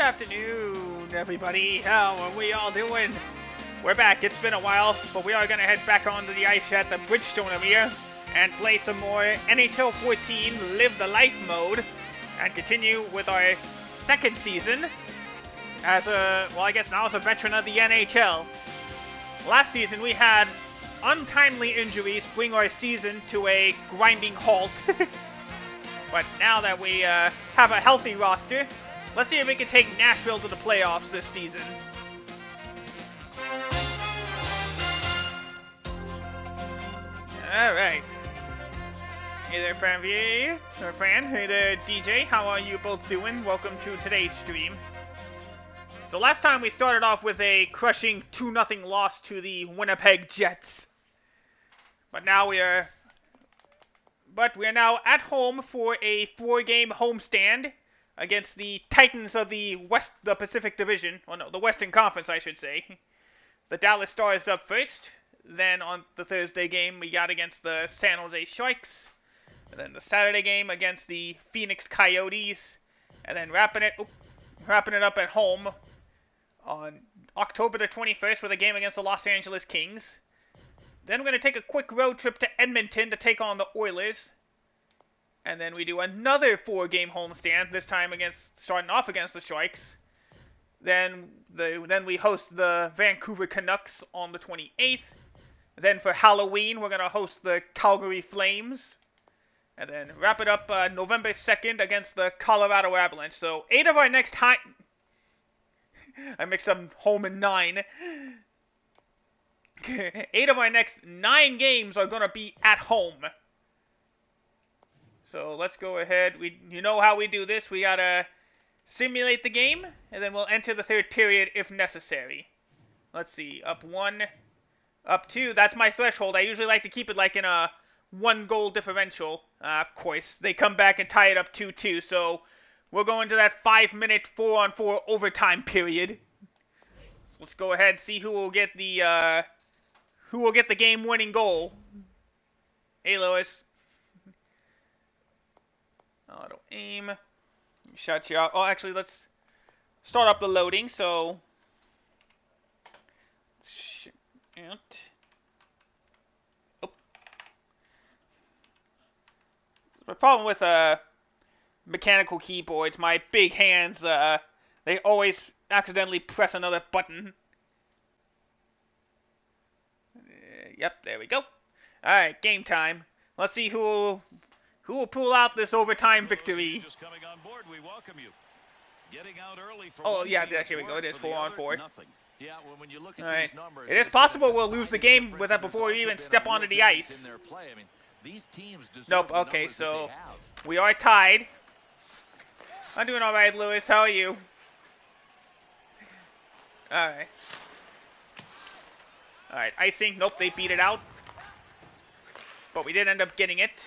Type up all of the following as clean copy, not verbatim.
afternoon, everybody. How are we all doing? We're back. It's been a while, but we are going to head back onto the ice at the Bridgestone Arena and play some more NHL 14 Live the Life mode and continue with our second season as a, well, I guess now as a veteran of the NHL. Last season, we had untimely injuries bring our season to a grinding halt. But now that we have a healthy roster, let's see if we can take Nashville to the playoffs this season. Alright. Hey there, Fran V. Or Fran. Hey there, DJ. How are you both doing? Welcome to today's stream. So last time we started off with a crushing 2-0 loss to the Winnipeg Jets. But now we are now at home for a 4-game homestand against the Titans of the Pacific Division. Oh no, the Western Conference, I should say. The Dallas Stars up first. Then on the Thursday game, we got against the San Jose Sharks. And then the Saturday game against the Phoenix Coyotes. And then wrapping it up at home on October the 21st with a game against the Los Angeles Kings. Then we're going to take a quick road trip to Edmonton to take on the Oilers. And then we do another 4-game homestand, this time starting off against the Sharks. Then we host the Vancouver Canucks on the 28th. Then for Halloween, we're going to host the Calgary Flames. And then wrap it up November 2nd against the Colorado Avalanche. So 8 of our next I mixed up home and 9. 8 of our next 9 games are going to be at home. So let's go ahead. You know how we do this. We got to simulate the game, and then we'll enter the third period if necessary. Let's see. Up 1, up 2. That's my threshold. I usually like to keep it like in a 1-goal differential. Of course, they come back and tie it up 2-2. So we'll go into that 5-minute 4-on-4 overtime period. So let's go ahead and see who will get the game-winning goal. Hey, Lewis. Auto aim. Shut you out. Oh, actually, let's start up the loading. So, oh. The problem with mechanical keyboards, my big hands, they always accidentally press another button. Yep, there we go. All right, game time. Let's see who will pull out this overtime victory. Oh, yeah, here we go. It is 4-on-4. All right. It is possible we'll lose the game with that before we even step onto the ice. Nope, okay, so we are tied. I'm doing all right, Lewis. How are you? All right. All right, icing. Nope, they beat it out. But we did end up getting it.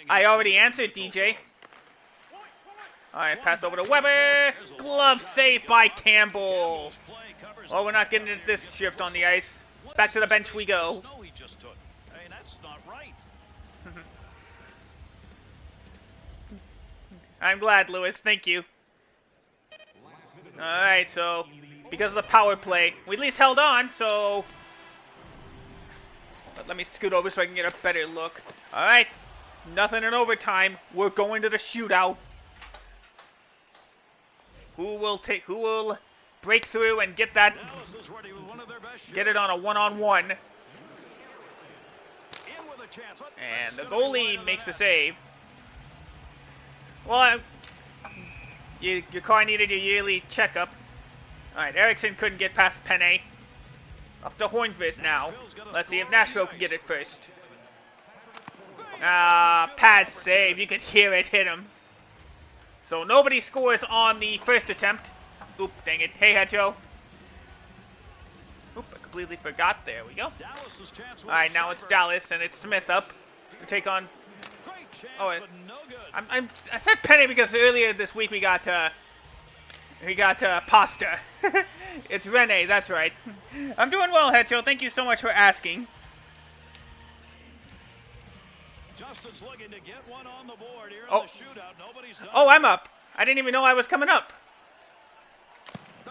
I already answered, DJ. Alright, pass over to Weber. Glove save by Campbell. Well, we're not getting into this shift on the ice. Back to the bench we go. I'm glad, Lewis. Thank you. Alright, so because of the power play, we at least held on, so let me scoot over so I can get a better look. Alright, nothing in overtime. We're going to the shootout. Who will break through and get that, get it on a 1-on-1. And the goalie makes the save. Well, your car needed your yearly checkup. Alright, Erickson couldn't get past Penne. Up to Hornqvist now. Let's see if Nashville can get it first. Pad save. You could hear it hit him. So nobody scores on the first attempt. Oop, dang it. Hey, Hedjo. Oop, I completely forgot. There we go. Alright, now it's Dallas, and it's Smith up to take on... Oh, I said Penny because earlier this week we got pasta. It's Rene, that's right. I'm doing well, Hedjo. Thank you so much for asking. Justin's looking to get one on the board here in Oh. the shootout. Nobody's done Oh, it. I'm up. I didn't even know I was coming up.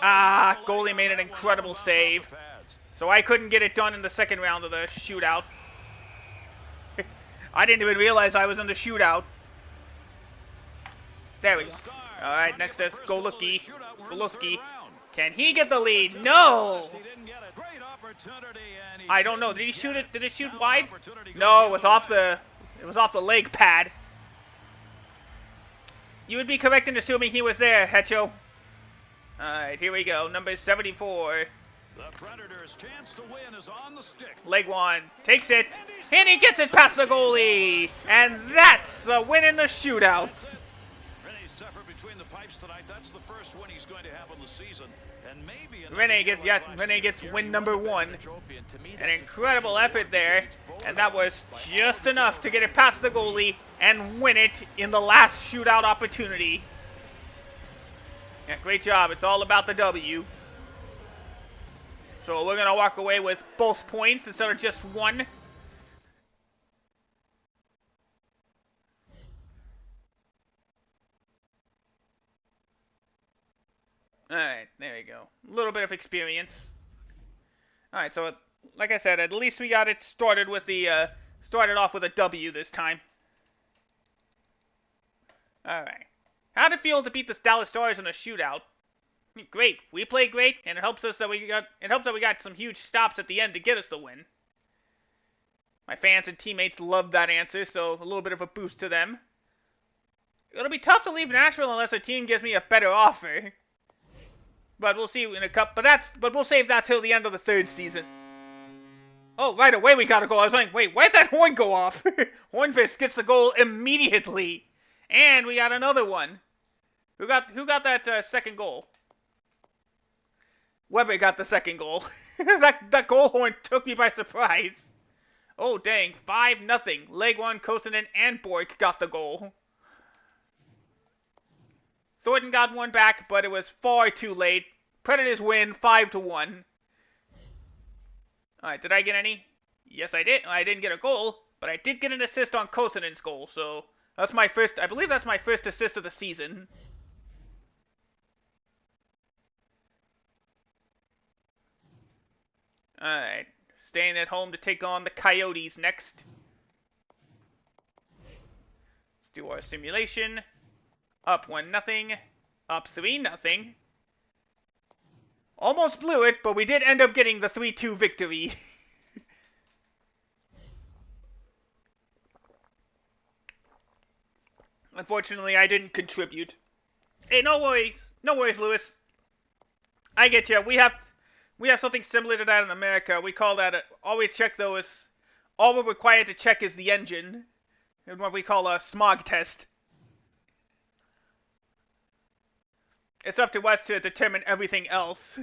Ah, goalie made an incredible save. So I couldn't get it done in the second round of the shootout. I didn't even realize I was in the shootout. There we go. Alright, next is Goluski. Can he get the lead? No! I don't know. Did he shoot it? Did it shoot wide? No, it was off the leg pad. You would be correct in assuming he was there, Hecho. Alright, here we go. Number 74. The Predators' chance to win is on the stick. Leg one. Takes it. And he gets it past the goalie. And that's a win in the shootout. Rene's effort between the pipes tonight. That's the first win he's going to have on the season. And maybe Rene gets win number 1. An incredible effort there. And that was just enough to get it past the goalie and win it in the last shootout opportunity. Yeah, great job. It's all about the W. So we're going to walk away with both points instead of just one. Alright, there we go. A little bit of experience. Alright, so like I said, at least we got it started with the started off with a W this time. Alright. How'd it feel to beat the Dallas Stars in a shootout? Great. We played great, and it helps that we got some huge stops at the end to get us the win. My fans and teammates loved that answer, so a little bit of a boost to them. It'll be tough to leave Nashville unless a team gives me a better offer. But we'll see in a cup. But we'll save that till the end of the third season. Oh, right away we got a goal. I was like, wait, why did that horn go off? Hornfist gets the goal immediately, and we got another one. Who got that second goal? Weber got the second goal. that goal horn took me by surprise. Oh dang, 5-0. Leg one, Kosonen and Bork got the goal. Thornton got one back, but it was far too late. Predators win 5-1. Alright, did I get any? Yes, I did. I didn't get a goal, but I did get an assist on Kosonen's goal, so that's my first, I believe that's my first assist of the season. Alright, staying at home to take on the Coyotes next. Let's do our simulation. Up 1-0. Up 3-0. Almost blew it, but we did end up getting the 3-2 victory. Unfortunately, I didn't contribute. Hey, no worries. No worries, Lewis. I get you. We have something similar to that in America. We call that all we check though is all we're required to check is the engine, and what we call a smog test. It's up to us to determine everything else.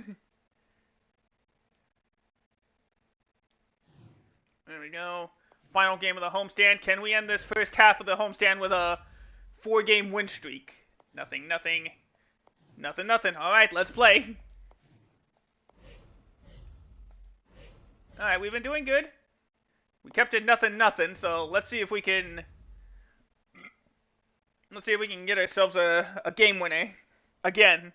There we go. Final game of the homestand. Can we end this first half of the homestand with a 4-game win streak? Nothing. Alright, let's play. Alright, we've been doing good. We kept it 0-0, so let's see if we can get ourselves a game winner again.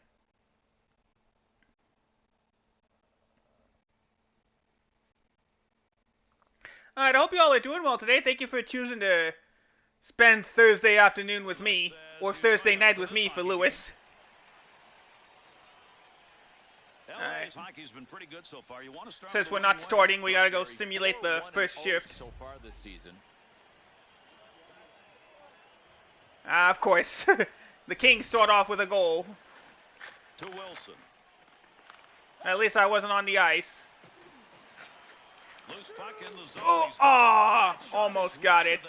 Alright, I hope you all are doing well today. Thank you for choosing to spend Thursday afternoon with me, or Thursday night with me for Lewis. Alright. Since we're not starting, we gotta go simulate the first shift. So far this season. Of course. The Kings start off with a goal. To Wilson. At least I wasn't on the ice. Loose puck in the zone. Oh, almost got it.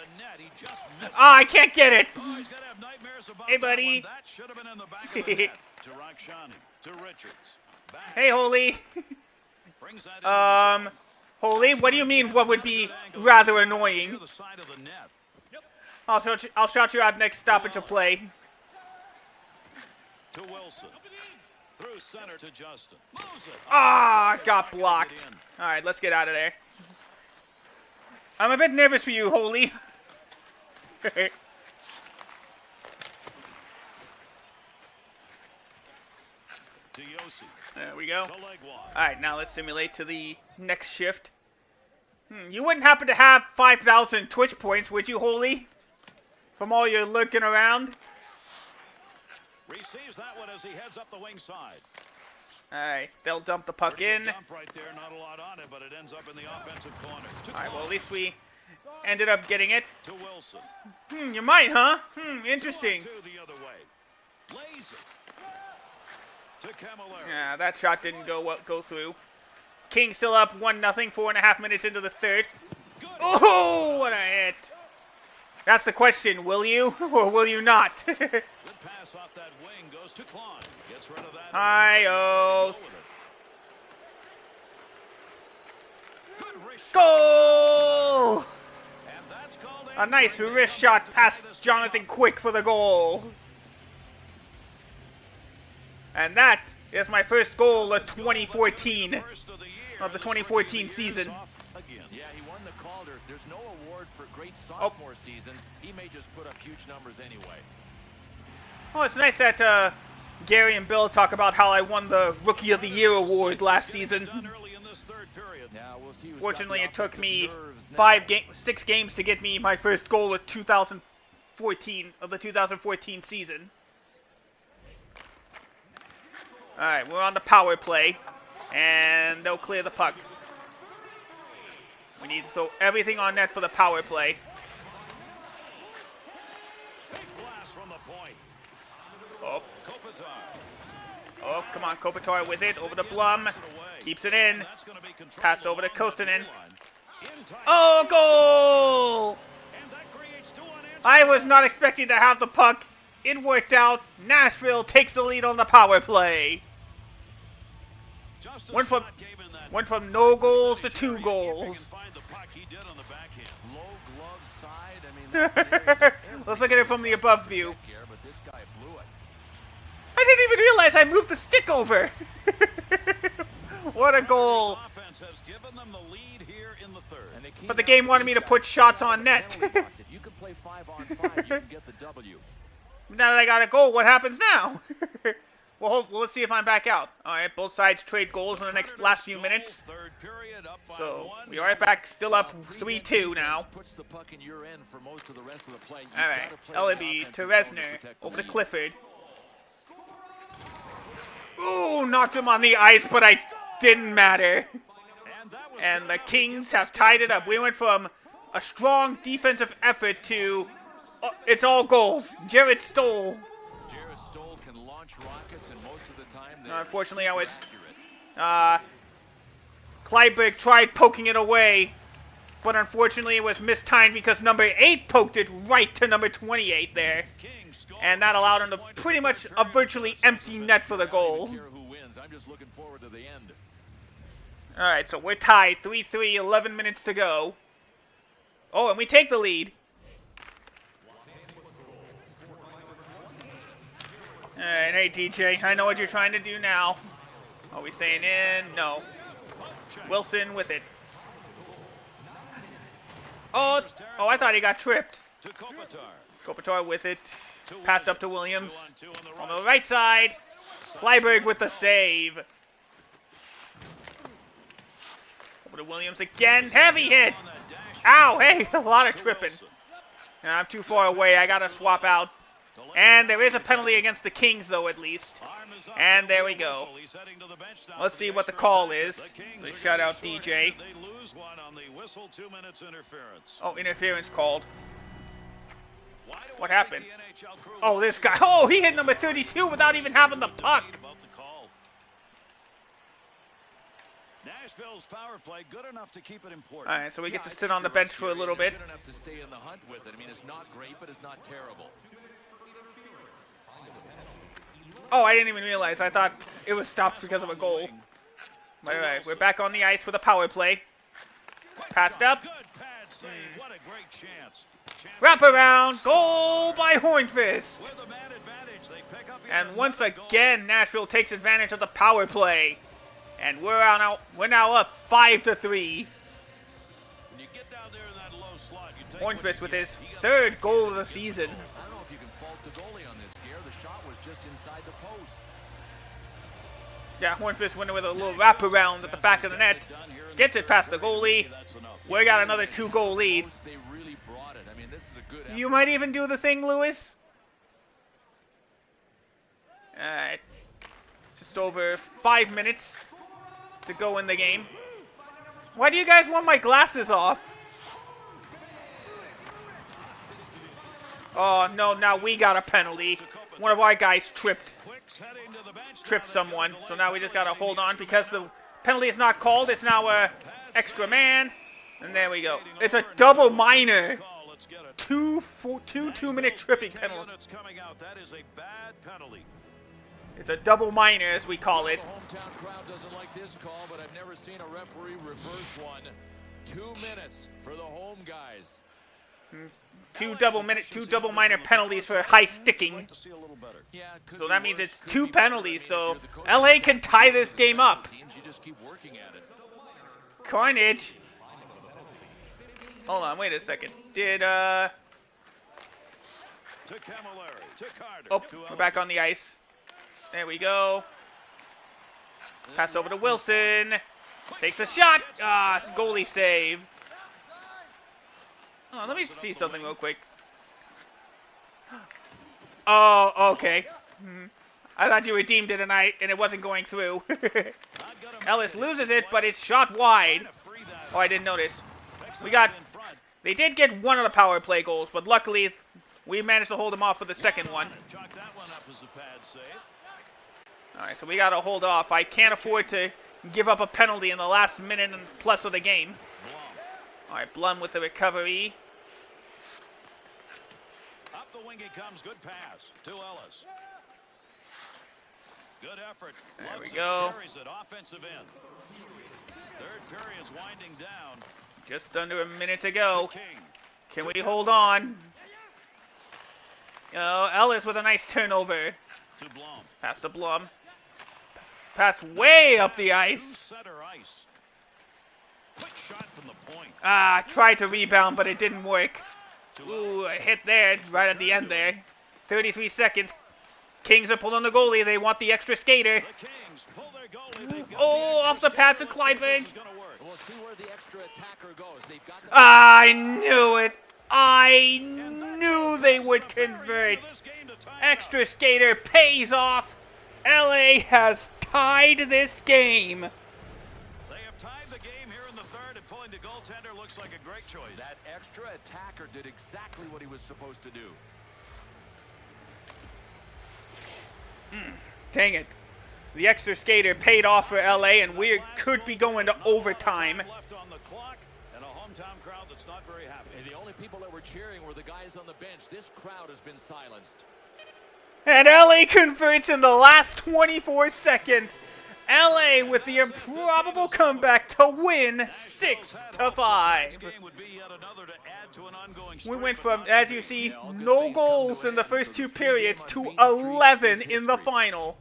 I can't get it. Oh, he's gonna have nightmares about Hey, buddy. That should have been in the back of the net. To Rakshani. To Richards. Back. Hey, Holy. Brings that into the zone. Holy, what do you mean what would be rather annoying? Near the side of the net. I'll shout you out next stoppage of play. To Wilson. Through center to Justin. Moves it. Ah, got blocked. Alright, let's get out of there. I'm a bit nervous for you, Holy. There we go. Alright, now let's simulate to the next shift. You wouldn't happen to have 5,000 Twitch points, would you, Holy? From all your lurking around? Receives that one as he heads up the wing side. Alright, they'll dump the puck in. Dump right there, not a lot on it, but it ends up in the offensive corner. Alright, well at least we ended up getting it. To Wilson. You might, huh? Interesting. The other way. Laser. To Camilleri. Yeah, that shot didn't go through. Kings still up 1-0, 4.5 minutes into the third. Oh, what a hit. That's the question, will you or will you not? Good pass off that wing, goes to Klon. Gets rid of that. Hi-oh. Goal! And that's called a nice wrist shot past Jonathan Quick for the goal. And that is my first goal of 2014, of the 2014 season. Yeah, he won the Calder. There's no award for great sophomore seasons. He may just put up huge numbers anyway. Oh, it's nice that Gary and Bill talk about how I won the Rookie of the Year award last season. Fortunately, it took me 6 games to get me my first goal of 2014 of the 2014 season. All right, we're on the power play, and they'll clear the puck. We need to throw everything on net for the power play. Oh. Oh, come on, Kopitar with it, over to Blum. Keeps it in. Passed over to Kostanen. Oh, goal! I was not expecting to have the puck. It worked out. Nashville takes the lead on the power play. Went from no goals to 2 goals. Let's look at it from the above view. I didn't even realize I moved the stick over. What a goal. But the game wanted me to put shots on net. Now that I got a goal, what happens now? Well, let's see if I'm back out. All right, both sides trade goals in the last few minutes. So we are back, still up 3-2 now. All right, Ellaby to Resner, over to Clifford. Ooh, knocked him on the ice, but I didn't matter. And the Kings have tied it up. We went from a strong defensive effort to it's all goals. Jared Stoll. Jared Stoll can launch rockets, and most of the time unfortunately, I was Clyburn tried poking it away, but unfortunately it was mistimed because number 8 poked it right to number 28 there. And that allowed him to pretty much a virtually empty net for the goal. Alright, so we're tied. 3-3, 11 minutes to go. Oh, and we take the lead. Alright, hey DJ, I know what you're trying to do now. Are we staying in? No. Wilson with it. Oh, I thought he got tripped. Kopitar with it. Passed up to Williams. On the right side. Flyberg with the save. Over to Williams again. Heavy hit. Ow, hey, a lot of tripping. I'm too far away. I gotta swap out. And there is a penalty against the Kings, though, at least. And there we go. Let's see what the call is. So shout out DJ. Oh, interference called. What happened? Oh, this guy. Oh, he hit number 32 without even having the puck. Nashville's power play good enough to keep it important. All right, so we get to sit on the bench for a little bit. Good enough to stay in the hunt with it. I mean, it's not great, but it's not terrible. Oh, I didn't even realize. I thought it was stopped because of a goal. All right, we're back on the ice for the power play. Passed up. Wrap around. Goal by Hornfist. And once again, Nashville takes advantage of the power play. And we're now up 5-3. Hornfist with his third goal of the season. I don't know if you can fault the goalie on this, Gare. The shot was just inside the post. Yeah, Hornfist winning with a little wraparound at the back of the net. Gets it past the goalie. We got another 2-goal lead. They really brought it. I mean, this is a good effort. You might even do the thing, Lewis. Alright. Just over 5 minutes to go in the game. Why do you guys want my glasses off? Oh, no, now we got a penalty. One of our guys tripped someone. So now we just got to hold on because the penalty is not called. It's now a extra man. And there we go. It's a double minor. Two 2-minute tripping penalties. It's a double minor, as we call it. The hometown crowd doesn't like this call, but I've never seen a referee reverse one. 2 minutes for the home guys. Two double minor penalties for high sticking. So that means it's 2 penalties. So LA can tie this game up. Carnage. Hold on, wait a second. Oh, we're back on the ice. There we go. Pass over to Wilson. Takes a shot. Ah, goalie save. Oh, let me see something real quick. Oh, okay. I thought you redeemed it tonight, and it wasn't going through. Ellis loses it, but it's shot wide. Oh, I didn't notice. They did get one of the power play goals, but luckily we managed to hold them off for the second one. Alright, so we got to hold off. I can't afford to give up a penalty in the last minute and plus of the game. Alright, Blum with the recovery. Up the wing he comes. Good pass to Ellis. Good effort. There we go. Carries it offensive end. Third period's winding down. Just under a minute to go. Can we hold on? Ellis with a nice turnover. To Blum. Pass to Blum. Pass way up the ice. Center ice. Quick shot from the point. Ah, tried to rebound, but it didn't work. Ooh, a hit there, right at the end there. 33 seconds. Kings are pulling the goalie. They want the extra skater. The Kings pull their goalie. Oh, off the pads of Clyburn. We'll see where the extra attacker goes. They've got the I knew it. I knew they would convert. Extra skater pays off. LA has tied this game. They have tied the game here in the third, and pulling the goaltender looks like a great choice. That extra attacker did exactly what he was supposed to do. Dang it. The extra skater paid off for LA, and we could be going to overtime. Left on the clock, and a hometown crowd that's not very happy. And the only people that were cheering were the guys on the bench. This crowd has been silenced. And LA converts in the last 24 seconds. LA with the improbable comeback to win 6-5. We went from, as you see, no goals in the first 2 periods to 11 in the final.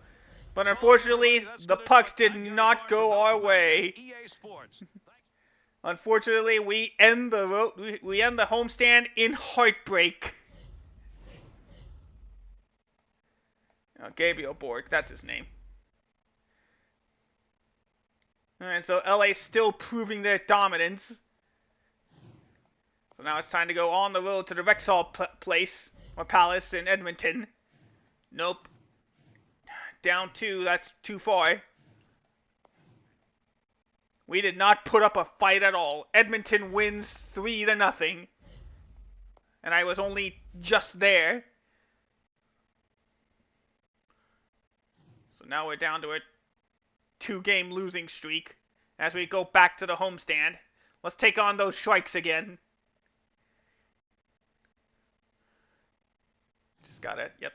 But unfortunately, the pucks did not go our way. Unfortunately, we end the homestand in heartbreak. Gabriel Borg, that's his name. Alright, so LA's still proving their dominance. So now it's time to go on the road to the Rexall Palace in Edmonton. Nope. Down 2, that's too far. We did not put up a fight at all. Edmonton wins 3-0. And I was only just there. So now we're down to a 2-game losing streak as we go back to the homestand. Let's take on those Shrikes again. Just gotta, yep.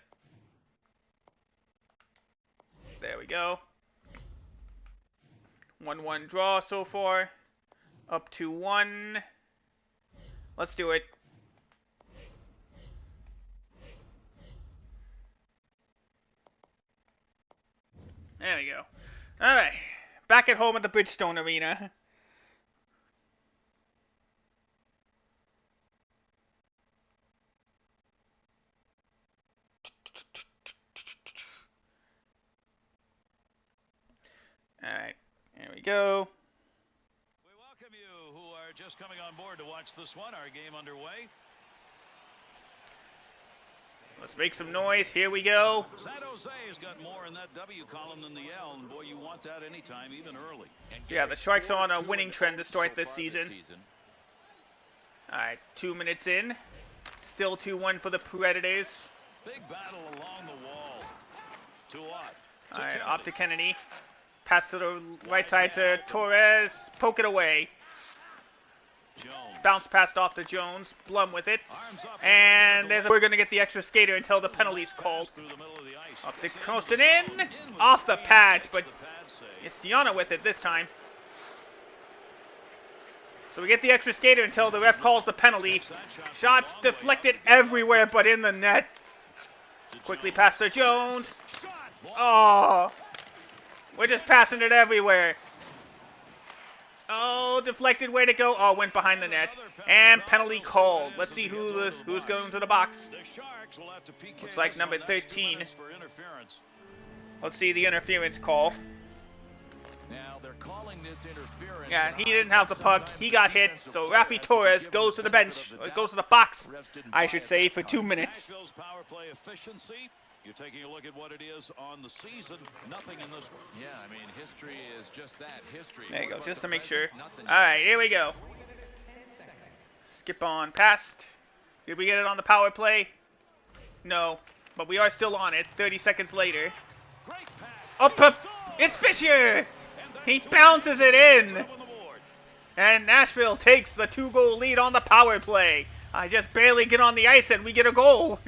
There we go. 1-1 draw so far. Up to 1. Let's do it. There we go. Alright. Back at home at the Bridgestone Arena. Alright, there we go. We welcome you who are just coming on board to watch this one. Our game underway. Let's make some noise. Here we go. San Jose's got more in that W column than the L, and boy, you want that anytime, even early. Yeah, the Sharks are on a winning trend to start this season. Alright, 2 minutes in. Still 2-1 for the Predators. Big battle along the wall. To what? Alright, off to Kennedy. Pass to the right side to Torres. Poke it away. Jones. Bounce passed off to Jones. Blum with it. And we're going to get the extra skater until the penalty's called. Up to Colston in. Off the pads, but it's Tiana with it this time. So we get the extra skater until the ref calls the penalty. Shots deflected everywhere but in the net. Quickly past to Jones. Oh, we're just passing it everywhere. Oh, deflected, way to go. Oh, went behind the net. And penalty called. Let's see who's going to the box. Looks like number 13. Let's see the interference call. Now they're calling this interference. Yeah, he didn't have the puck. He got hit. So Rafi Torres goes to the bench. Or goes to the box, I should say, for 2 minutes. Nashville's power play efficiency. You're taking a look at what it is on the season. Nothing in this one. Yeah, I mean, history is just that, history. There you What go, about just the to make sure. present? Nothing. Alright, here we go. Skip on past. Did we get it on the power play? No, but we are still on it 30 seconds later. Great pass. Up, it's Fisher! He bounces it in! And Nashville takes the 2-goal lead on the power play. I just barely get on the ice and we get a goal.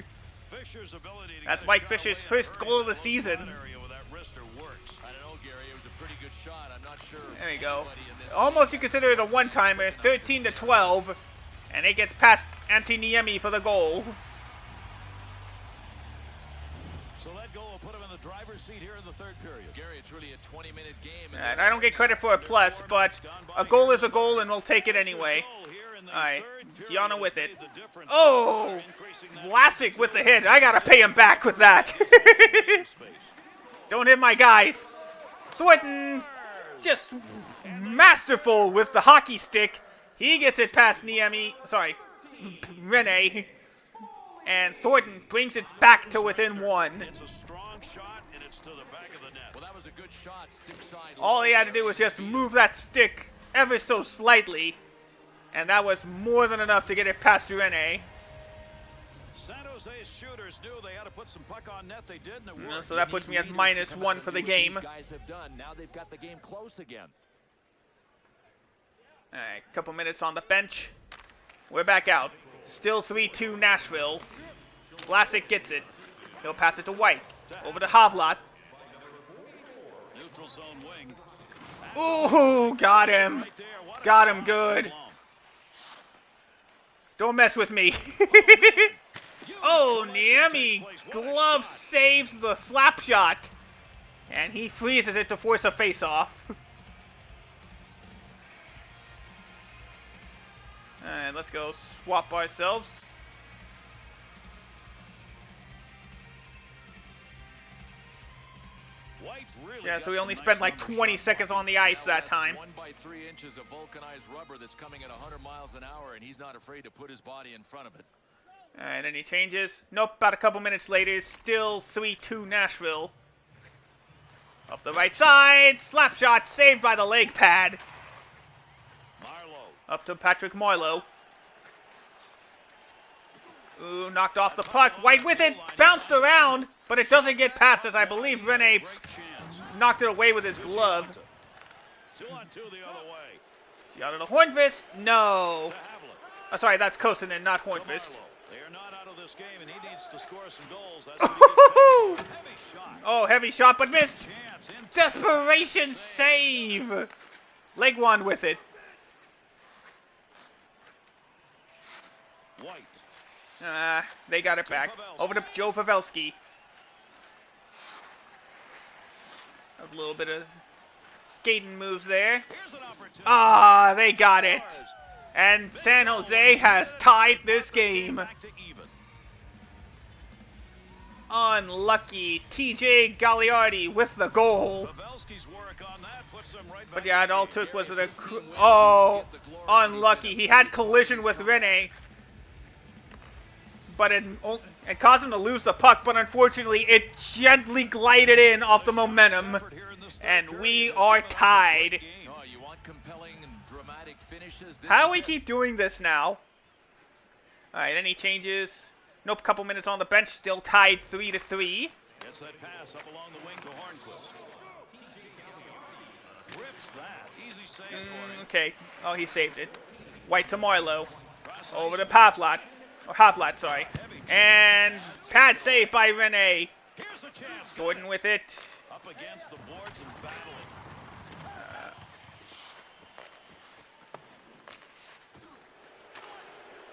Fisher's ability to That's get a Mike shot Fisher's away first early goal of the in season. that area with that wrister works. I don't know, Gary. It was a pretty good shot. I'm not sure. There you go. anybody in this Almost you league- consider it a one-timer, 13-12. And it gets past Antiniemi for the goal. So that goal will put him in the driver's seat here in the third period. Gary, it's really a 20-minute game. And I don't get credit for a plus, but a goal is a goal and we'll take it anyway. Alright, Gianna with it. Oh! Vlasic with the hit. I gotta pay him back with that. Don't hit my guys. Thornton, just masterful with the hockey stick. He gets it past Rene. And Thornton brings it back to within one. It's a strong shot, and it's to the back of the net. Well, that was a good shot. Stick side. All he had to do was just move that stick ever so slightly. And that was more than enough to get it past Rene. San Jose's shooters knew they had to put some puck on net. They did, and it worked. So that puts me at -1 for the game. These guys have done. Now they've got the game close again. Alright, couple minutes on the bench. We're back out. Still 3-2 Nashville. Vlasic gets it. He'll pass it to White. Over to Havlat. Neutral zone wing. Ooh, got him. Right there. What a Got him shot. good. Don't mess with me. Oh, Niemi glove saves the slap shot. And he freezes it to force a face-off. Alright, let's go swap ourselves. White's really Yeah, got so we some only nice spent like numbers 20 shot seconds blocking. on the ice Now that that's time. 1 by 3 inches of vulcanized rubber that's coming at 100 miles an hour, and he's not afraid to put his body in front of it. Alright, any changes? Nope, about a couple minutes later, still 3-2 Nashville. Up the right side, slap shot saved by the leg pad. Marlowe. Up to Patrick Marlowe. Ooh, knocked off the puck. White with it, bounced around, but it doesn't get past as I believe Rene Great chance. knocked it away with his glove. 2-on-2 the other way. Gianna to Hornfist? No. To Havlat. Oh, sorry, that's Kosonen, not To Hornfist. Marlowe. They are not out of this game, and he needs to score some goals. That's what he gets paid for. Heavy shot. Oh, heavy shot, but missed. Chance. In Desperation save. Legwand with it. White. They got it back. Over to Joe Pavelski. A little bit of skating moves there. Here's an opportunity. Ah, they got it. And San Jose has tied this game. Back to even. Unlucky. TJ Gagliardi with the goal. Pavelski's work on that puts them right But back yeah, in it all the took game. was it a... Oh, unlucky. He had collision with Rene. But it caused him to lose the puck, but unfortunately it gently glided in off the momentum. And we are tied. Oh, you want compelling and dramatic finishes? How do we keep doing this now? Alright, any changes? Nope, couple minutes on the bench, still tied 3-3. Gets that pass up along the wing to Hornquist. Rips that. Easy save for him. Okay. Oh, he saved it. White to Marlowe. Over to Pavlat. Or Havlat, sorry. And pad save by Rene. Here's a chance. Gordon with it. Up against the boards and battling.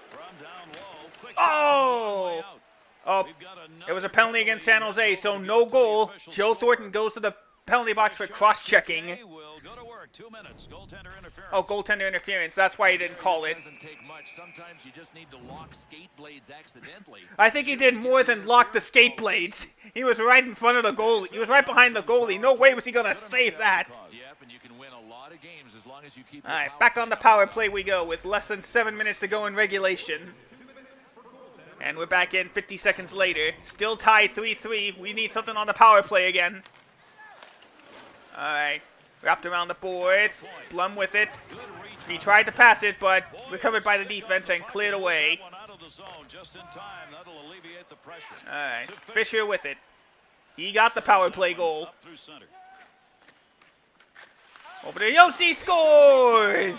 From down low. Quick shot from a long way out. Oh, We've got it was a another penalty against San penalty Jose, that's so over to no get to the goal. official Joe score. Thornton goes to the penalty box for cross-checking. Okay, we'll go to work. 2 minutes. Goaltender interference. Oh, goaltender interference. That's why he didn't call it. Doesn't take much. Sometimes you just need to lock skate blades accidentally. I think he did more than lock the skate blades. He was right in front of the goalie. He was right behind the goalie. No way was he going to save that. Yep, and you can win a lot of games as long as you keep. Alright, back on the power play we go with less than 7 minutes to go in regulation. And we're back in 50 seconds later. Still tied 3-3. We need something on the power play again. Alright. Wrapped around the boards. Blum with it. He tried to pass it, but recovered by the defense and cleared away. Alright. Fisher with it. He got the power play goal. Over to Yossi, scores!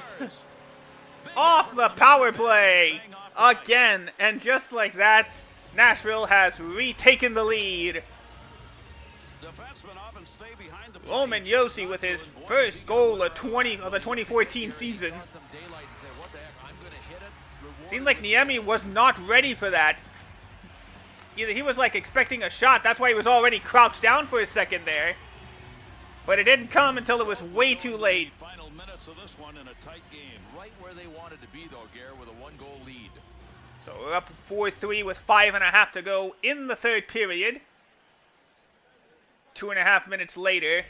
Off the power play! Again, and just like that, Nashville has retaken the lead. Roman Yossi with his first goal of the 2014 season. Seemed like Niemi was not ready for that. Either he was like expecting a shot, that's why he was already crouched down for a second there. But it didn't come until it was way too late. Final minutes of this one in a tight game. Right where they wanted to be, though, Gare, with a one-goal lead. So we're up 4-3 with 5.5 to go in the third period. 2.5 minutes later,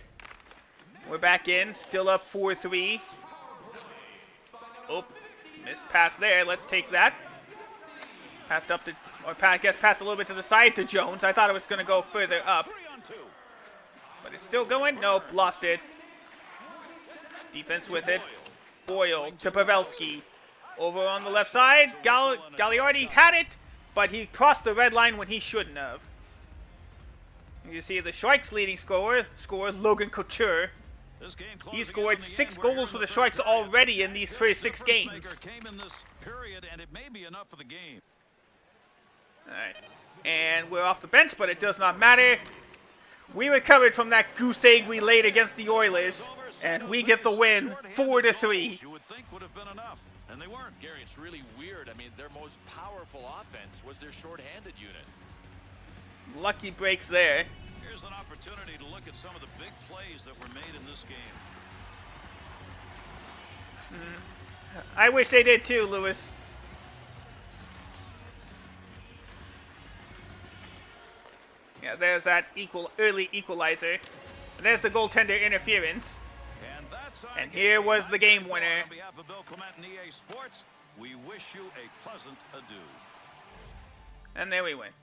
we're back in, still up 4-3. Oh, missed pass there. Let's take that. Passed up to, or I guess passed a little bit to the side to Jones. I thought it was going to go further up. 3-on-2. But it's still going. Nope, lost it. Defense with it. Boyle to Pavelski. Over on the left side. Gagliardi had it, but he crossed the red line when he shouldn't have. You see the Sharks' leading scorer, Logan Couture. He scored 6 goals for the Sharks already in these first 6 games. Alright. And we're off the bench, but it does not matter. We recovered from that goose egg we laid against the Oilers, and we get the win, 4-3. You would think would have been enough, and they weren't. Gary, it's really weird. I mean, their most powerful offense was their shorthanded unit. Lucky breaks there. Here's an opportunity to look at some of the big plays that were made in this game. I wish they did too, Lewis. Yeah, there's that early equalizer. There's the goaltender interference. And here was the game winner. On behalf of Bill Clement and EA Sports, we wish you a pleasant adieu. And there we went.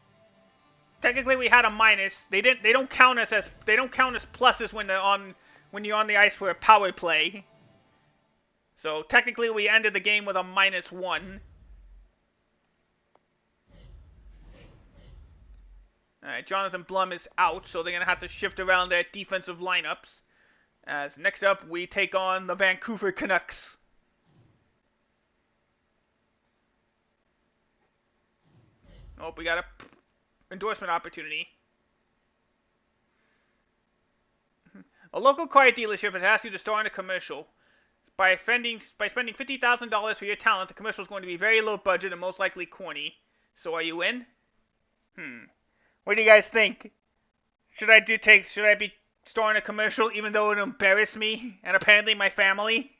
Technically, we had a minus. They don't count us as pluses when you're on the ice for a power play. So technically, we ended the game with a -1. All right, Jonathan Blum is out, so they're gonna have to shift around their defensive lineups. As next up, we take on the Vancouver Canucks. Oh, we got a endorsement opportunity. A local car dealership has asked you to star in a commercial. By spending $50,000 for your talent, the commercial is going to be very low budget and most likely corny. So are you in? What do you guys think? Should I be starring a commercial even though it would embarrass me and apparently my family?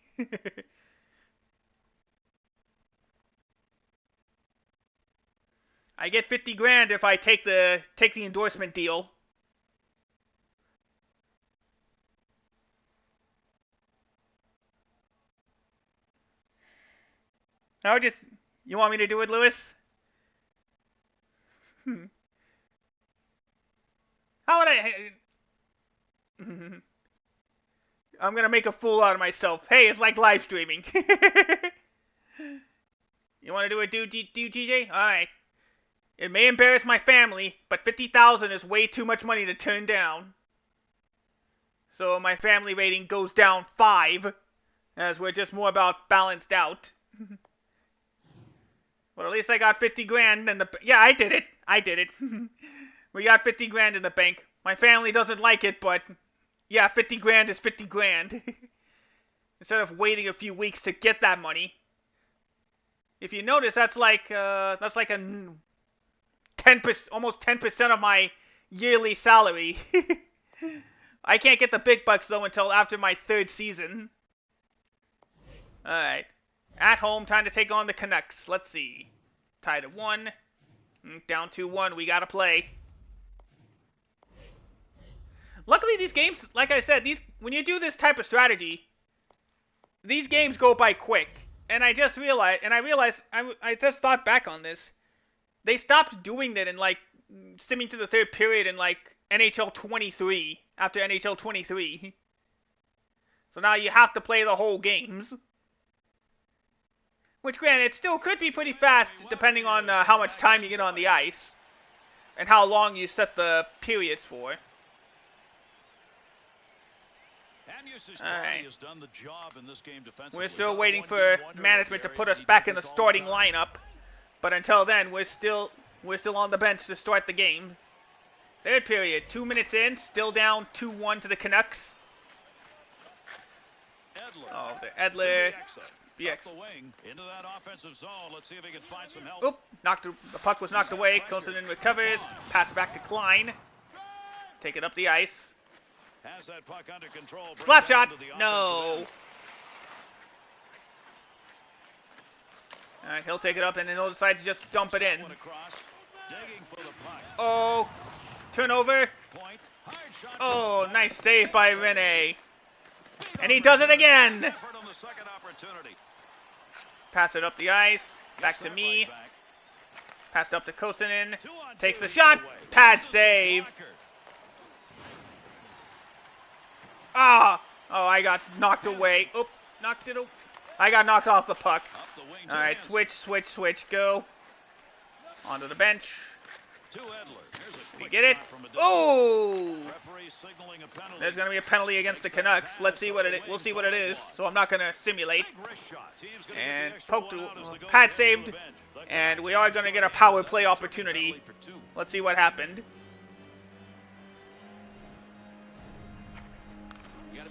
I get 50 grand if I take the endorsement deal. I would just. You want me to do it, Lewis? How would I? I'm gonna make a fool out of myself. Hey, it's like live streaming. You want to do it, DJ? All right. It may embarrass my family, but 50,000 is way too much money to turn down. So my family rating goes down 5, as we're just more about balanced out. Well, at least I got 50 grand in the... Yeah, I did it. We got 50 grand in the bank. My family doesn't like it, but... Yeah, 50 grand is 50 grand. Instead of waiting a few weeks to get that money. If you notice, that's like a 10%, almost 10% of my yearly salary. I can't get the big bucks, though, until after my 3rd season. Alright. At home, time to take on the Canucks. Let's see. Tied at 1. Down 2-1. We gotta play. Luckily, these games, like I said, when you do this type of strategy, these games go by quick. And I just realized, I just thought back on this. They stopped doing that in, like, simming to the 3rd period in, like, NHL 23, after NHL 23. So now you have to play the whole games. Which, granted, it still could be pretty fast, depending on how much time you get on the ice. And how long you set the periods for. Alright. We're still waiting for management to put us back in the starting lineup. But until then, we're still on the bench to start the game. 3rd period, 2 minutes in, still down 2-1 to the Canucks. Oh, the Edler. BX. Oop, the puck was knocked away. Kosonen recovers. Pass back to Klein. Take it up the ice. Slap shot. No. Alright, he'll take it up and then he'll decide to just dump it in. Oh. Turnover. Oh, nice save by Rene. And he does it again. Pass it up the ice. Back to me. Passed up to Kosonen. Takes the shot. Pad save. Ah! Oh, I got knocked away. Oop, knocked it. I got knocked off the puck. All right, switch, go. Onto the bench. We get it. Oh! There's gonna be a penalty against the Canucks. Let's see what it is. We'll see what it is. So I'm not gonna simulate. And pad saved. And we are gonna get a power play opportunity. Let's see what happened.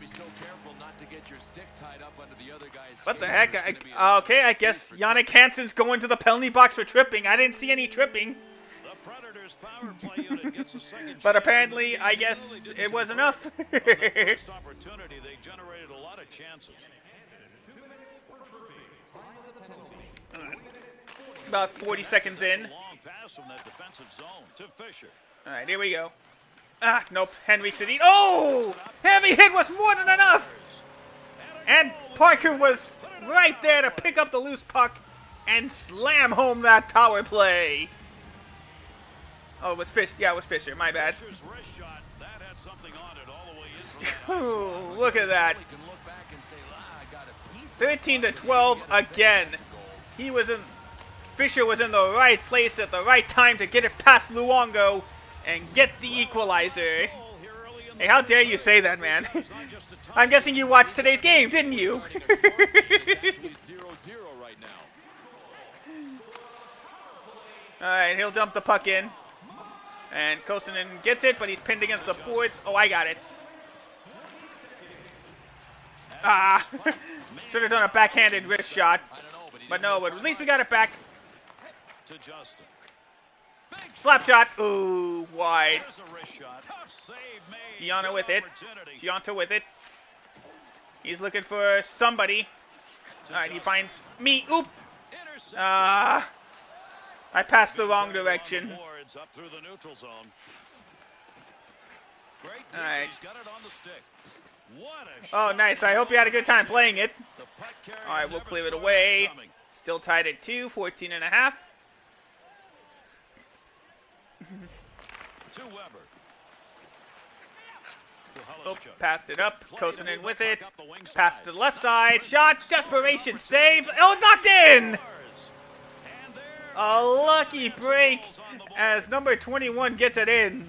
So careful not to get your stick tied up under the other guy's what the heck? Okay, I guess Jannik Hansen's going to the penalty box for tripping. I didn't see any tripping. The Predators power play unit gets a second but apparently, I guess it was enough. First opportunity, they generated a lot of chances. About 40 seconds in. Long pass from that defensive zone to Fisher. All right, here we go. Ah, nope. Henrik Sedin. Oh! Heavy hit was more than enough! And Parker was right there to pick up the loose puck and slam home that power play. Oh, it was Fisher. Yeah, it was Fisher. My bad. Oh, look at that. 13-12 again. Fisher was in the right place at the right time to get it past Luongo and get the equalizer. Hey, how dare you say that, man? I'm guessing you watched today's game, didn't you? Alright, he'll dump the puck in. And Kosonen gets it, but he's pinned against the boards. Oh, I got it. Ah! Should have done a backhanded wrist shot. But no, but at least we got it back. Slap shot. Ooh, wide. Gianna with it. Gianta with it. He's looking for somebody. Alright, he finds me. Oop. I passed the wrong direction. Up through the neutral zone. Great. All right. He's got it on the stick. What a Oh, shot. nice. I hope you had a good time playing it. The puck carrier All right, we'll never clear it saw away. that coming. Still tied at 2, 14.5. To Weber. Oh, passed it up. Coasting in with it. Pass to the left side. Shot. Desperation save. Oh, knocked in. A lucky break as number 21 gets it in.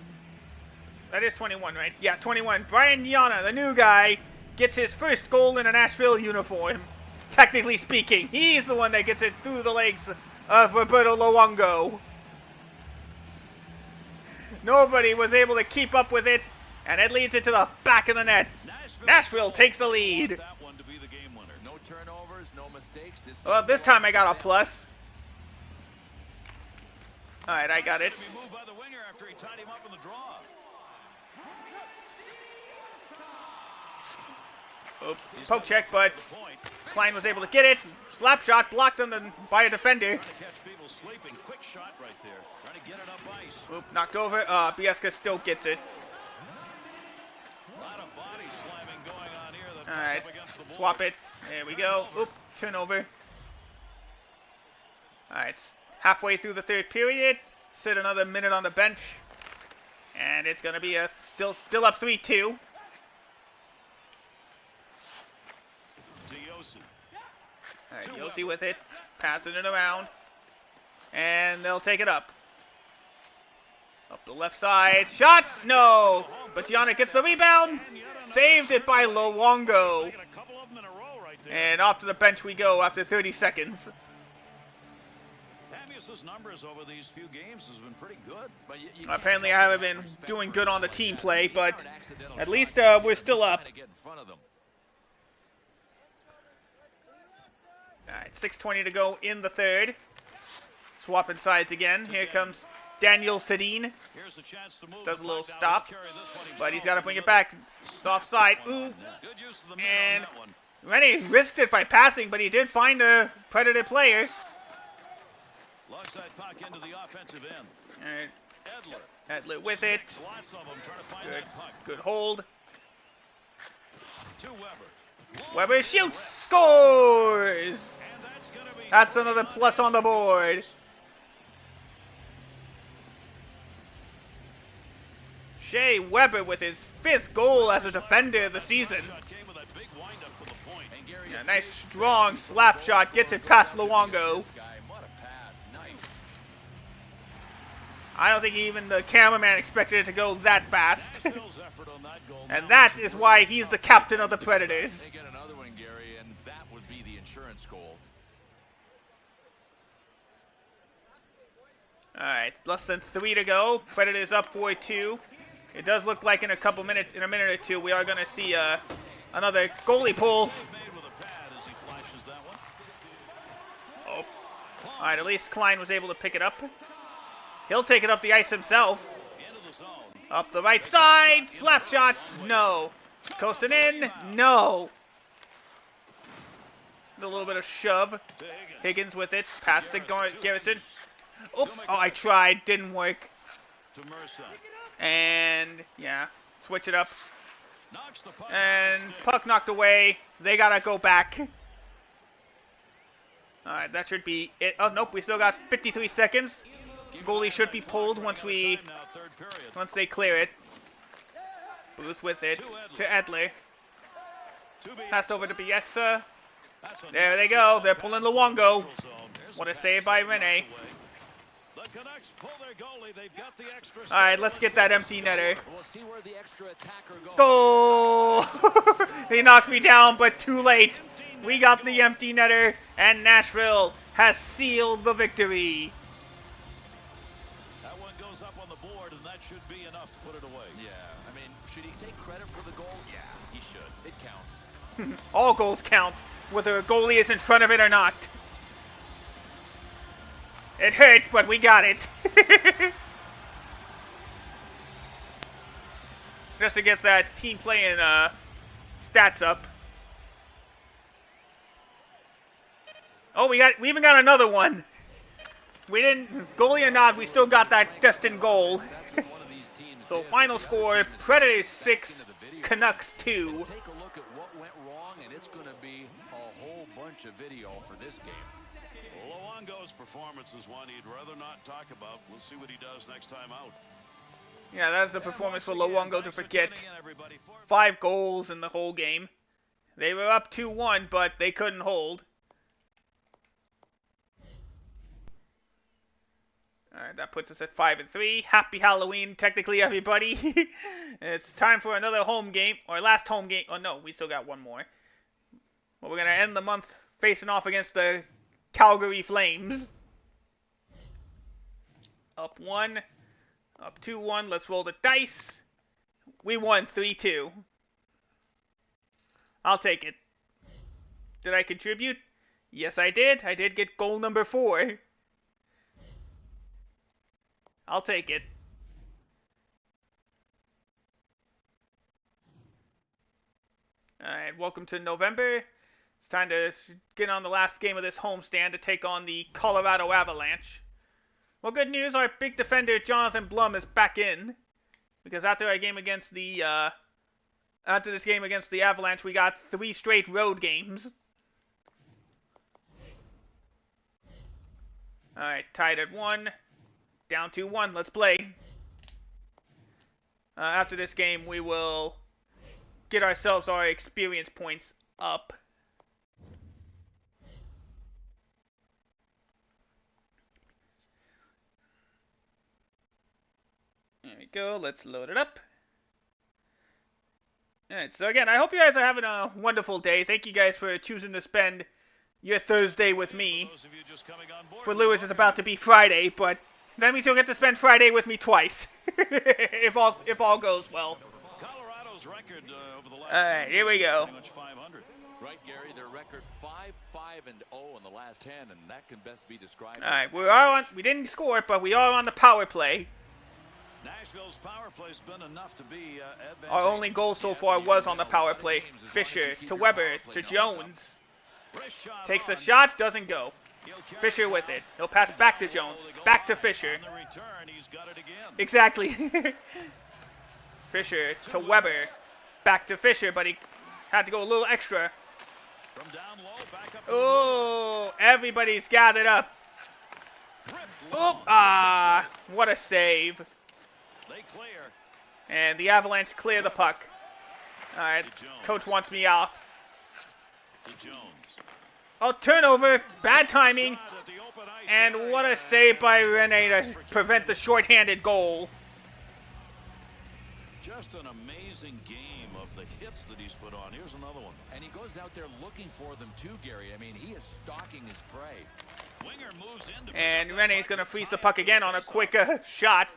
That is 21, right? Yeah, 21. Brian Yana, the new guy, gets his first goal in a Nashville uniform. Technically speaking, he's the one that gets it through the legs of Roberto Luongo. Nobody was able to keep up with it, and it leads it to the back of the net. Nashville takes the lead. That one to be the game winner. No turnovers, no mistakes. Well, this time I got a plus. All right, I got it. Be moved by the winger after he tied him up in the draw. Oh, poke check, but Klein was able to get it. Slap shot blocked on by a defender. Trying to catch people sleeping. Quick shot right there. Trying to get it up ice. Oop, knocked over. Biesca still gets it. A lot of body slamming going on here. All right, up against the swap it. There we go. Oop, turnover. All right, halfway through the third period. Sit another minute on the bench, and it's gonna be a still up 3-2. All right, Yossi with it, passing it around, and they'll take it up. Up the left side, shot, no! But Yana gets the rebound, saved it by Luongo. And off to the bench we go after 30 seconds. His numbers over these few games has been pretty good. But you Apparently I haven't been doing good on the team play, but at least we're still up. Alright, 6:20 to go in the third. Swapping sides again. Here comes Daniel Sedin. Does a little stop, but he's got to bring it back. Soft side. Ooh. And Rennie risked it by passing, but he did find a Predator player. Longside puck into the offensive end. Alright. Edler with it. Lots of them trying to find that puck. Good hold. To Weber. Weber shoots, scores! That's another plus on the board. Shea Weber with his 5th goal as a defender of the season. Yeah, nice strong slap shot, gets it past Luongo. I don't think even the cameraman expected it to go that fast. And that is why he's the captain of the Predators. They get another one, Gary, and that would be the insurance goal. Alright, less than 3 to go. Predators up 4-2. It does look like in a minute or two, we are going to see another goalie pull. Oh. Alright, at least Klein was able to pick it up. He'll take it up the ice himself. Up the right side, slap shot, no. Coasting in, no. A little bit of shove. Higgins with it, past the Garrison. Oh, I tried, didn't work. And, yeah, switch it up. And puck knocked away. They gotta go back. Alright, that should be it. Oh, nope, we still got 53 seconds. Goalie should be pulled once they clear it. Booth with it to Edler. Passed over to Bieksa. There they go. They're pulling Luongo. What a save by Rene. Alright, let's get that empty netter. Goal! He knocked me down, but too late. We got the empty netter, and Nashville has sealed the victory. That one goes up on the board, and that should be enough to put it away. Yeah, I mean, should he take credit for the goal? Yeah, he should. It counts. All goals count, whether a goalie is in front of it or not. It hurt, but we got it. Just to get that team playing stats up. Oh, we even got another one. We didn't, goalie or not, we still got that destined goal. So final score, Predators 6, Canucks 2. Take a look at what went wrong, and it's going to be a whole bunch of video for this game. Luongo's performance is one he'd rather not talk about. We'll see what he does next time out. Yeah, that's a performance for Luongo to forget. 5 goals in the whole game. They were up 2-1, but they couldn't hold. Alright, that puts us at 5-3. Happy Halloween, technically, everybody. It's time for another home game, or last home game. Oh, no, we still got one more. But we're going to end the month facing off against the Calgary Flames. Up 1, up 2-1. Let's roll the dice. We won 3-2. I'll take it. Did I contribute? Yes, I did. I did get goal number 4. I'll take it. Alright, welcome to November. It's time to get on the last game of this homestand to take on the Colorado Avalanche. Well, good news, our big defender Jonathan Blum is back in. Because after this game against the Avalanche, we got 3 straight road games. Alright, tied at 1. Down 2-1, let's play. After this game, we will get ourselves our experience points up. There we go, let's load it up. Alright, so again, I hope you guys are having a wonderful day. Thank you guys for choosing to spend your Thursday with me. For Lewis, it's about to be Friday, but that means you'll get to spend Friday with me twice, if all goes well. Colorado's record over the last all right, here we go. pretty much 500. Right, Gary, their record 5-5-0 in the last 10, and that can best be described. All right, we didn't score it, but we are on the power play. Nashville's power play's been enough to be advantageous. Our only goal so far was on the power play. Fisher to Weber to Jones. Takes a shot, doesn't go. Fisher with it. He'll pass back to Jones. Back to Fisher. On the return, he's got it again. Exactly. Fisher to Weber. Back to Fisher, but he had to go a little extra. From down low, back up. Oh, everybody's gathered up. Oh, what a save. They clear. And the Avalanche clear the puck. All right, coach wants me off. To Jones. Oh, turnover. Bad timing. And what a save by Rene to prevent the shorthanded goal. Just an amazing game of the hits that he's put on. Here's another one. And he goes out there looking for them too, Gary. I mean, he is stalking his prey. Winger moves in And Rene's going to freeze the puck again on a quick shot.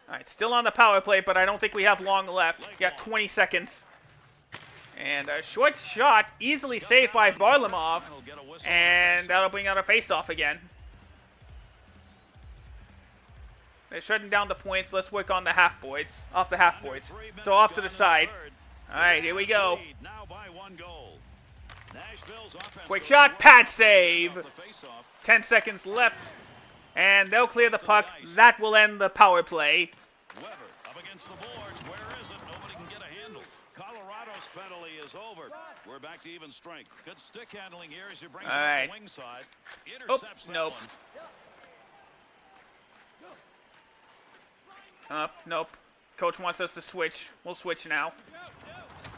All right, still on the power play, but I don't think we have long left. We got 20 seconds. And a short shot, easily saved by Varlamov. And that'll bring out a face-off again. They're shutting down the points. Let's work on the half-boards. Off the half-boards. So off to the side. Alright, here we go. Quick shot, pad save. 10 seconds left. And they'll clear the puck. That will end the power play. Weber up against the boards. Where is it? Nobody can get a handle. Colorado's penalty is over. We're back to even strength. Good stick handling here as you bring it up the wing side. Intercepts that nope. one. Nope. Coach wants us to switch. We'll switch now.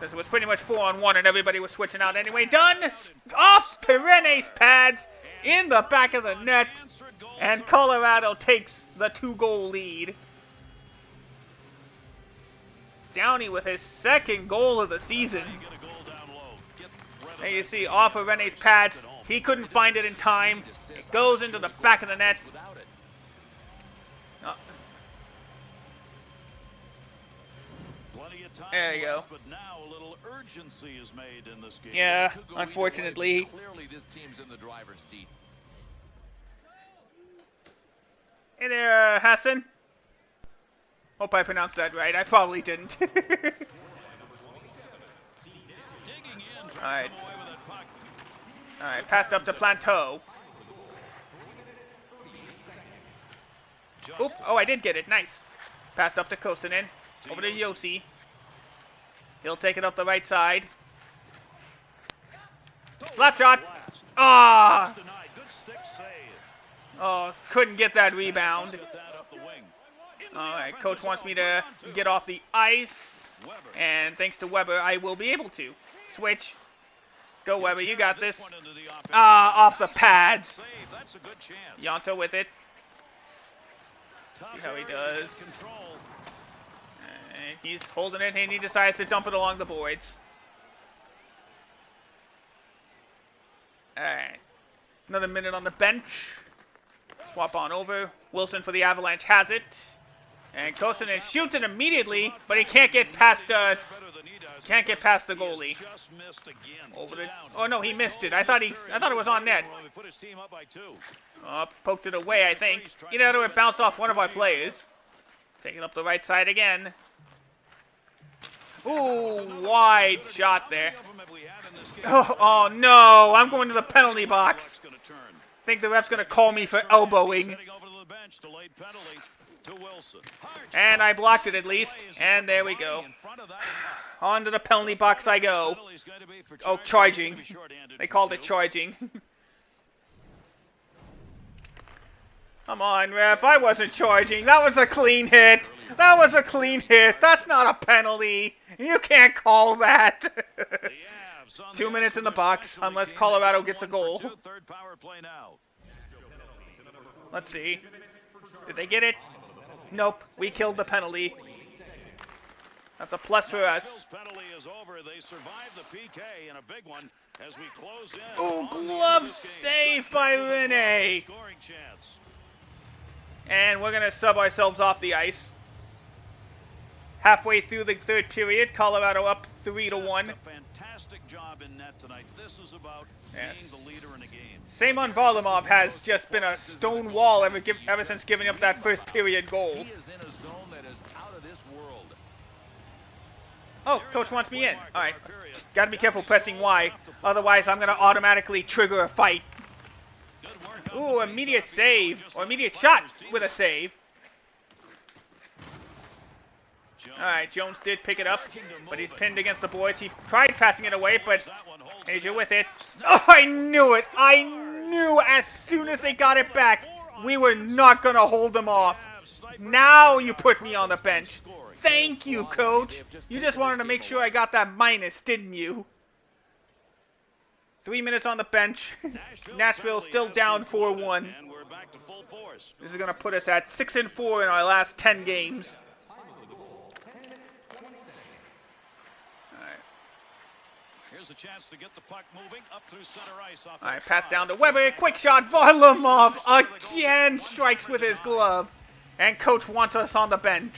Since it was pretty much 4-on-1 and everybody was switching out anyway. Done! Off Perenne's pads in the back of the net. And Colorado takes the 2-goal lead. Downey with his 2nd goal of the season. There you see, off of Rene's pads. He couldn't find it in time. It goes into the back of the net. There you go. But now a little urgency is made in this game. Yeah, unfortunately. Clearly, this team's in the driver's seat. Hey there, Hassan. Hope I pronounced that right. I probably didn't. Alright. Alright, passed up to Planteau. Oop. Oh, I did get it. Nice. Pass up to Kosonen. Over to Yossi. He'll take it up the right side. Slap shot. Ah! Oh, couldn't get that rebound. Alright, coach wants me to get off the ice. And thanks to Weber, I will be able to. Switch. Go, Weber, you got this. Ah, off the pads. Yonto with it. See how he does. And he's holding it, and he decides to dump it along the boards. Alright. Another minute on the bench. Swap on over. Wilson for the Avalanche has it. And Kosonen shoots it immediately, but he can't get past the goalie. Over the, oh no, he missed it. I thought it was on net. Poked it away, I think. Either way, it bounced off one of our players. Taking up the right side again. Ooh, wide shot there. Oh no, I'm going to the penalty box. I think the ref's going to call me for elbowing. And I blocked it at least. And there we go. On to the penalty box I go. Oh, charging. They called it charging. Come on, ref. I wasn't charging. That was a clean hit. That was a clean hit. That's not a penalty. You can't call that. 2 minutes in the box, unless Colorado gets a goal. Let's see. Did they get it? Nope. We killed the penalty. That's a plus for us. Oh, glove save by Rene. And we're going to sub ourselves off the ice. Halfway through the third period, Colorado up 3-1. Fantastic job in net tonight. This is about being the leader in a game. Simon Varlamov has just been a stone wall ever since giving up that first period goal. He is in a zone that is out of this world. Oh, coach wants me in. Alright. Gotta be careful pressing Y. Otherwise, I'm gonna automatically trigger a fight. Ooh, immediate save. Or immediate shot with a save. Alright, Jones did pick it up, but he's pinned against the boards. He tried passing it away, but Asia with it. Oh, I knew it! I knew as soon as they got it back, we were not going to hold them off. Now you put me on the bench. Thank you, coach. You just wanted to make sure I got that minus, didn't you? 3 minutes on the bench. Nashville still down 4-1. This is going to put us at 6-4 in our last 10 games. Here's a chance to get the puck moving up through center ice. All right, pass down to Weber. Quick shot. Varlamov again strikes with his glove. And coach wants us on the bench.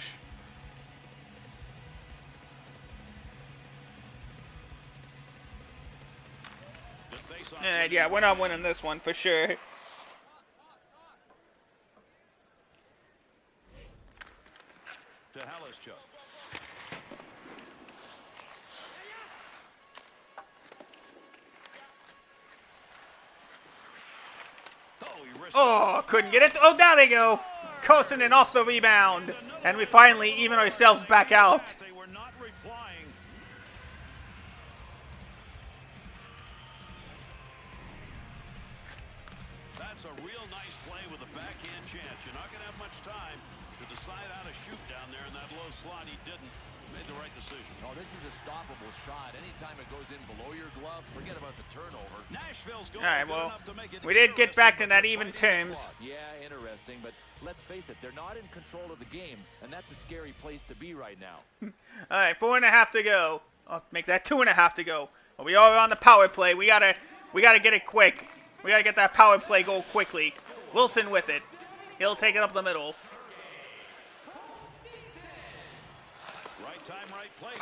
And yeah, we're not winning this one for sure. To Halischuk. Oh, couldn't get it. Oh, there they go. Kosonen off the rebound. And we finally even ourselves back out. They were not replying. That's a real nice play with a backhand chance. You're not going to have much time to decide how to shoot down there in that low slot. He didn't. Made the right decision. Oh, this is a stoppable shot. Anytime it goes in below your glove, forget about the turnover. Nashville's going All right, well, enough to make it we did get back to that even terms. Yeah, interesting, but let's face it, they're not in control of the game, and that's a scary place to be right now. All right, 4.5 to go. I'll make that 2.5 to go. But we are on the power play. We gotta get it quick. We gotta get that power play goal quickly. Wilson with it. He'll take it up the middle.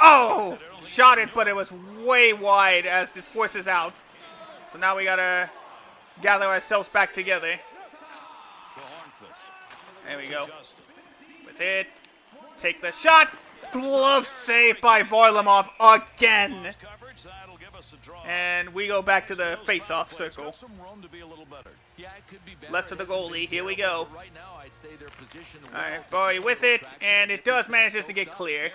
Oh! Shot it, but it was way wide as it forces out. So now we gotta gather ourselves back together. There we go. With it. Take the shot. Glove save by Varlamov again. And we go back to the face-off circle. Left to the goalie. Here we go. Alright, Barry with it, and it does manage to get clear.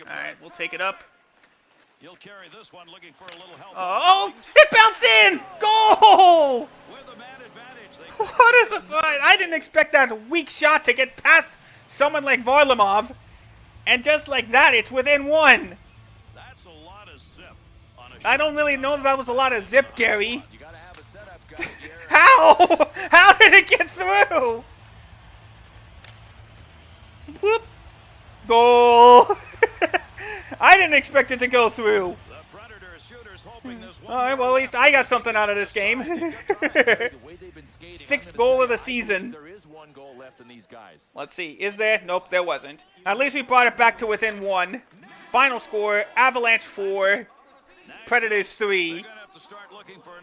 Alright, we'll take it up. Oh, it bounced in! Goal! What a surprise! I didn't expect that weak shot to get past someone like Varlamov. And just like that, it's within one. That's a lot of zip on a I don't really know if that was a lot of zip, Gary. How? How did it get through? Whoop. Goal. I didn't expect it to go through. Alright, well, at least I got something out of this game. 6th goal of the season. Let's see, is there? Nope, there wasn't. At least we brought it back to within 1. Final score, Avalanche 4, Predators 3.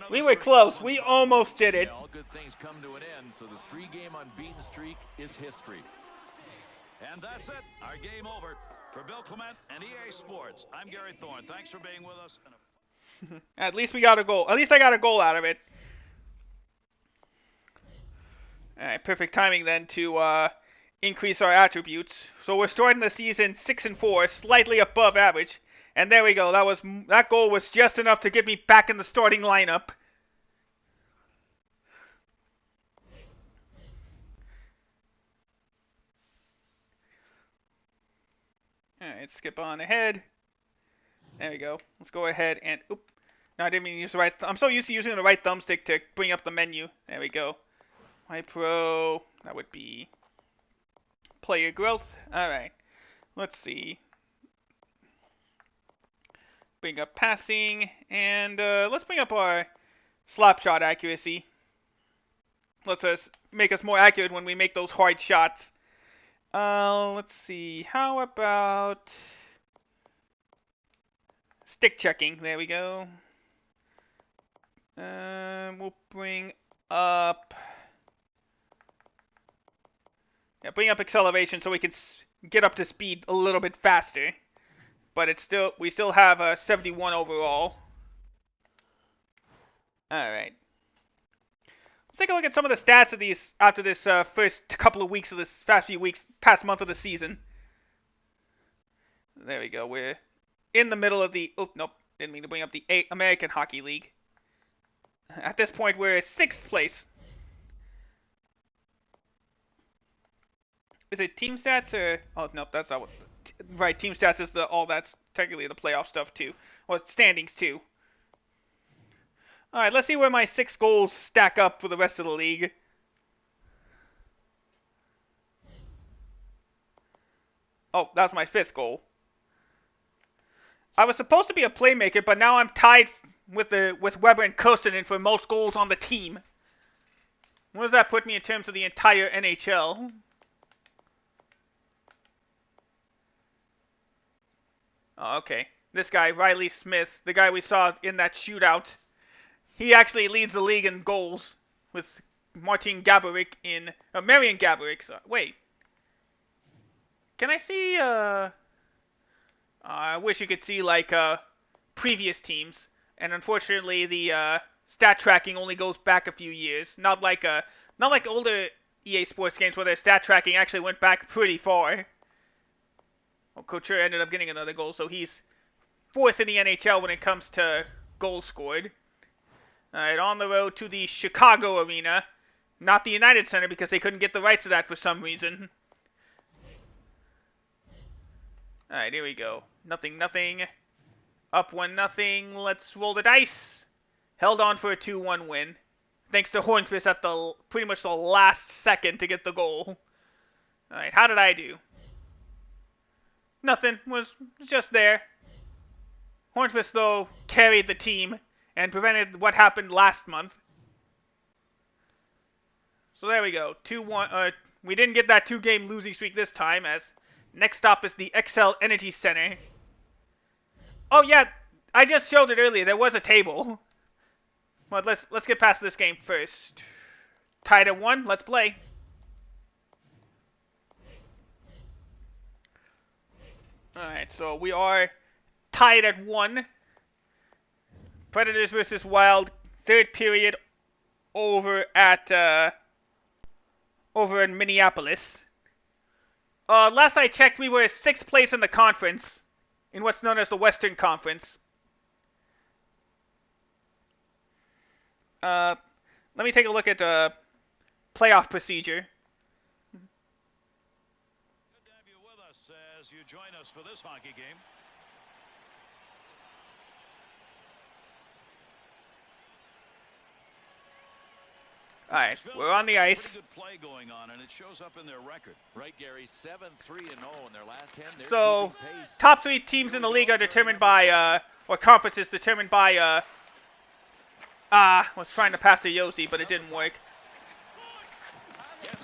We were close. We almost did it. All good things come to an end, so the 3-game unbeaten streak is history. And that's it. Our game over. For Bill Clement and EA Sports, I'm Gary Thorne. Thanks for being with us. At least we got a goal. At least I got a goal out of it. Alright, perfect timing then to increase our attributes. So we're starting the season 6-4, slightly above average. And there we go. That goal was just enough to get me back in the starting lineup. Alright, skip on ahead. There we go. Let's go ahead and... Oop. No, I didn't mean to use the right... I'm so used to using the right thumbstick to bring up the menu. There we go. My Pro. That would be... Player growth. Alright. Let's see. Bring up passing. And let's bring up our slap shot accuracy. Let's make us more accurate when we make those hard shots. Let's see. How about stick checking? There we go. We'll bring up. Yeah, bring up acceleration so we can get up to speed a little bit faster. But we still have a 71 overall. All right. Let's take a look at some of the stats of these after this first couple of weeks of this past month of the season. There we go. We're in the middle of the. Oh nope, didn't mean to bring up the American Hockey League. At this point, we're 6th place. Is it team stats or? Oh nope, that's not what. Right, team stats is that's technically the playoff stuff too, or standings too. Alright, let's see where my 6 goals stack up for the rest of the league. Oh, that was my 5th goal. I was supposed to be a playmaker, but now I'm tied with Weber and Kosonen for most goals on the team. What does that put me in terms of the entire NHL? Oh, okay. This guy, Riley Smith, the guy we saw in that shootout, he actually leads the league in goals with Marian Gaborik. Wait. Can I see, I wish you could see, like, previous teams. And unfortunately, the, stat tracking only goes back a few years. Not like older EA Sports games where their stat tracking actually went back pretty far. Well, Couture ended up getting another goal, so he's 4th in the NHL when it comes to goals scored. Alright, on the road to the Chicago Arena. Not the United Center because they couldn't get the rights to that for some reason. Alright, here we go. Nothing. Up 1-0. Let's roll the dice. Held on for a 2-1 win. Thanks to Hornqvist at pretty much the last second to get the goal. Alright, how did I do? Nothing. Was just there. Hornqvist, though, carried the team and prevented what happened last month. So there we go. 2-1. We didn't get that 2-game losing streak this time, as next stop is the XL Energy Center. Oh yeah, I just showed it earlier. There was a table. But let's get past this game first. Tied at 1. Let's play. Alright, so we are tied at 1. Predators versus Wild, third period over in Minneapolis. Last I checked, we were 6th place in the conference, in what's known as the Western Conference. Let me take a look at playoff procedure. Good to have you with us as you join us for this hockey game. All right, we're on the ice. Pretty good play going on, and it shows up in their record. Right, Gary, 7-3-0 in their last 10. So, top 3 teams in the league are determined by, or conferences determined by, was trying to pass to Yossi, but it didn't work.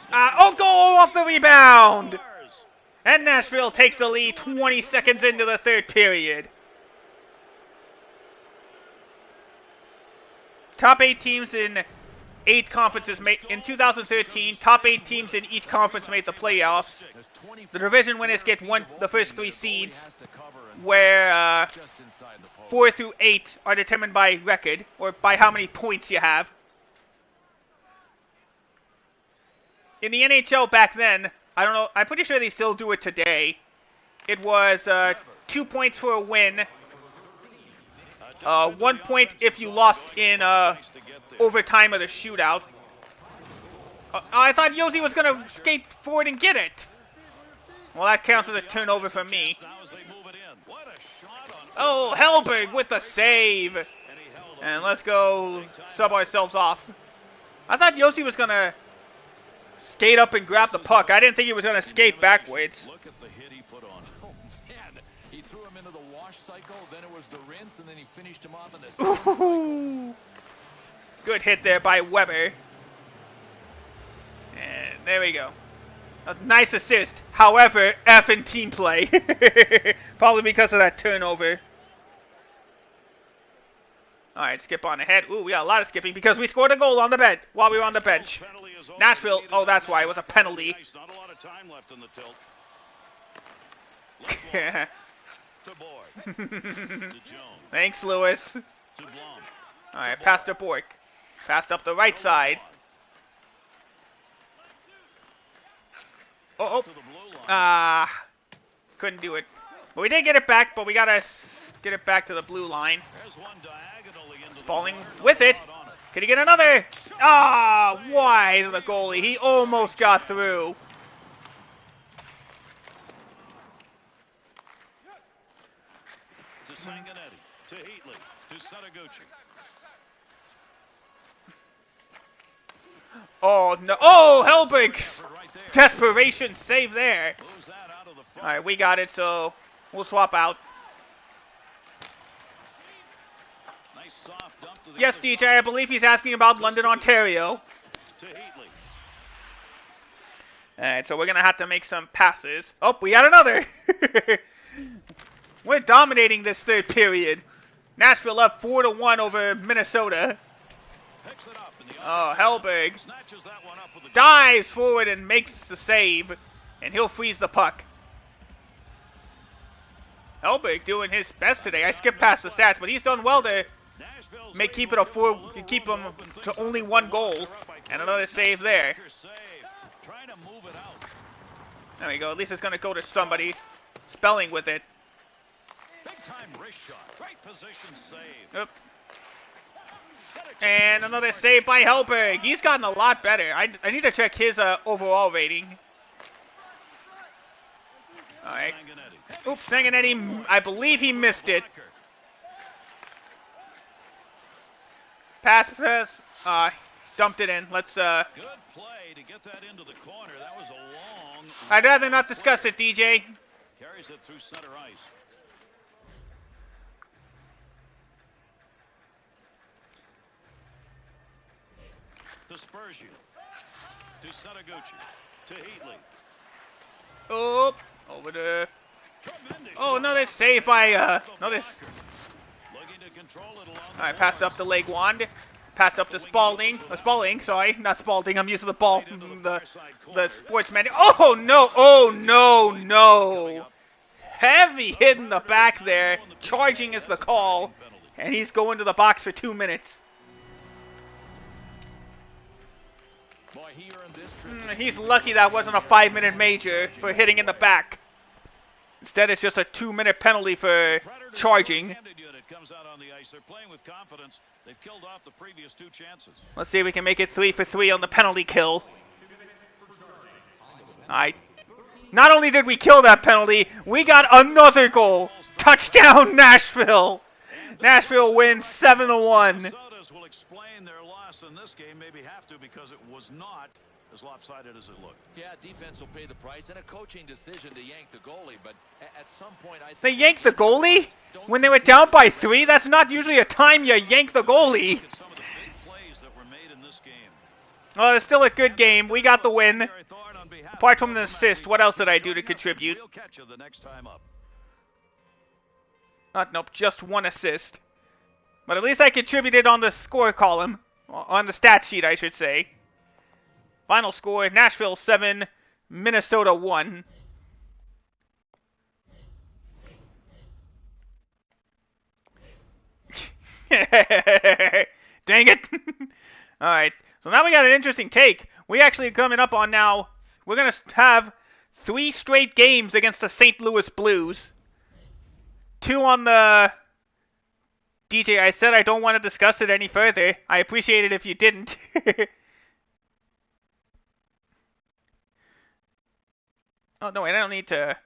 Goal off the rebound! And Nashville takes the lead 20 seconds into the third period. Top 8 teams in 8 conferences in 2013. Top 8 teams in each conference made the playoffs. The division winners get the first 3 seeds, where 4 through 8 are determined by record, or by how many points you have. In the NHL back then, I don't know, I'm pretty sure they still do it today. It was 2 points for a win, 1 point if you lost in overtime of the shootout. I thought Yossi was going to skate forward and get it. Well, that counts as a turnover for me. Oh, Hellberg with the save. And let's go sub ourselves off. I thought Yossi was going to skate up and grab the puck. I didn't think he was going to skate backwards. Look at the hit he put on. Oh, man. He threw him into the wash cycle, then it was the rinse, and then he finished him off in the second cycle. Good hit there by Weber. And there we go. A nice assist. However, effing team play. Probably because of that turnover. Alright, skip on ahead. Ooh, we got a lot of skipping because we scored a goal on the bench while we were on the bench. Nashville, oh, that's why. It was a penalty. Not a lot of time left in the tilt. To Boyd. To Jones. Thanks, Lewis. To Blum. Alright, pass to Bork. Passed up the right side. Oh, couldn't do it. But we did get it back, but we gotta get it back to the blue line. Spalling with it. Can he get another? Wide of the goalie. He almost got through. To Sanguinetti. To Heatley. To Setaguchi. Oh, no. Oh, Hellberg. Desperation save there. Alright, we got it, so we'll swap out. Yes, DJ, I believe he's asking about London, Ontario. Alright, so we're going to have to make some passes. Oh, we got another. We're dominating this third period. Nashville up 4-1 over Minnesota. Oh, Hellberg dives forward and makes the save, and he'll freeze the puck. Hellberg doing his best today. I skipped past the stats, but he's done well to keep him to only 1 goal, and another save there. There we go. At least it's going to go to somebody. Spelling with it. Yep. And another save by Hellberg. He's gotten a lot better. I need to check his overall rating. Alright. Oops, Sanguinetti, I believe he missed it. Pass. Dumped it in. Let's, Good play to get that into the corner. That was a long... I'd rather not discuss it, DJ. Carries it through center ice. To Spurgeon. To Setaguchi. To Heatley. Oh, over the... Oh, another save by, Alright, pass up to Legwand. Pass up to Spalding. Spalding, sorry. Not Spalding, I'm using the ball. The sportsman. Oh, no! Oh, no, no! heavy hit in the back there. Charging is the call. And he's going to the box for 2 minutes. He's lucky that wasn't a 5-minute major for hitting in the back. Instead, it's just a 2-minute penalty for charging. Let's see if we can make it 3 for 3 on the penalty kill. Alright. Not only did we kill that penalty, we got another goal. Touchdown, Nashville. Nashville wins 7-1. Will explain their loss in this game, maybe have to, because it was not as lopsided as it looked. Yeah, defense will pay the price, and a coaching decision to yank the goalie, but at some point I think they yanked the goalie? When they were down by 3? That's not usually a time you yank the goalie. Some of the big plays that were made in this game. Well, it's still a good game. We got the win. Apart from an assist, what else did I do to contribute? We'll catch you the next time up. Nope, just 1 assist. But at least I contributed on the score column. On the stat sheet, I should say. Final score, Nashville 7, Minnesota 1. Dang it! Alright, so now we got an interesting take. We actually coming up on now, we're going to have 3 straight games against the St. Louis Blues. 2 on the... DJ, I said I don't want to discuss it any further. I appreciate it if you didn't. Oh, no, wait, I don't need to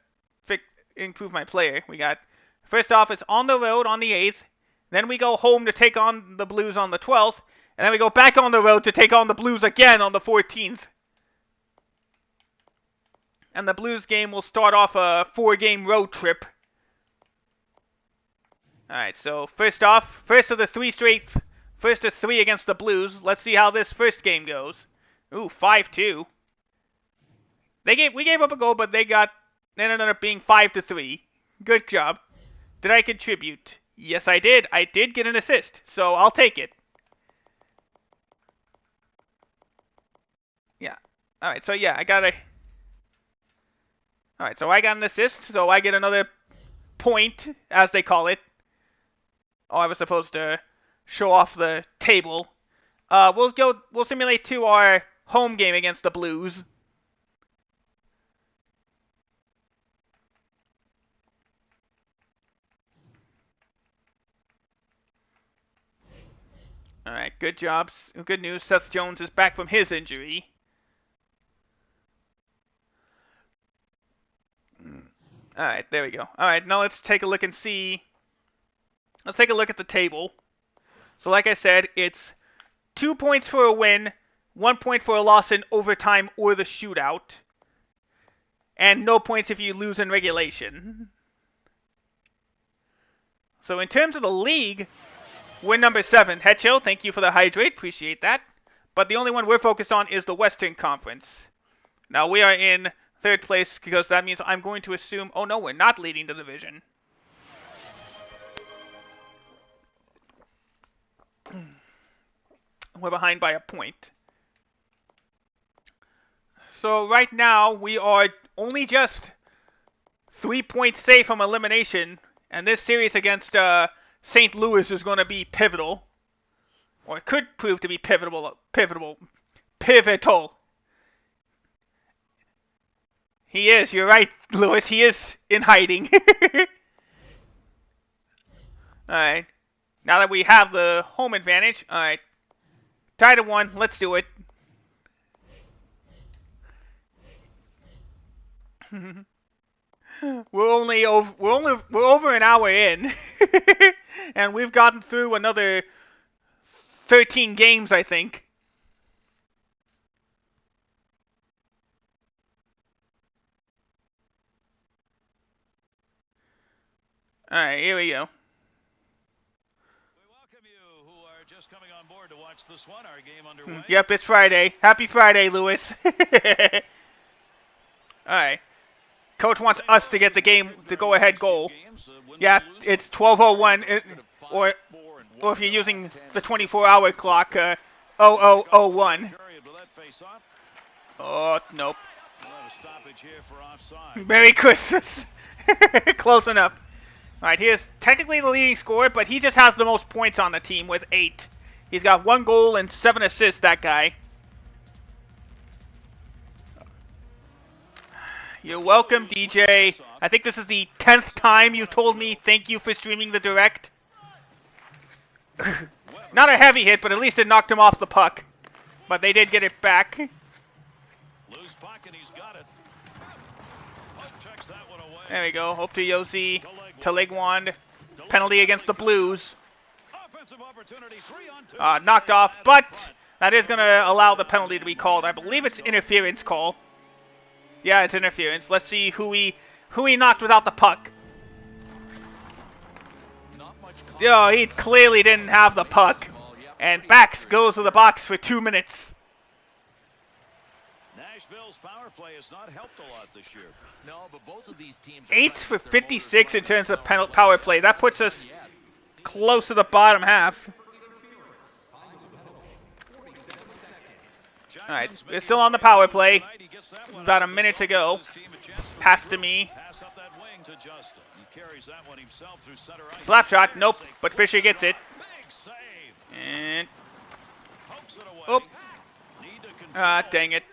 improve my player. We got, first off, it's on the road on the 8th. Then we go home to take on the Blues on the 12th. And then we go back on the road to take on the Blues again on the 14th. And the Blues game will start off a 4-game road trip. Alright, so first off, first of 3 against the Blues. Let's see how this first game goes. Ooh, 5-2. We gave up a goal, but they ended up being 5-3. Good job. Did I contribute? Yes, I did. I did get an assist, so I'll take it. Yeah. Alright, so yeah, I got an assist, so I get another point, as they call it. Oh, I was supposed to show off the table. We'll simulate to our home game against the Blues. Alright, good job. Good news, Seth Jones is back from his injury. Alright, there we go. Alright, now let's take a look and see. Let's take a look at the table. So like I said, it's 2 points for a win, 1 point for a loss in overtime or the shootout, and no points if you lose in regulation. So in terms of the league, we're number 7. Headchill, thank you for the hydrate, appreciate that. But the only one we're focused on is the Western Conference. Now we are in 3rd place because that means I'm going to assume, oh no, we're not leading the division. We're behind by a point. So right now, we are only just 3 points safe from elimination. And this series against St. Louis is going to be pivotal. Or it could prove to be pivotal. He is, you're right, Lewis. He is in hiding. Alright. Now that we have the home advantage, alright. Tied at 1, let's do it. We're over an hour in. And we've gotten through another 13 games, I think. Alright, here we go. Just coming on board to watch this one, our game underway. Yep, it's Friday. Happy Friday, Lewis. Alright. Coach wants us to get the game, the go-ahead goal. Yeah, it's 12:01, or if you're using the 24-hour clock, 00:01. Oh, nope. Merry Christmas. Close enough. Alright, he is technically the leading scorer, but he just has the most points on the team with 8. He's got 1 goal and 7 assists, that guy. You're welcome, DJ. I think this is the 10th time you told me thank you for streaming the direct. Not a heavy hit, but at least it knocked him off the puck. But they did get it back. Loose puck and he's got it. Checks that one away. There we go. Hope to Yossi. To Legwand. Penalty against the Blues. Offensive opportunity, 3-on-2. Knocked off, but that is going to allow the penalty to be called. I believe it's interference call. Yeah, it's interference. Let's see who he knocked without the puck. Oh, he clearly didn't have the puck. And Bax goes to the box for 2 minutes. Nashville's power play has not helped a lot this year. No, but both of these teams 8 for 56 in terms of power play. That puts us close to the bottom half. Alright, we're still on the power play. About a minute to go. Pass to me. Slap shot, nope, but Fisher gets it. And... oh. Dang it.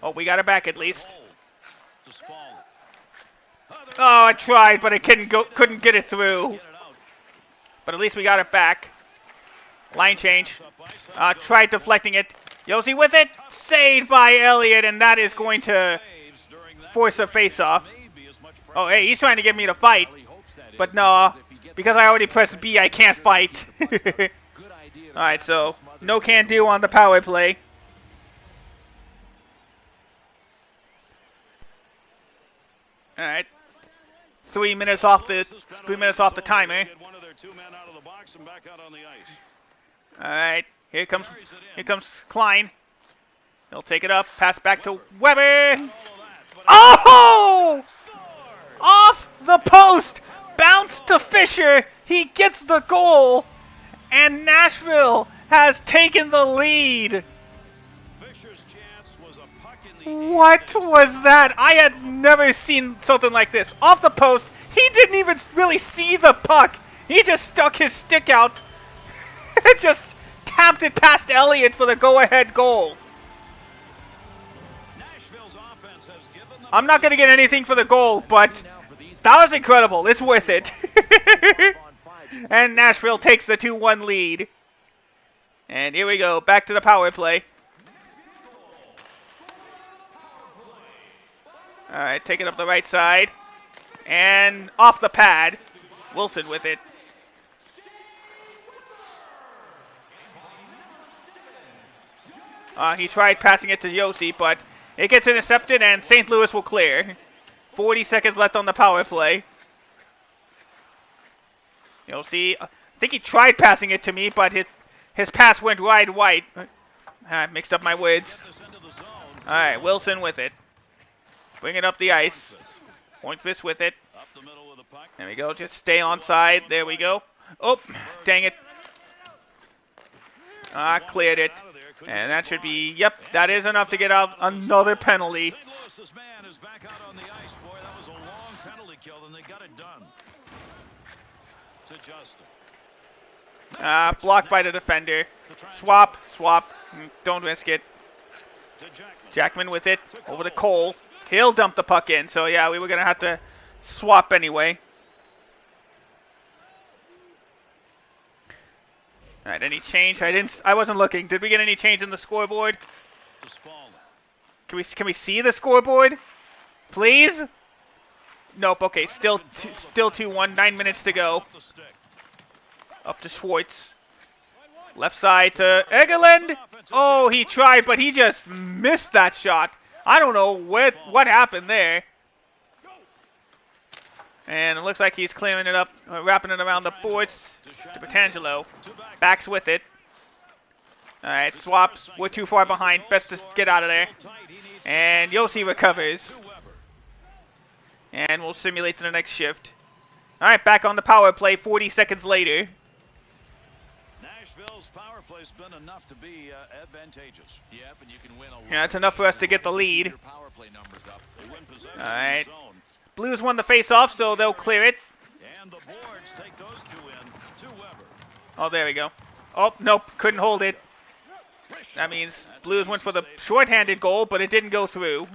Oh, we got it back at least. Oh, I tried, but I couldn't get it through. But at least we got it back. Line change. Tried deflecting it. Yossi with it. Saved by Elliott, and that is going to force a face-off. Oh, hey, he's trying to get me to fight. But no, because I already pressed B, I can't fight. Alright, so no can do on the power play. Alright. 3 minutes off the timer. Alright, here comes Klein. He'll take it up, pass back to Weber. Oh! Off the post! Bounce to Fisher. He gets the goal. And Nashville has taken the lead. What was that? I had never seen something like this. Off the post, he didn't even really see the puck. He just stuck his stick out and just tapped it past Elliott for the go-ahead goal. I'm not going to get anything for the goal, but that was incredible. It's worth it. And Nashville takes the 2-1 lead. And here we go, back to the power play. Alright, take it up the right side. And off the pad. Wilson with it. He tried passing it to Yossi, but it gets intercepted and St. Louis will clear. 40 seconds left on the power play. Yossi, I think he tried passing it to me, but his pass went wide. I mixed up my words. Alright, Wilson with it. Bring it up the ice. Pointfist with it. There we go. Just stay on side. There we go. Oh, dang it. Cleared it. And that should be, yep, that is enough to get out another penalty. St. Louis's man is back out on the ice. Boy, that was a long penalty kill, and they got it done. To Justin. Blocked by the defender. Swap. Don't risk it. Jackman with it. Over to Cole. He'll dump the puck in. So, yeah, we were going to have to swap anyway. Alright, any change? I wasn't looking. Did we get any change in the scoreboard? Can we see the scoreboard? Please? Nope, okay. Still 2-1. 9 minutes to go. Up to Schwartz. Left side to Egerland. Oh, he tried, but he just missed that shot. I don't know what happened there. And it looks like he's clearing it up, wrapping it around the boards to Petangelo. Backs with it. Alright, swaps. We're too far behind. Best to get out of there. And Yossi recovers. And we'll simulate to the next shift. Alright, back on the power play 40 seconds later. Nashville's power play's been enough to be advantageous. Yep, and you can win a lot. Yeah, that's enough for us to get the lead. Power play numbers up. All right. Blues won the face-off, so they'll clear it. And the boards take those two in to Weber. Oh, there we go. Oh, nope, couldn't hold it. That means Blues went for the short-handed goal, but it didn't go through.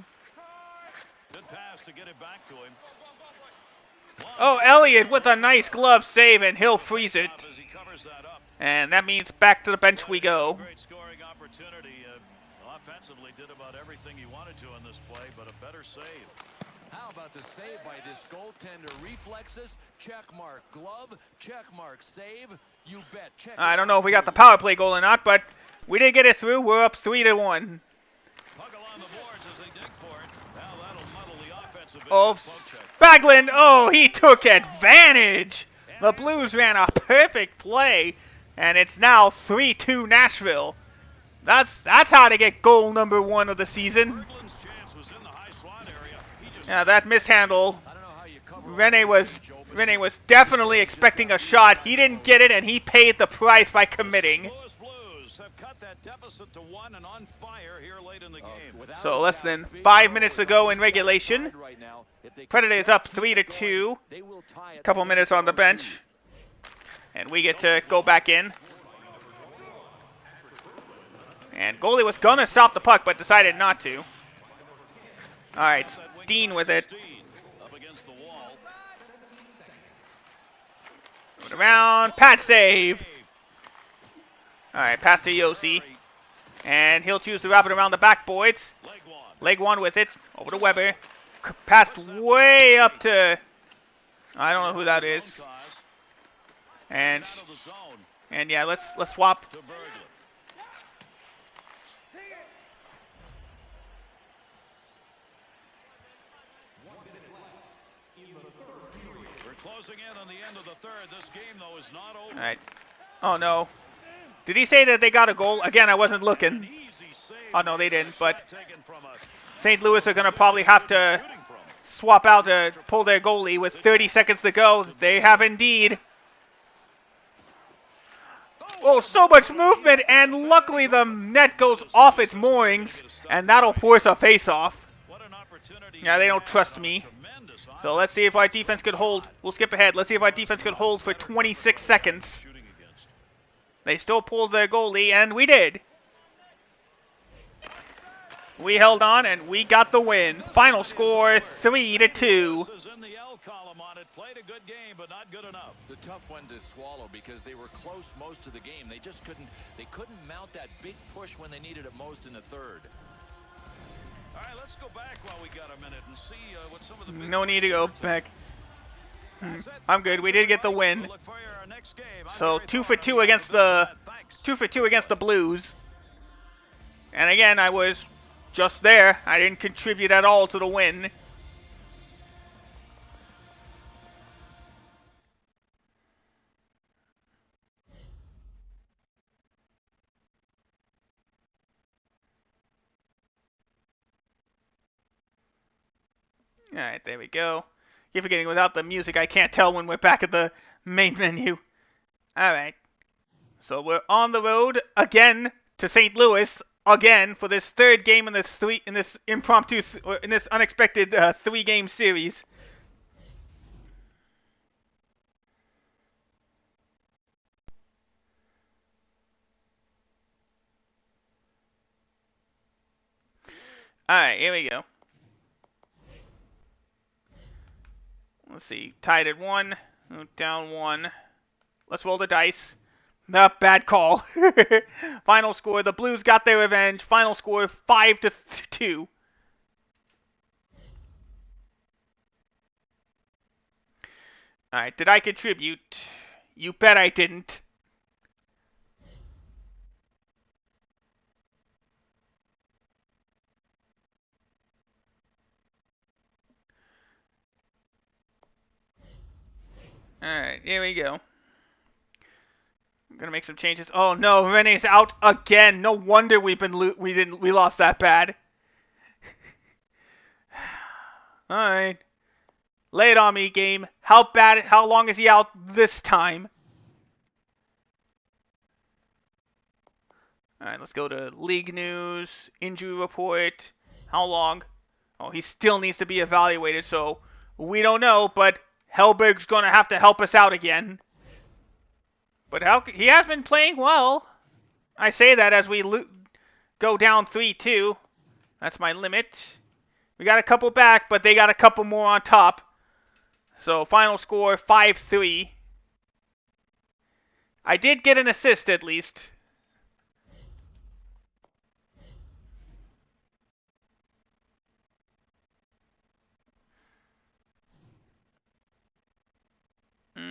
Good pass to get it back to him. Oh, Elliott with a nice glove save, and he'll freeze it. And that means back to the bench we go. Great scoring opportunity. Offensively did about everything he wanted to in this play, but a better save. How about the save by this goaltender? Reflexes, check mark. Glove, check mark. Save, you bet. Check. I don't know if we got the power play goal or not, but we did get it through. We're up 3-1. Puck along the boards as they dig for it. Now that'll muddle the offensive. Oh, Baglin! Oh, he took advantage. The Blues ran a perfect play, and it's now 3-2 Nashville. That's how to get goal number 1 of the season. Yeah, that mishandle. Rene was definitely expecting a shot. He didn't get it, and he paid the price by committing. So less than 5 minutes to go in regulation. Predators up 3-2. A couple minutes on the bench, and we get to go back in. And goalie was gonna stop the puck, but decided not to. All right, Dean with it. Move it around, pad save. All right, pass to Yossi. And he'll choose to wrap it around the backboards. Leg one with it, over to Weber. Passed way up to, I don't know who that is. And yeah, let's swap. Closing in on the end of the third. This game, though, is not over. All right. Oh, no. Did he say that they got a goal? Again, I wasn't looking. Oh, no, they didn't. But St. Louis are going to probably have to swap out to pull their goalie with 30 seconds to go. They have indeed. Oh, so much movement, and luckily the net goes off its moorings, and that'll force a face-off. Yeah, they don't trust me. So let's see if our defense could hold. We'll skip ahead. Let's see if our defense could hold for 26 seconds. They still pulled their goalie, and we did. We held on, and we got the win. Final score, 3-2. Played a good game, but not good enough. It's a tough one to swallow because they were close most of the game. They just couldn't mount that big push when they needed it most in the third. All right, let's go back while we got a minute and see what some of the big no need to go back. I'm good. We did get the win. So 2 for 2 against the Blues. And again, I was just there. I didn't contribute at all to the win. Alright, there we go. Keep forgetting, without the music, I can't tell when we're back at the main menu. Alright. So we're on the road again to St. Louis again for this third game in this unexpected 3-game series. Alright, here we go. Let's see, tied at 1, down 1. Let's roll the dice. No, bad call. Final score, the Blues got their revenge. Final score, 5-2. Alright, did I contribute? You bet I didn't. Alright, here we go. I'm gonna make some changes. Oh no, Rene's out again. No wonder we lost that bad. Alright. Lay it on me, game. How long is he out this time? Alright, let's go to league news, injury report. How long? Oh, he still needs to be evaluated, so we don't know, but Hellberg's going to have to help us out again. But he has been playing well. I say that as we go down 3-2. That's my limit. We got a couple back, but they got a couple more on top. So final score 5-3. I did get an assist at least.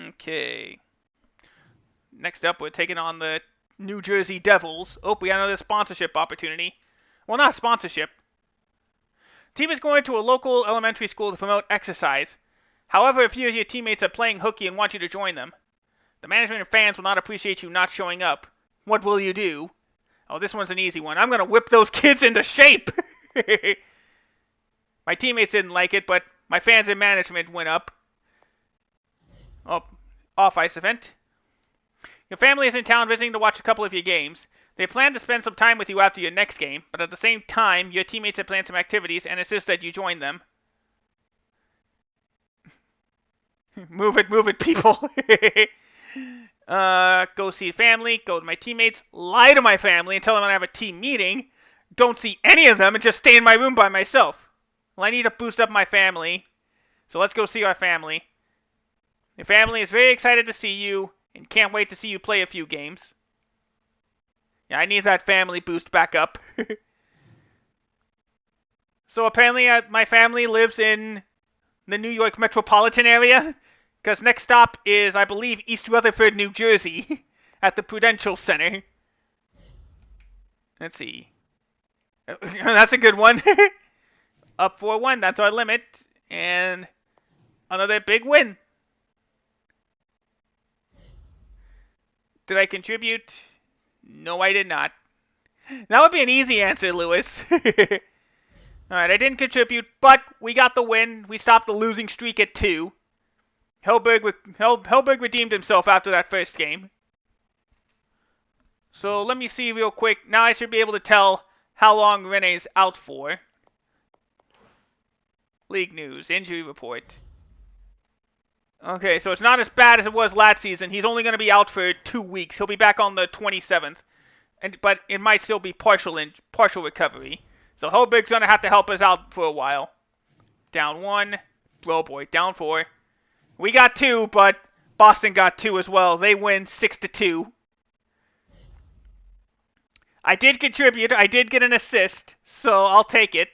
Okay. Next up, we're taking on the New Jersey Devils. Oh, we got another sponsorship opportunity. Well, not sponsorship. Team is going to a local elementary school to promote exercise. However, if you and your teammates are playing hooky and want you to join them, the management and fans will not appreciate you not showing up. What will you do? Oh, this one's an easy one. I'm going to whip those kids into shape. My teammates didn't like it, but my fans and management went up. Oh, off-ice event. Your family is in town visiting to watch a couple of your games. They plan to spend some time with you after your next game, but at the same time, your teammates have planned some activities and insist that you join them. Move it, people. Go see family, go to my teammates, lie to my family and tell them I have a team meeting, don't see any of them and just stay in my room by myself. Well, I need to boost up my family, so let's go see our family. Your family is very excited to see you and can't wait to see you play a few games. Yeah, I need that family boost back up. So apparently my family lives in the New York metropolitan area, because next stop is, I believe, East Rutherford, New Jersey, at the Prudential Center. Let's see. That's a good one. Up 4-1, that's our limit, and another big win. Did I contribute? No, I did not. That would be an easy answer, Lewis. Alright, I didn't contribute, but we got the win. We stopped the losing streak at 2. Hellberg redeemed himself after that first game. So let me see real quick. Now I should be able to tell how long Rene's out for. League news, injury report. Okay, so it's not as bad as it was last season. He's only going to be out for 2 weeks. He'll be back on the 27th. But it might still be partial recovery. So Hellberg's going to have to help us out for a while. Down 1. Oh boy, down 4. We got 2, but Boston got 2 as well. They win 6-2. I did contribute. I did get an assist, so I'll take it.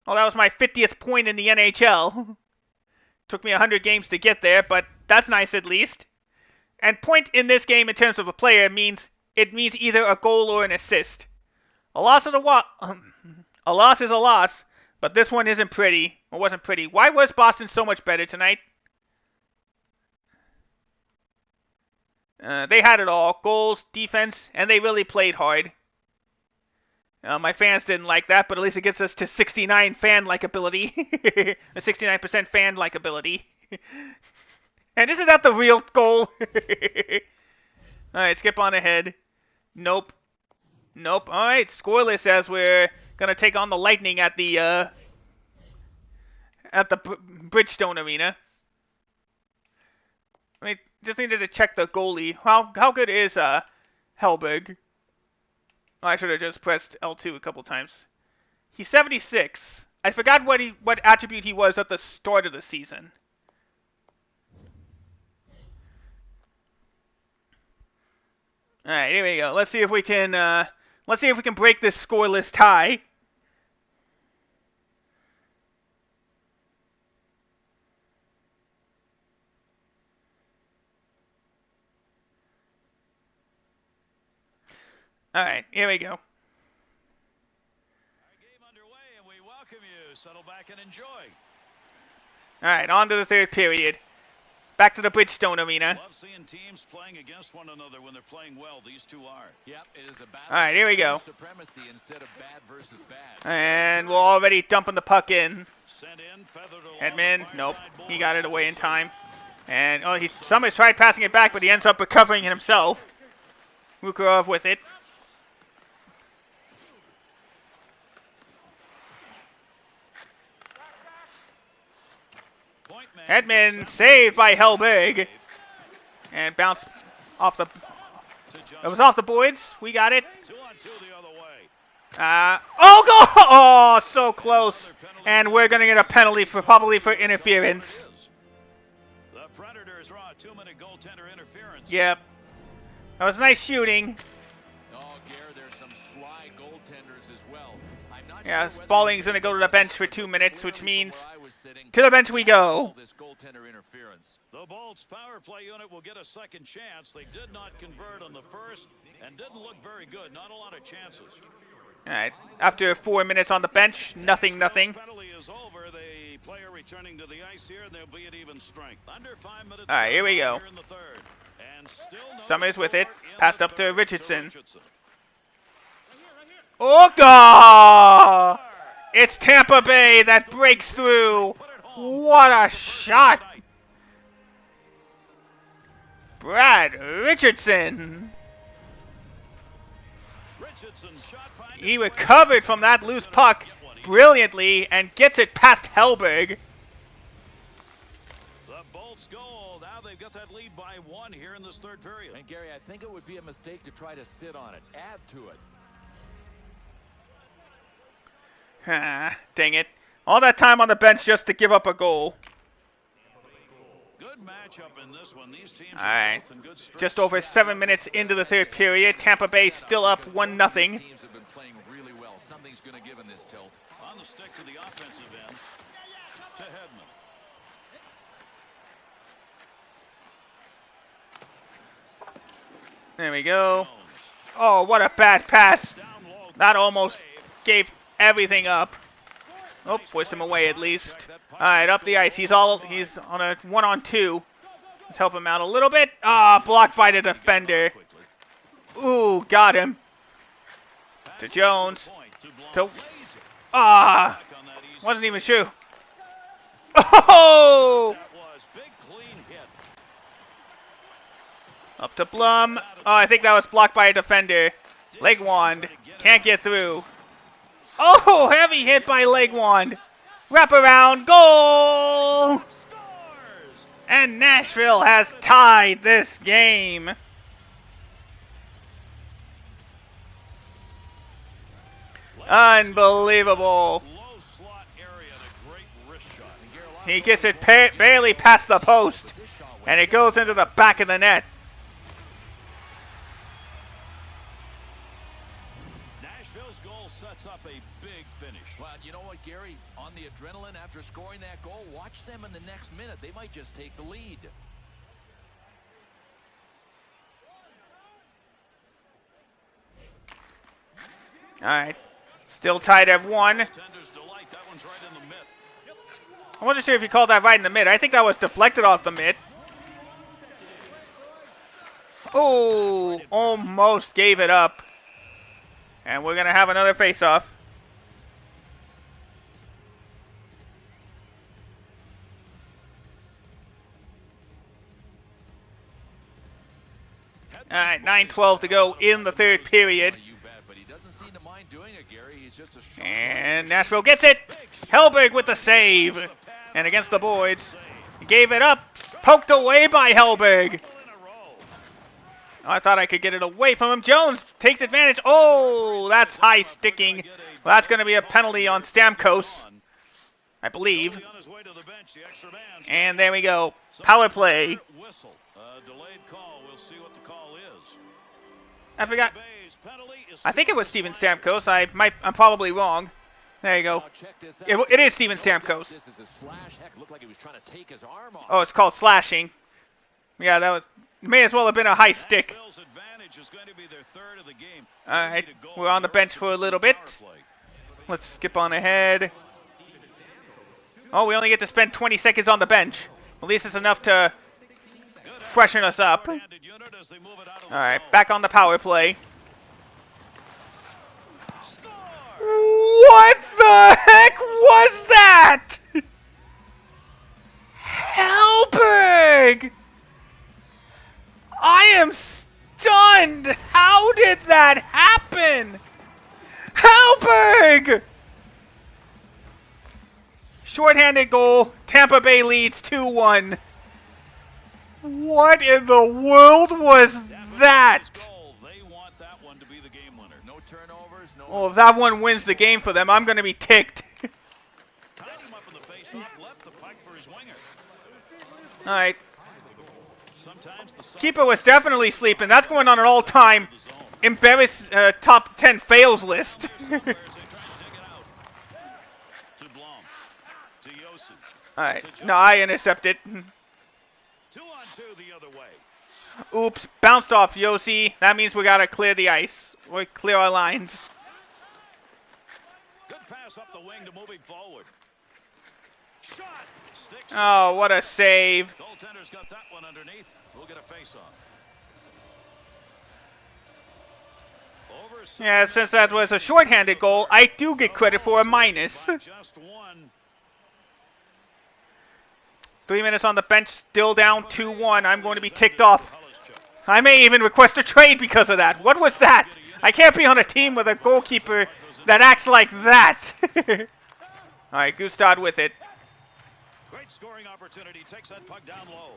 Well, that was my 50th point in the NHL. Took me 100 games to get there, but that's nice at least. And point in this game in terms of a player means either a goal or an assist. A loss is a loss is a loss, but this one isn't pretty. Or wasn't pretty. Why was Boston so much better tonight? They had it all. Goals, defense, and they really played hard. My fans didn't like that, but at least it gets us to 69 fan likability. 69% fan likability. And isn't that the real goal? Alright, skip on ahead. Nope. Nope. Alright, scoreless as we're gonna take on the Lightning at the Bridgestone Arena. I just needed to check the goalie. How good is Hellberg? Oh, I should have just pressed L2 a couple times. He's 76. I forgot what attribute he was at the start of the season. All right, here we go. Let's see if we can break this scoreless tie. All right, here we go. Our game underway, and we welcome you. Settle back and enjoy. All right, on to the third period. Back to the Bridgestone Arena. Love seeing teams playing against one another when they're playing well. These two are. Yep, it is a battle. All right, here we go. Supremacy instead of bad versus bad. And we're already dumping the puck in. Sent in, feathered along Edman, the far nope. side He got it boards. away in time. And somebody's tried passing it back, but he ends up recovering it himself. Mukarov with it. Edmund saved by Hellberg. And bounced off the... It was off the boards. We got it. Oh, go! Oh, so close. And we're going to get a penalty probably for interference. The Predators draw a 2-minute goaltender interference. Yep. That was nice shooting. Oh, Gare, there's some sly goaltenders as well. I'm not Yeah, sure Spalding's going to go to the bench for 2 minutes, which means to the bench we go. This goaltender interference. The Bolts power play unit will get a second chance. They did not convert on the first and didn't look very good. Not a lot of chances. All right. After 4 minutes on the bench, nothing. Penalty is over. The player returning to the ice here, and they'll be at even strength. Under 5 minutes. All right, here we go. Here in the third. And still no Summers with it. score in Passed the up to third Richardson. Oh, God! It's Tampa Bay that breaks through. What a shot! Brad Richardson. He recovered from that loose puck brilliantly and gets it past Hellberg. The Bolts goal. Now they've got that lead by 1 here in this third period. And Gary, I think it would be a mistake to try to sit on it. Add to it. Dang it. All that time on the bench just to give up a goal. Good matchup in this one. These teams All right. both in good stretch. Just over 7 minutes into the third period. Tampa Bay still up 1-0. Teams have been playing really well. Something's going to give in this tilt. On the stick to the offensive end. To Hedman. There we go. Oh, what a bad pass. That almost gave everything up. Oh, pushed him away at least. All right, up the ice. He's on a 1-on-2. Let's help him out a little bit. Ah, blocked by the defender. Ooh, got him. To Jones. Wasn't even sure. Oh! Up to Blum. Oh, I think that was blocked by a defender. Legwand. Can't get through. Oh, heavy hit by Legwand. Wrap around. Goal! And Nashville has tied this game. Unbelievable. He gets it barely past the post. And it goes into the back of the net. Nashville's goal sets up a big finish. Well, you know what, Gary? On the adrenaline after scoring that goal, watch them in the next minute. They might just take the lead. All right. Still tied at 1. I wasn't sure if you called that right in the mid. I think that was deflected off the mid. Oh, almost gave it up. And we're going to have another face-off. All right, 9:12 to go in the third period. And Nashville gets it. Hellberg with the save. And against the boards. He gave it up. Poked away by Hellberg. Oh, I thought I could get it away from him. Jones takes advantage. Oh, that's high sticking. Well, that's going to be a penalty on Stamkos, I believe. And there we go. Power play. I forgot. I think it was Steven Stamkos. I'm probably wrong. There you go. It is Steven Stamkos. Oh, it's called slashing. Yeah, that was. May as well have been a high stick. All right, we're on the bench for a little bit. Let's skip on ahead. Oh, we only get to spend 20 seconds on the bench. At least it's enough to freshen us up. All right, back on the power play. What the heck was that? Hellberg! Hellberg! I am stunned! How did that happen? Hellberg! Shorthanded goal. Tampa Bay leads 2-1. What in the world was that? They want that one to be the game winner. No turnovers, no. Well, if that one wins the game for them, I'm going to be ticked. Tied him up in the face-off, left the puck for his winger. All right. Sometimes the Keeper was definitely sleeping. That's going on an all-time embarrass top 10 fails list. players, they try to dig it out. To Blom. To Yossi. All right. No, I intercepted. 2-on-2 the other way. Oops. Bounced off Yossi. That means we got to clear the ice. Or clear our lines. Good pass up the wing to move him forward. Shot. Sticks. Oh, what a save. Goaltender's got that one underneath. We'll get a face-off. Yeah, since that was a shorthanded goal, I do get credit for a minus. Just one. 3 minutes on the bench, still down 2-1. I'm going to be ticked off. I may even request a trade because of that. What was that? I can't be on a team with a goalkeeper that acts like that. All right, Gustad with it. Great scoring opportunity. Takes that puck down low.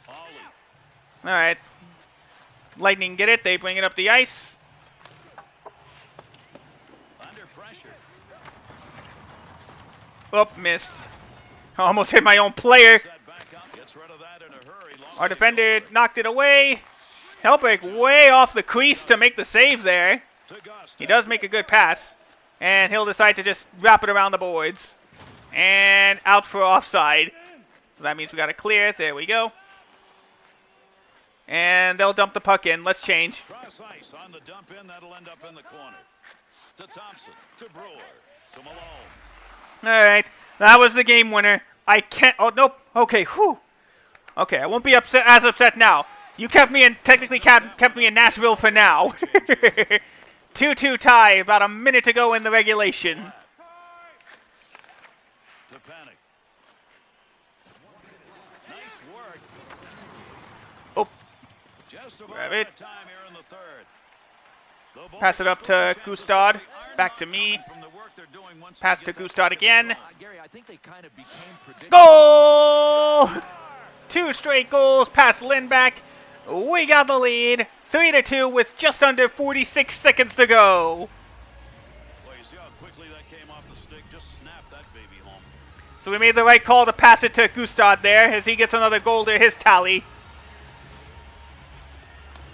Ollie. All right. Lightning get it. They bring it up the ice. Under pressure. Oh, missed. Almost hit my own player. Set back up. Gets rid of that in a hurry. Long Our defender knocked it away. Helbeck way off the crease to make the save there. to Gusta. He does make a good pass. And he'll decide to just wrap it around the boards. And out for offside. So that means we got to clear. There we go. And they'll dump the puck in. Let's change. Cross ice on the dump in. That'll end up in the corner. To Thompson. To Brewer. To Malone. All right. That was the game winner. I can't. Oh, nope. Okay. Whew. Okay. I won't be as upset now. You kept me in, technically kept me in Nashville for now. 2-2 tie. About a minute to go in the regulation. To Panic. Nice work. Oh. Just about Grab out it. of time here in the third. The ball Pass it up to Gustad. Back to me. from the work they're doing once Pass they to get that Gustad puck in the again. zone. Gary, I think they kind of became predictable. Goal! 2 straight goals past Lindback. We got the lead. 3-2 with just under 46 seconds to go. Boy, you see how quickly that came off the stick? Just snapped that baby home. So we made the right call to pass it to Gustad there as he gets another goal to his tally.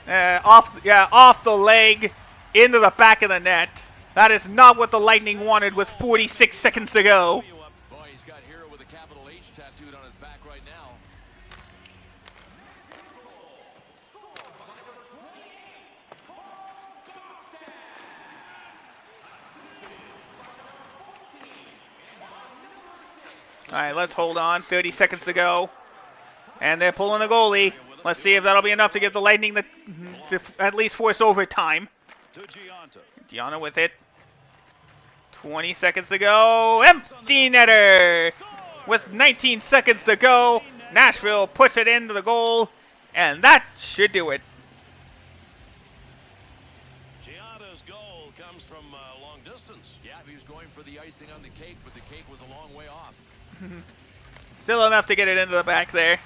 Off the leg, into the back of the net. That is not what the Lightning wanted with 46 seconds to go. Boy, he's got Hero with a capital H tattooed on his back right now. All right, let's hold on. 30 seconds to go. And they're pulling the goalie. Let's see if that'll be enough to get the Lightning to at least force overtime. To Gianta. Gianna with it. 20 seconds to go. Empty netter. With 19 seconds to go, Nashville puts it into the goal. And that should do it. Gianta's goal comes from long distance. Yeah, he was going for the icing on the cake, but the cake was a long way off. Still enough to get it into the back there.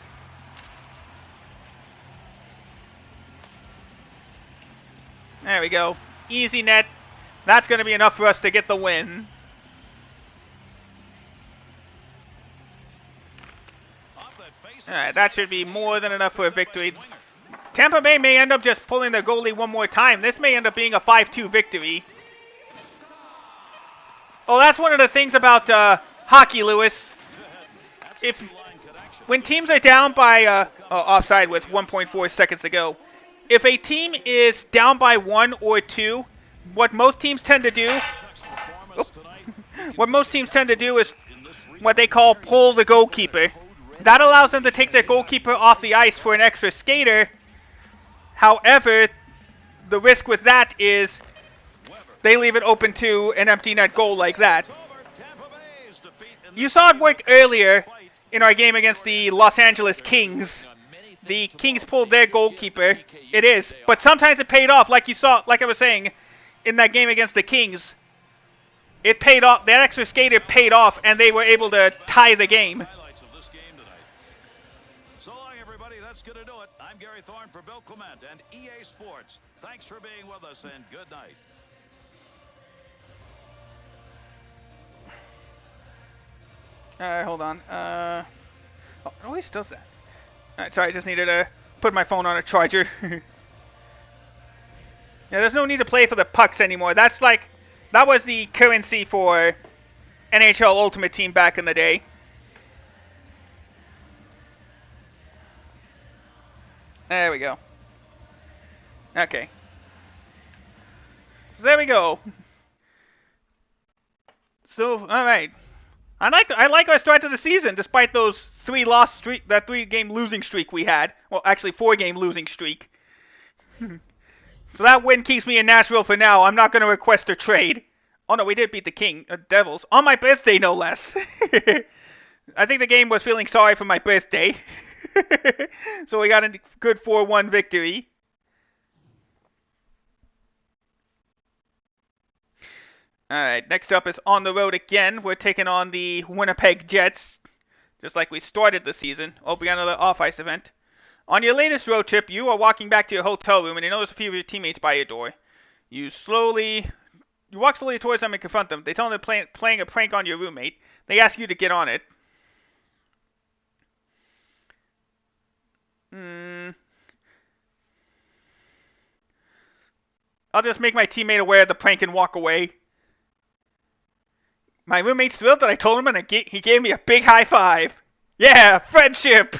There we go. Easy net. That's going to be enough for us to get the win. Off that face. All right, that should be more than enough for a victory. Tampa Bay may end up just pulling their goalie one more time. This may end up being a 5-2 victory. Oh, that's one of the things about hockey, Lewis. When teams are down by offside with 1.4 seconds to go, if a team is down by 1 or 2, what most teams tend to do, is what they call pull the goalkeeper. That allows them to take their goalkeeper off the ice for an extra skater. However, the risk with that is they leave it open to an empty net goal like that. You saw it work earlier in our game against the Los Angeles Kings. The Kings pulled their goalkeeper. It is, but sometimes it paid off, like you saw, like I was saying, in that game against the Kings. It paid off. That extra skater paid off, and they were able to tie the game. So long, everybody. That's going to do it. I'm Gary Thorne for Bill Clement and EA Sports. Thanks for being with us, and good night. Hold on. Oh, it always does that. Alright, sorry, I just needed to put my phone on a charger. Yeah, there's no need to play for the pucks anymore. That was the currency for NHL Ultimate Team back in the day. There we go. Okay. So there we go. So, alright. I like our start to the season, despite those that 3-game losing streak we had. Well, actually 4-game losing streak. So that win keeps me in Nashville for now. I'm not going to request a trade. Oh no, we did beat the Devils on my birthday, no less. I think the game was feeling sorry for my birthday. So we got a good 4-1 victory. Alright, next up is on the road again. We're taking on the Winnipeg Jets, just like we started the season. Oh, we got another off-ice event. On your latest road trip, you are walking back to your hotel room and you notice a few of your teammates by your door. You walk slowly towards them and confront them. They tell them they're playing a prank on your roommate. They ask you to get on it. I'll just make my teammate aware of the prank and walk away. My roommate's thrilled that I told him, and he gave me a big high five. Yeah, friendship!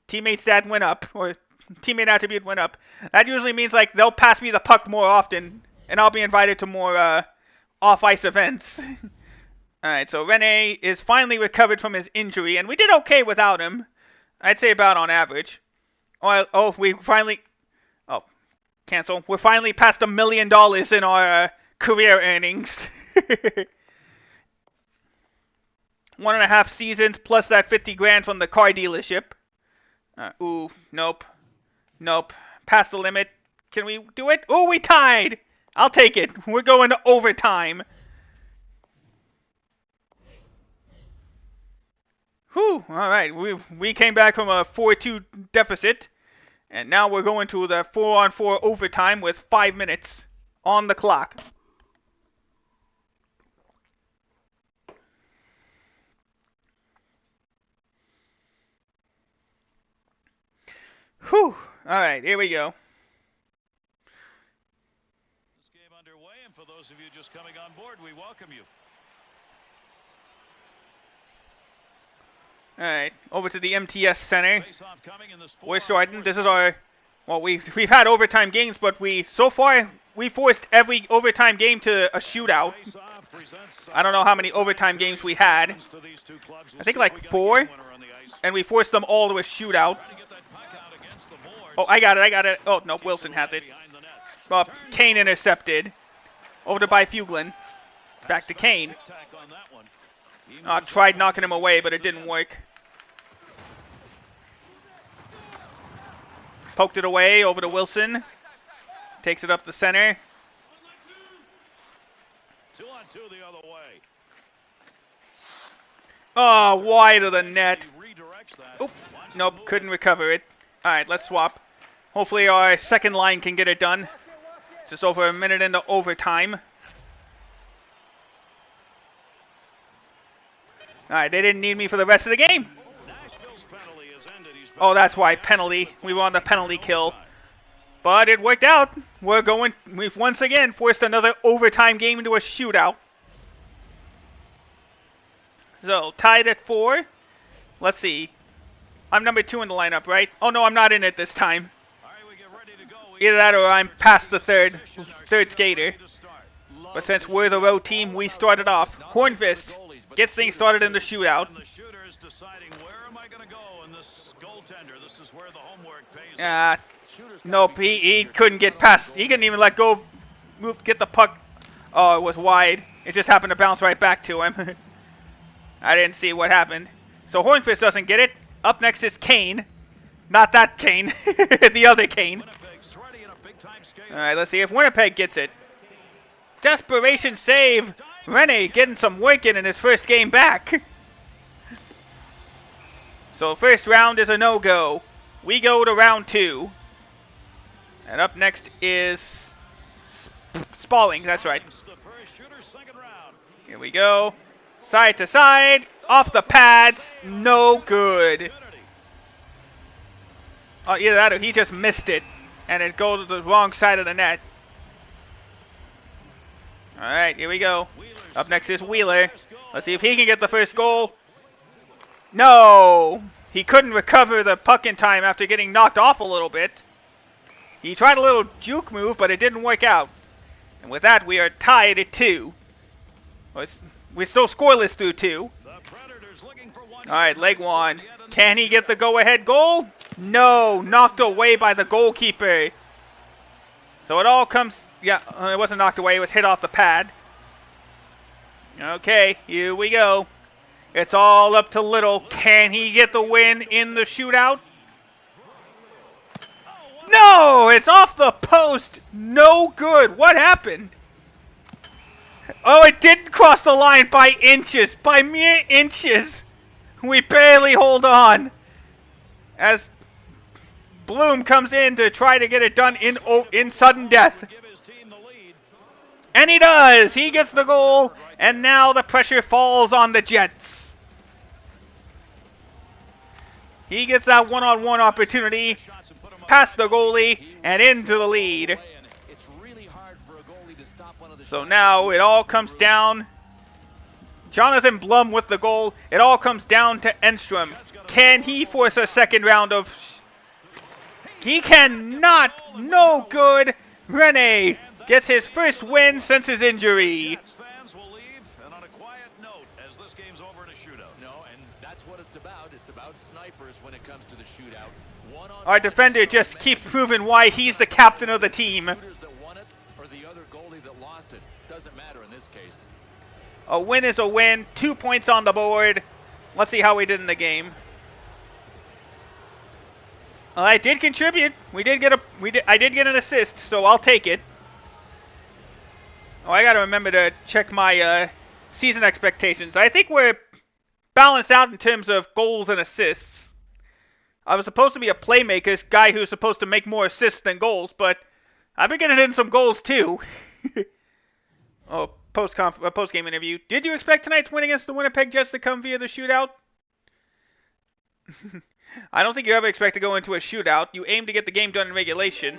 Teammate stat went up, or teammate attribute went up. That usually means, like, they'll pass me the puck more often, and I'll be invited to more off-ice events. Alright, so Rene is finally recovered from his injury, and we did okay without him. I'd say about on average. We finally... Oh, cancel. We're finally past $1 million in our career earnings. 1.5 seasons plus that 50 grand from the car dealership. Nope. Past the limit. Can we do it? Oh, we tied! I'll take it. We're going to overtime. Whew, alright. We came back from a 4-2 deficit. And now we're going to the 4-on-4 overtime with 5 minutes on the clock. Whew. Alright, here we go. This game underway, and for those of you just coming on board, we welcome you. Alright, over to the MTS Center. We're starting. This is our... Well, we've had overtime games, but so far, we forced every overtime game to a shootout. I don't know how many overtime games we had. I think like 4. And we forced them all to a shootout. Oh, I got it. Oh, no, Wilson has it. Oh, Kane intercepted. Over to Byfuglin. Back to Kane. Tried knocking him away, but it didn't work. Poked it away, over to Wilson. Takes it up the center. 2-on-2 the other way. Oh, wide of the net. Oop, nope, couldn't recover it. Alright, let's swap. Hopefully our second line can get it done. Just over a minute into overtime. Alright, they didn't need me for the rest of the game. Oh, that's why, penalty. We were on the penalty kill. But it worked out. We've once again forced another overtime game into a shootout. So, tied at 4. Let's see. I'm number 2 in the lineup, right? Oh no, I'm not in it this time. Either that or I'm past the third skater. But since we're the road team, we started off. Hornfist gets things started in the shootout. Nope, he couldn't get past. He couldn't even let go, get the puck. Oh, it was wide. It just happened to bounce right back to him. I didn't see what happened. So Hornfist doesn't get it. Up next is Kane. Not that Kane. The other Kane. Alright, let's see if Winnipeg gets it. Desperation save. Rene getting some work in his first game back. So first round is a no-go. We go to round 2. And up next is Spalling. That's right. Here we go. Side to side. Off the pads. No good. Oh, either that or he just missed it. And it goes to the wrong side of the net. Alright, here we go. Up next is Wheeler. Let's see if he can get the first goal. No! He couldn't recover the puck in time after getting knocked off a little bit. He tried a little juke move, but it didn't work out. And with that, we are tied at 2. We're still scoreless through 2. Alright, leg one. Can he get the go-ahead goal? No! Knocked away by the goalkeeper. So it all comes... Yeah, it wasn't knocked away. It was hit off the pad. Okay, here we go. It's all up to Little. Can he get the win in the shootout? No! It's off the post! No good! What happened? Oh, it didn't cross the line by inches! By mere inches! We barely hold on! As Bloom comes in to try to get it done in sudden death. And he does! He gets the goal, and now the pressure falls on the Jets. He gets that one-on-one opportunity, past the goalie, and into the lead. So now it all comes down. Jonathan Blum with the goal. It all comes down to Enstrom. Can he force a second round of... He cannot! No good! Rene gets his first win since his injury. It's about snipers when it comes to the shootout. Our defender just keeps proving why he's the captain of the team. A win is a win. 2 points on the board. Let's see how we did in the game. Well, I did contribute. I did get an assist, so I'll take it. Oh, I gotta remember to check my season expectations. I think we're balanced out in terms of goals and assists. I was supposed to be a playmaker, guy who's supposed to make more assists than goals, but I've been getting in some goals too. Oh, post-game interview. Did you expect tonight's win against the Winnipeg Jets to come via the shootout? I don't think you ever expect to go into a shootout. You aim to get the game done in regulation.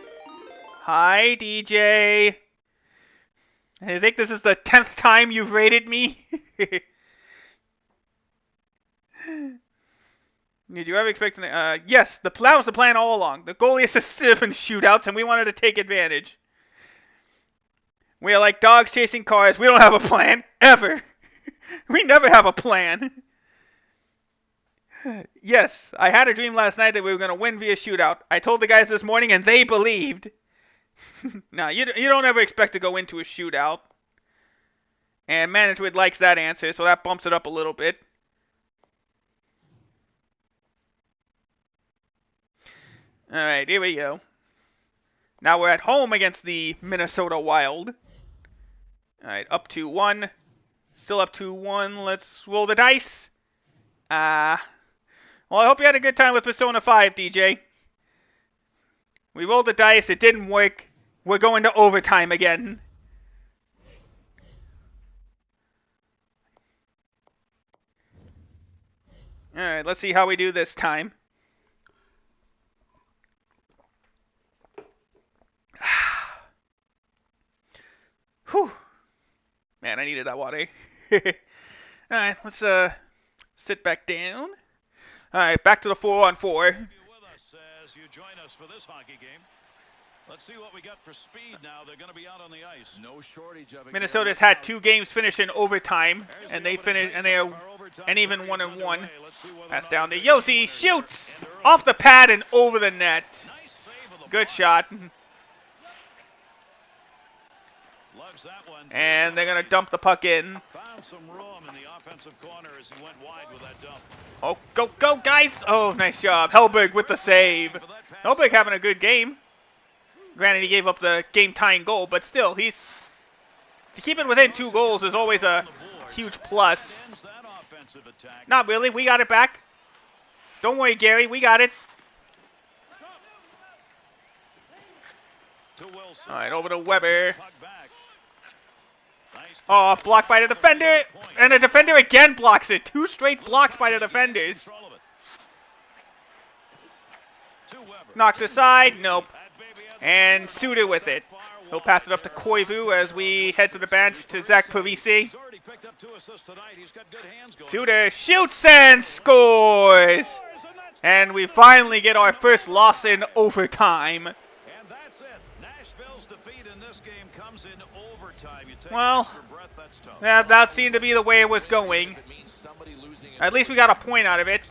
Hi, DJ. I think this is the 10th time you've rated me. Did you ever expect... yes, that was the plan all along. The goalie assisted in shootouts, and we wanted to take advantage. We are like dogs chasing cars. We don't have a plan. Ever. We never have a plan. Yes, I had a dream last night that we were going to win via shootout. I told the guys this morning, and they believed. No, you don't ever expect to go into a shootout. And management likes that answer, so that bumps it up a little bit. Alright, here we go. Now we're at home against the Minnesota Wild. Alright, up 2-1. Still up 2-1. Let's roll the dice. Well, I hope you had a good time with Persona 5, DJ. We rolled the dice. It didn't work. We're going to overtime again. Alright, let's see how we do this time. Whew. Man, I needed that water. Alright, let's sit back down. Alright, back to the 4-on-4. Let's see what we got for speed now. They're going to be out on the ice. No shortage of it. Minnesota's had 2 games finish in overtime, and they finished, and they are an even 1-1. Pass down to Yossi, shoots off the pad and over the net. Good shot. Lugs that one. And they're going to dump the puck in. Found some room in the offensive corner as he went wide with that dump. Oh, go, go, guys! Oh, nice job. Hellberg with the save. Hellberg having a good game. Granted, he gave up the game-tying goal, but still, to keep it within 2 goals is always a huge plus. Not really. We got it back. Don't worry, Gary. We got it. All right, over to Weber. Oh, blocked by the defender. And the defender again blocks it. 2 straight blocks by the defenders. Knocked aside. Nope. And Suter with it. He'll pass it up to Koivu as we head to the bench to Zach Parisi. Suter shoots and scores! And we finally get our first loss in overtime. And that's it. Nashville's defeat in this game comes in overtime. You take well, extra breath, that's tough. that seemed to be the way it was going. At least we got a point out of it.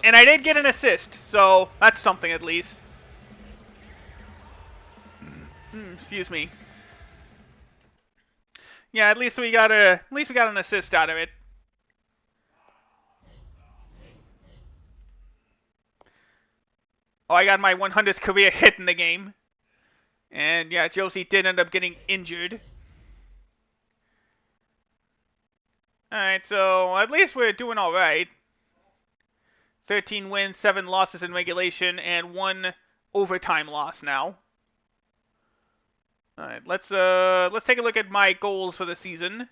And I did get an assist, so that's something at least. Excuse me. Yeah, at least we got an assist out of it. Oh, I got my 100th career hit in the game. And yeah, Josie did end up getting injured. Alright, so at least we're doing alright. 13 wins, 7 losses in regulation, and 1 overtime loss now. Alright, let's take a look at my goals for the season.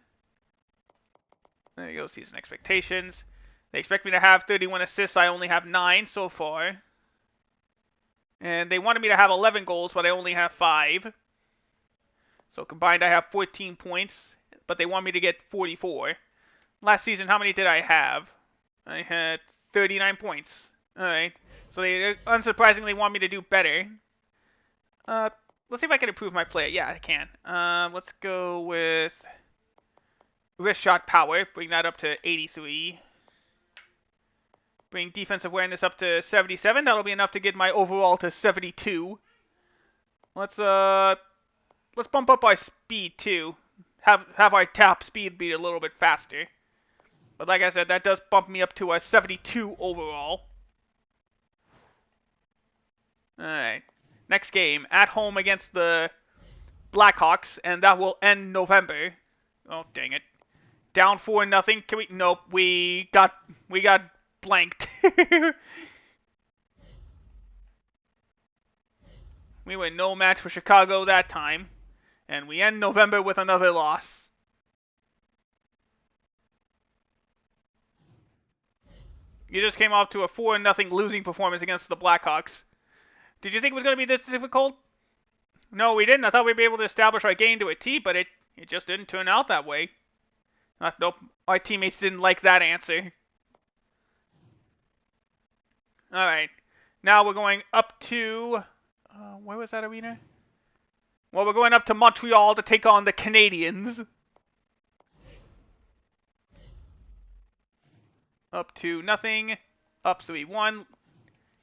There you go, season expectations. They expect me to have 31 assists. I only have 9 so far. And they wanted me to have 11 goals, but I only have 5. So combined I have 14 points, but they want me to get 44. Last season, how many did I have? I had 39 points. Alright, so they unsurprisingly want me to do better. Let's see if I can improve my play. Yeah, I can. Let's go with wrist shot power. Bring that up to 83. Bring defensive awareness up to 77. That'll be enough to get my overall to 72. Let's bump up our speed too. Have our top speed be a little bit faster. But like I said, that does bump me up to a 72 overall. Alright. Next game, at home against the Blackhawks, and that will end November. Oh, dang it. Down 4-0. Can we? Nope. We got blanked. We were no match for Chicago that time, and we end November with another loss. You just came off to a 4-0 losing performance against the Blackhawks. Did you think it was going to be this difficult? No, we didn't. I thought we'd be able to establish our game to a T, but it just didn't turn out that way. Nope, our teammates didn't like that answer. Alright, now we're going up to... where was that arena? Well, we're going up to Montreal to take on the Canadiens. Up to nothing. Up 3-1.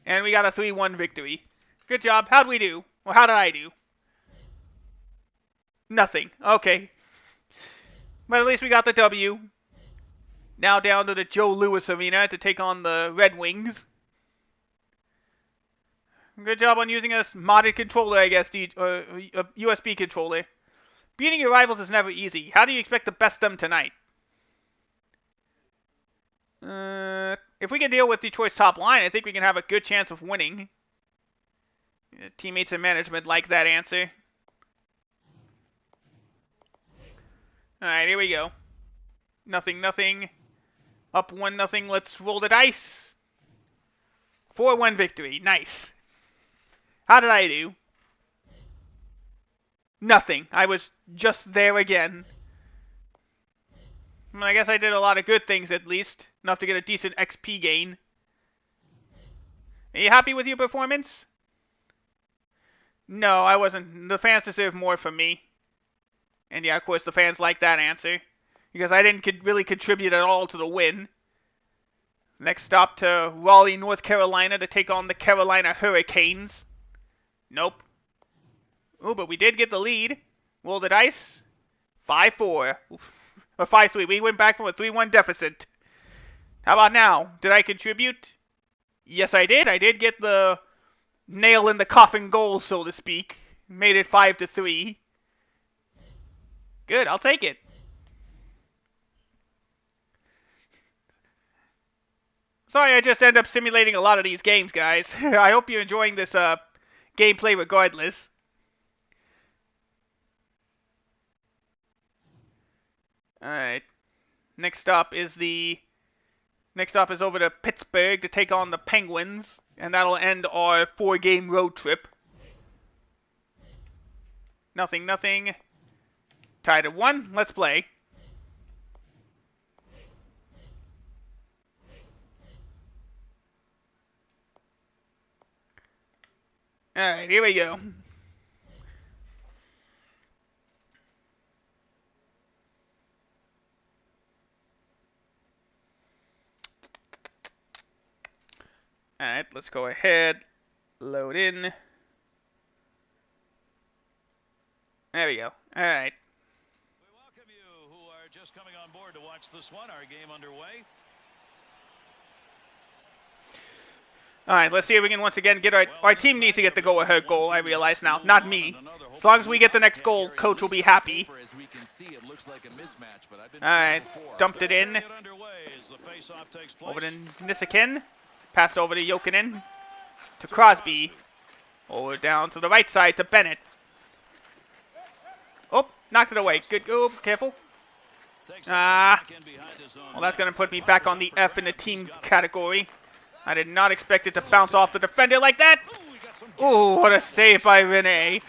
And we got a 3-1 victory. Good job. How'd we do? Well, how did I do? Nothing. Okay. But at least we got the W. Now down to the Joe Louis Arena to take on the Red Wings. Good job on using a modded controller, I guess, a USB controller. Beating your rivals is never easy. How do you expect to best them tonight? If we can deal with Detroit's top line, I think we can have a good chance of winning. Teammates and management like that answer. Alright, here we go. Nothing. Up 1-0. Let's roll the dice. 4-1 victory. Nice. How did I do? Nothing. I was just there again. I guess I did a lot of good things at least. Enough to get a decent XP gain. Are you happy with your performance? No, I wasn't. The fans deserve more from me. And yeah, of course, the fans like that answer. Because I didn't really contribute at all to the win. Next stop to Raleigh, North Carolina to take on the Carolina Hurricanes. Nope. Oh, but we did get the lead. Roll the dice. 5-4. Or 5-3. We went back from a 3-1 deficit. How about now? Did I contribute? Yes, I did. I did get the nail in the coffin goal, so to speak. Made it 5-3. Good, I'll take it. Sorry, I just end up simulating a lot of these games, guys. I hope you're enjoying this gameplay regardless. Alright. Next up is over to Pittsburgh to take on the Penguins, and that'll end our 4-game road trip. Nothing. Tied at 1. Let's play. Alright, here we go. Alright, let's go ahead. Load in. There we go. Alright. We welcome you who are just coming on board to watch this one. Our game underway. Alright, let's see if we can once again get our team needs to get the go-ahead goal, I realize now. Not me. As long as we get the next goal, coach will be happy. Alright, dumped it in. Over to Nissikin. Passed over to Jokinen. To Crosby. Over down to the right side to Bennett. Oh, knocked it away. Good go. Careful. Well, that's going to put me back on the F in the team category. I did not expect it to bounce off the defender like that. Ooh, what a save by Rene.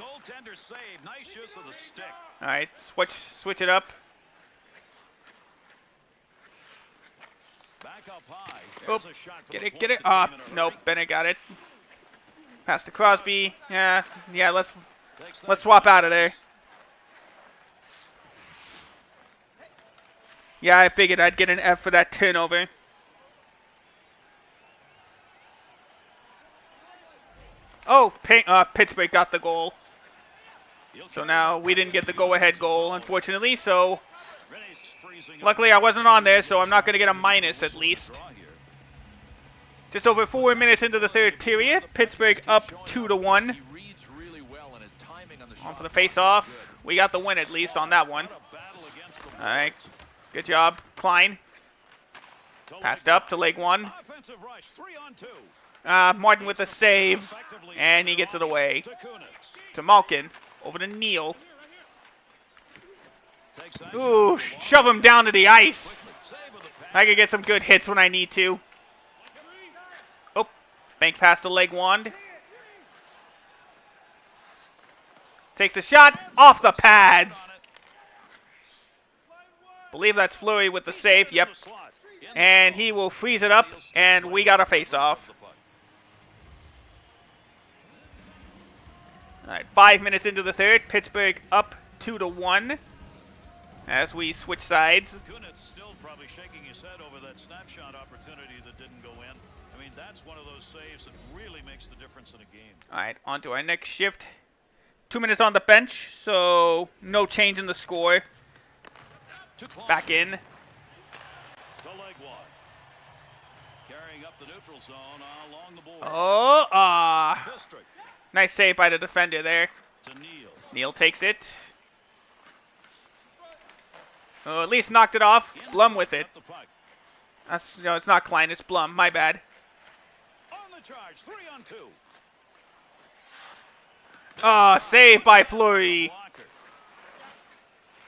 Alright, switch it up. Oh, get it. Nope, Bennett got it. Pass to Crosby. Yeah, let's swap out of there. Yeah, I figured I'd get an F for that turnover. Oh, Pittsburgh got the goal. So now we didn't get the go-ahead goal, unfortunately. So luckily I wasn't on there, so I'm not going to get a minus at least. Just over 4 minutes into the third period, Pittsburgh up 2-1. On for the face-off. We got the win at least on that one. All right, good job, Klein. Passed up to leg 1. Martin with a save, and he gets it away. To Malkin, over to Neal. Ooh, shove him down to the ice. I can get some good hits when I need to. Oh, bank pass to leg 1. Takes a shot off the pads. Believe that's Fleury with the save. Yep. And he will freeze it up, and we got a face-off. All right, 5 minutes into the third, Pittsburgh up 2-1 as we switch sides. Kunitz still probably shaking his head over that snapshot opportunity that didn't go in. I mean, that's one of those saves that really makes the difference in a game. All right, on to our next shift. 2 minutes on the bench, so no change in the score. Back in. To leg 1. Carrying up the neutral zone along the board. Oh, nice save by the defender there. To Neal. Neal takes it. Oh, at least knocked it off. Blum with it. That's it's not Klein, it's Blum. My bad. On the charge, 3-on-2. Oh, save by Fleury.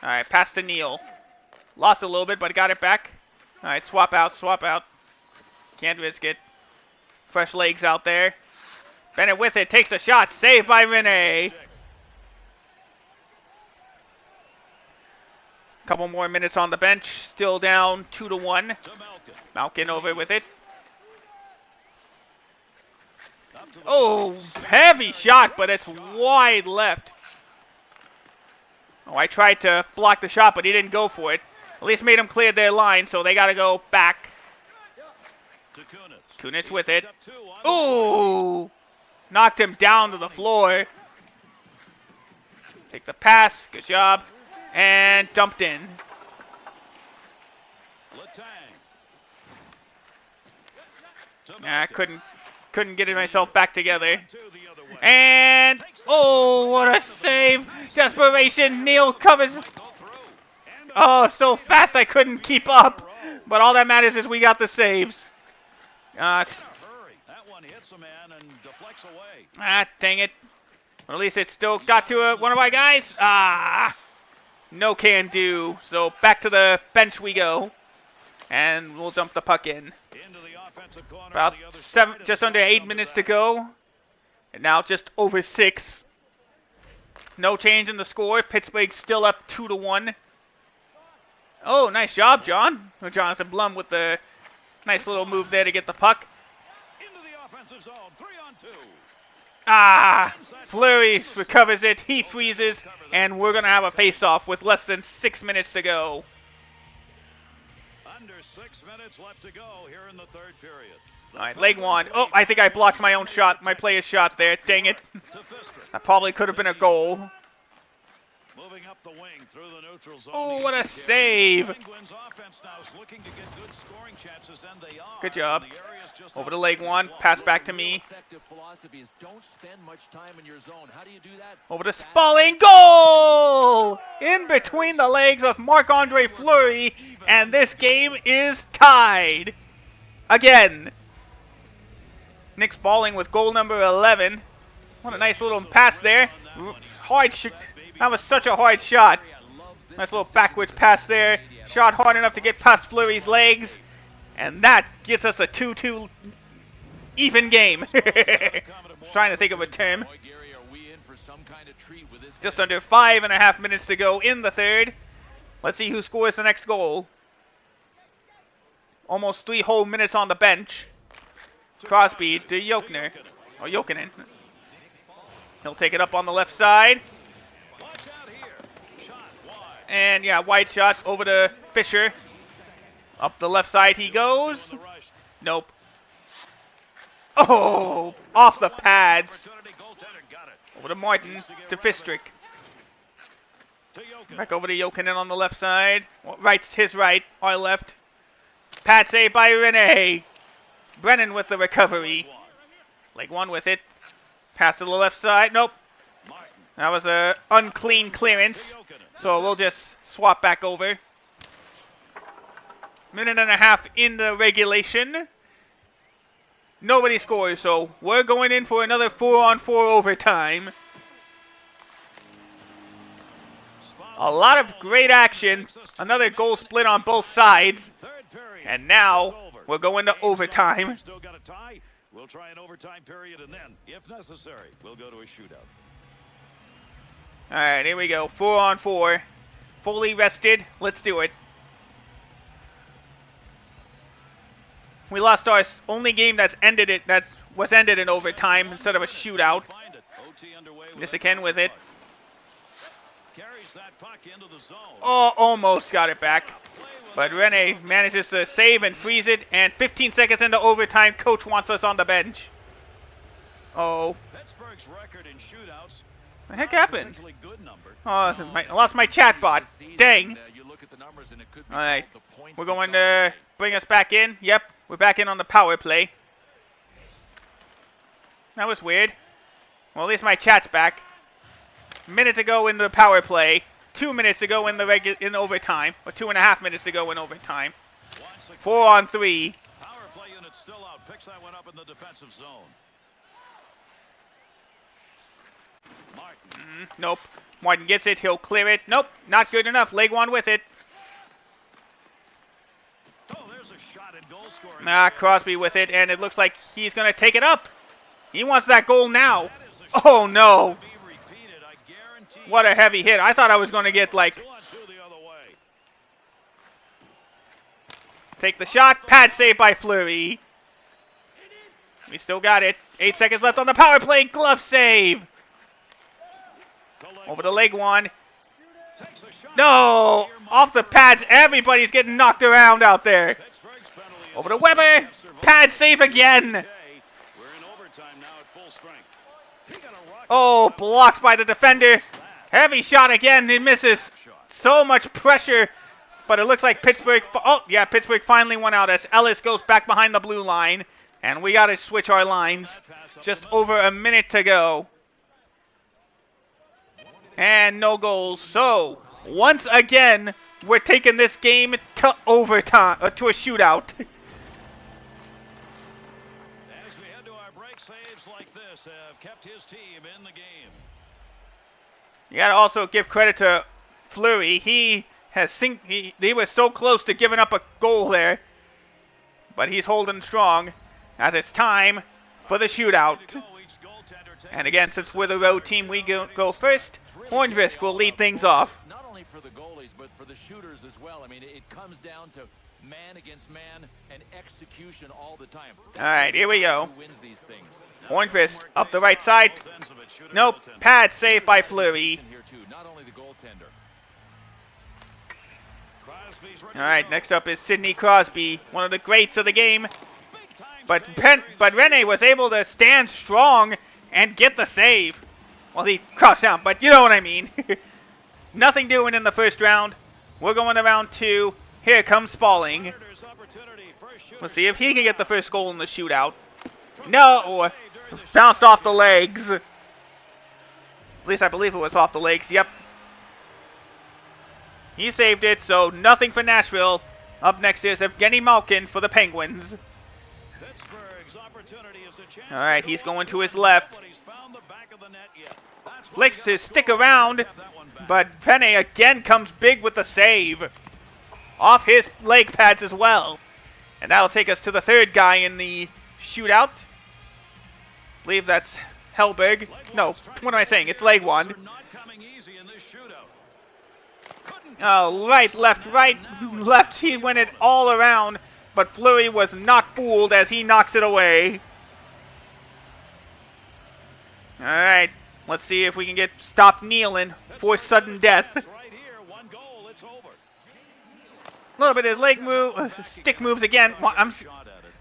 All right, pass to Neal. Lost a little bit, but got it back. All right, swap out. Can't risk it. Fresh legs out there. Bennett with it, takes a shot, saved by Rene. Couple more minutes on the bench, still down 2-1. Malkin over with it. Oh, heavy shot, but it's wide left. Oh, I tried to block the shot, but he didn't go for it. At least made him clear their line, so they got to go back. Kunitz with it. Ooh! Knocked him down to the floor. Take the pass. Good job. And dumped in. I couldn't get myself back together. And oh, what a save! Desperation. Neal covers. Oh, so fast I couldn't keep up. But all that matters is we got the saves. Ah, dang it. Or at least it still got to one of my guys. Ah, no can do. So back to the bench we go. And we'll dump the puck in. About just under 8 minutes to go. And now just over 6. No change in the score. Pittsburgh still up 2-1. Oh, nice job, John. Jonathan Blum with the nice little move there to get the puck. Ah, Fleury recovers it. He freezes, and we're going to have a face-off with less than 6 minutes to go. Under 6 minutes left to go here in the third period. All right, leg one. Oh, I think I blocked my own shot, my player's shot there. Dang it. That probably could have been a goal. Moving up the wing through the neutral zone. Oh, what a save. Good job. Over to leg one. Pass back to me. Over to Spalling. Goal! In between the legs of Marc-Andre Fleury. And this game is tied. Again. Nick Spalling with goal number 11. What a nice little pass there. Hard shot. That was such a hard shot. Nice little backwards pass there. Shot hard enough to get past Fleury's legs. And that gets us a 2-2 even game. Trying to think of a term. Just under 5.5 minutes to go in the third. Let's see who scores the next goal. Almost 3 whole minutes on the bench. Crosby to Jokner. Or Jokinen. He'll take it up on the left side. And yeah, wide shot over to Fisher. Up the left side he goes. Nope. Oh, off the pads. Over to Martin, to Fistrick. Back over to Jokinen on the left side. Right's his right, our left. Pad save by Rene. Brennan with the recovery. Leg one with it. Pass to the left side. Nope. That was a unclean clearance. So we'll just swap back over. 1.5 minutes in the regulation. Nobody scores, so we're going in for another 4-on-4 overtime. A lot of great action. Another goal split on both sides. And now we're going to overtime. We'll try an overtime period, and then, if necessary, we'll go to a shootout. All right, here we go. 4-on-4. Fully rested. Let's do it. We lost our only game that's ended it. That was ended in overtime instead of a shootout. Niskanen with it. Oh, almost got it back. But Rene manages to save and freeze it. And 15 seconds into overtime, coach wants us on the bench. Oh. Pittsburgh's record in shootouts. What the heck happened? Oh, I lost my chat bot. Dang. Alright. We're going to bring us back in. Yep, we're back in on the power play. That was weird. Well, at least my chat's back. Minute to go in the power play. 2 minutes to go in the in overtime. Or 2.5 minutes to go in overtime. 4-on-3. Power play unit still out. Picks that one up in the defensive zone. Martin. Nope. Martin gets it. He'll clear it. Nope. Not good enough. Leg one with it. Oh, there's a shot at goal scoring. Crosby with it. And it looks like he's going to take it up. He wants that goal now. Oh, no. What a heavy hit. I thought I was going to get, like... Take the shot. Pad save by Fleury. We still got it. 8 seconds left on the power play. Glove save. Over the leg one. No! Off the pads. Everybody's getting knocked around out there. Over to Weber. Pad save again. Oh, blocked by the defender. Heavy shot again. It misses. so much pressure, but it looks like Pittsburgh, oh yeah, Pittsburgh finally won out as Ellis goes back behind the blue line, and we got to switch our lines. Just over a minute to go. And no goals. So, once again, we're taking this game to overtime, to a shootout. As we head to our break, saves like this have kept his team in the game. You gotta also give credit to Fleury. He was so close to giving up a goal there, but he's holding strong as it's time for the shootout. And again, since we're the road team, we go first. Hornvisk will lead things off. Not only for the goalies, but for the shooters as well. I mean, it comes down to man against man and execution all the time. All right, here we go. Who wins these things. Hornvisk up the right side. Nope, pad saved by Fleury. Not only the goaltender. All right, next up is Sidney Crosby, one of the greats of the game. But Rene was able to stand strong and get the save. Well, he crouched down, but you know what I mean. Nothing doing in the first round. We're going to round 2. Here comes Spalling. Let's see if he can get the first goal in the shootout. No! Bounced off the legs. At least I believe it was off the legs. Yep. He saved it, so nothing for Nashville. Up next is Evgeny Malkin for the Penguins. Alright, he's going to his left. Flicks his stick around, but Penne again comes big with the save. Off his leg pads as well. And that'll take us to the third guy in the shootout. I believe that's Hellberg. No, what am I saying? It's leg one. Oh, right, left. He went it all around, but Fleury was not fooled as he knocks it away. All right, let's see if we can stop kneeling for sudden death. A little bit of leg move, stick moves again.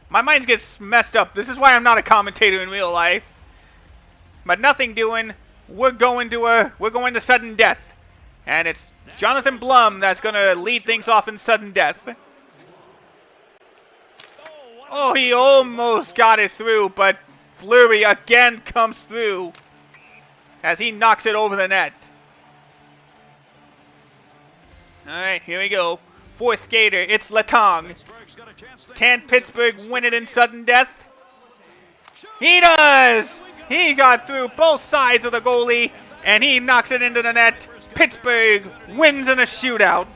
My mind gets messed up. This is why I'm not a commentator in real life. But nothing doing. We're going to sudden death, and it's Jonathan Blum that's going to lead things off in sudden death. Oh, he almost got it through, but Fleury again comes through as he knocks it over the net. Alright, here we go. Fourth skater, it's Letang. Can Pittsburgh win it in sudden death? He does! He got through both sides of the goalie, and he knocks it into the net. Pittsburgh wins in a shootout.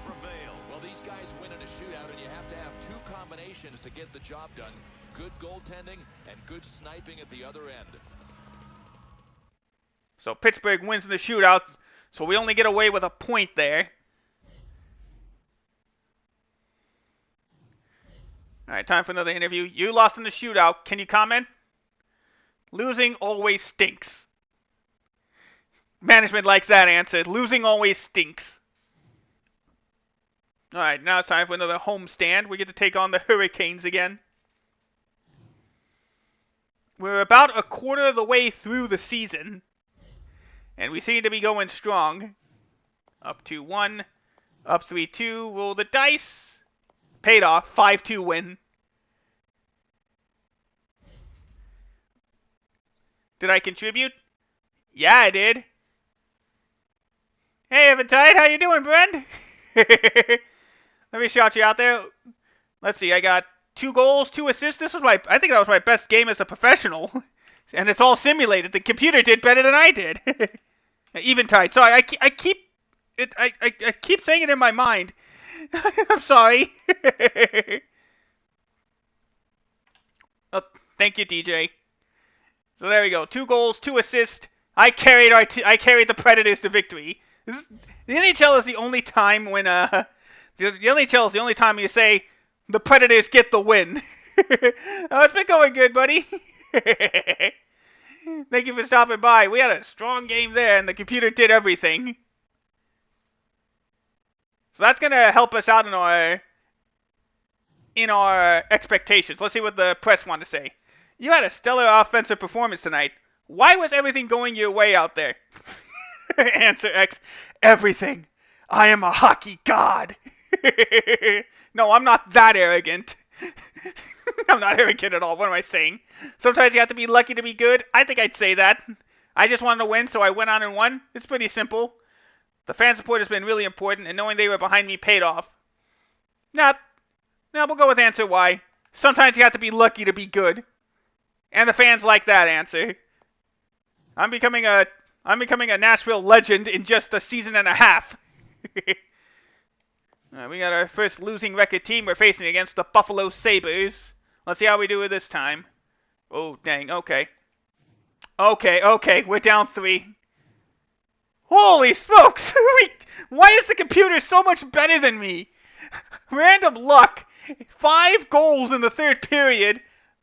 Well, these guys win in a shootout, and you have to have two combinations to get the job done. Good goaltending and good sniping at the other end. So Pittsburgh wins in the shootout, so we only get away with a point there. All right, time for another interview. You lost in the shootout. Can you comment? Losing always stinks. Management likes that answer. Losing always stinks. All right, now it's time for another homestand. We get to take on the Hurricanes again. We're about a quarter of the way through the season, and we seem to be going strong. Up 2-1, up 3-2. Roll the dice. Paid off. 5-2 win. Did I contribute? Yeah, I did. Hey, Eventide, how you doing, Brent? Let me shout you out there. Let's see, I got 2 goals, 2 assists. I think that was my best game as a professional. And it's all simulated. The computer did better than I did. Eventide. Sorry, I keep saying it in my mind. I'm sorry. Oh, thank you, DJ. So there we go. 2 goals, 2 assists. I carried the Predators to victory. The NHL is the only time when the NHL is the only time you say the Predators get the win. Oh, it's been going good, buddy. Thank you for stopping by. We had a strong game there, and the computer did everything. So that's gonna help us out in our expectations. Let's see what the press want to say. You had a stellar offensive performance tonight. Why was everything going your way out there? Answer X. Everything. I am a hockey god. No, I'm not that arrogant. I'm not arrogant at all. What am I saying? Sometimes you have to be lucky to be good. I think I'd say that. I just wanted to win, so I went on and won. It's pretty simple. The fan support has been really important, and knowing they were behind me paid off. Now we'll go with answer Y. Sometimes you have to be lucky to be good. And the fans like that answer. I'm becoming a Nashville legend in just a season and a half. We got our first losing record team we're facing against the Buffalo Sabres. Let's see how we do it this time. Oh, dang, okay. Okay, we're down 3. Holy smokes! Why is the computer so much better than me? Random luck. 5 goals in the third period.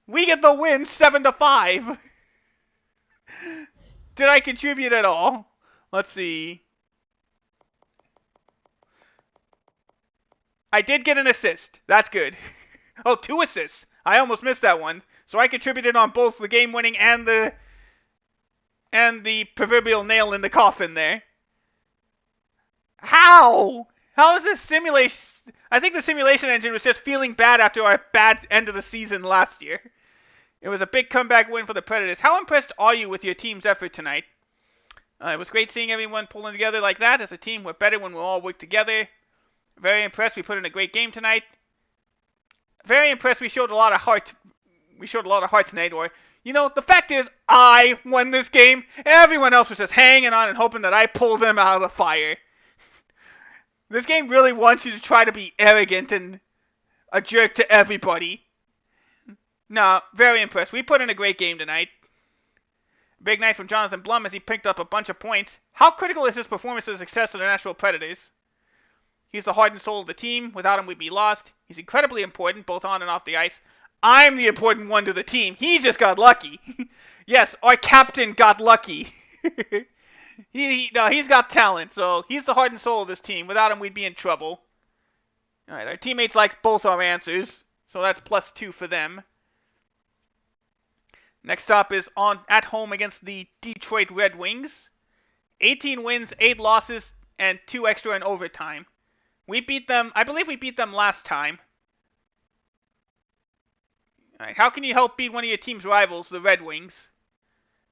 We get the win 7-5. Did I contribute at all? Let's see. I did get an assist. That's good. Oh, 2 assists. I almost missed that one. So I contributed on both the game-winning and the proverbial nail in the coffin there. How? How is this simulation? I think the simulation engine was just feeling bad after our bad end of the season last year. It was a big comeback win for the Predators. How impressed are you with your team's effort tonight? It was great seeing everyone pulling together like that. As a team, we're better when we all work together. Very impressed. We put in a great game tonight. Very impressed. We showed a lot of heart. We showed a lot of heart tonight. Or, you know, the fact is, I won this game. Everyone else was just hanging on and hoping that I pulled them out of the fire. This game really wants you to try to be arrogant and a jerk to everybody. No, very impressed. We put in a great game tonight. Big night from Jonathan Blum as he picked up a bunch of points. How critical is his performance to the success of the Nashville Predators? He's the heart and soul of the team. Without him, we'd be lost. He's incredibly important, both on and off the ice. I'm the important one to the team. He just got lucky. Yes, our captain got lucky. He's got talent, so he's the heart and soul of this team. Without him, we'd be in trouble. All right, our teammates like both our answers, so that's +2 for them. Next stop is at home against the Detroit Red Wings. 18 wins, 8 losses, and 2 extra in overtime. We beat them. I believe we beat them last time. All right, how can you help beat one of your team's rivals, the Red Wings?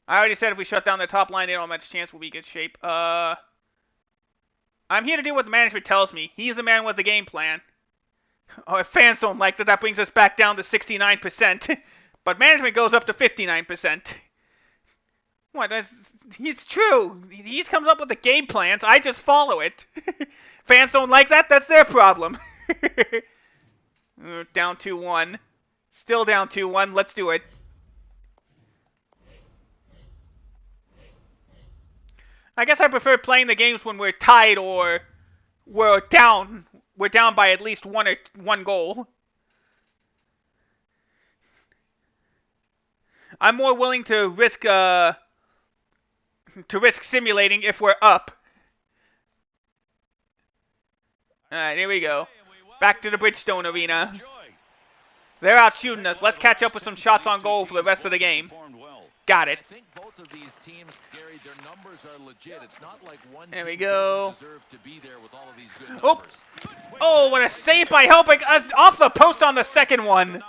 I already said if we shut down their top line, they don't have much chance. We'll be in good shape. I'm here to do what the management tells me. He's the man with the game plan. Oh, if fans don't like that, that brings us back down to 69%. But management goes up to 59%. What? It's true. He comes up with the game plans. I just follow it. Fans don't like that? That's their problem. Down 2-1. Still down 2-1. Let's do it. I guess I prefer playing the games when we're tied or we're down. We're down by at least one goal. I'm more willing to risk simulating if we're up. Alright, here we go. Back to the Bridgestone Arena. They're out shooting us. Let's catch up with some shots on goal for the rest of the game. Got it. I think both of these teams, Gary, their numbers are legit. It's not like one there we team go. doesn't deserve to be there with all of these good numbers. Oh, what a save by helping us off the post on the second one.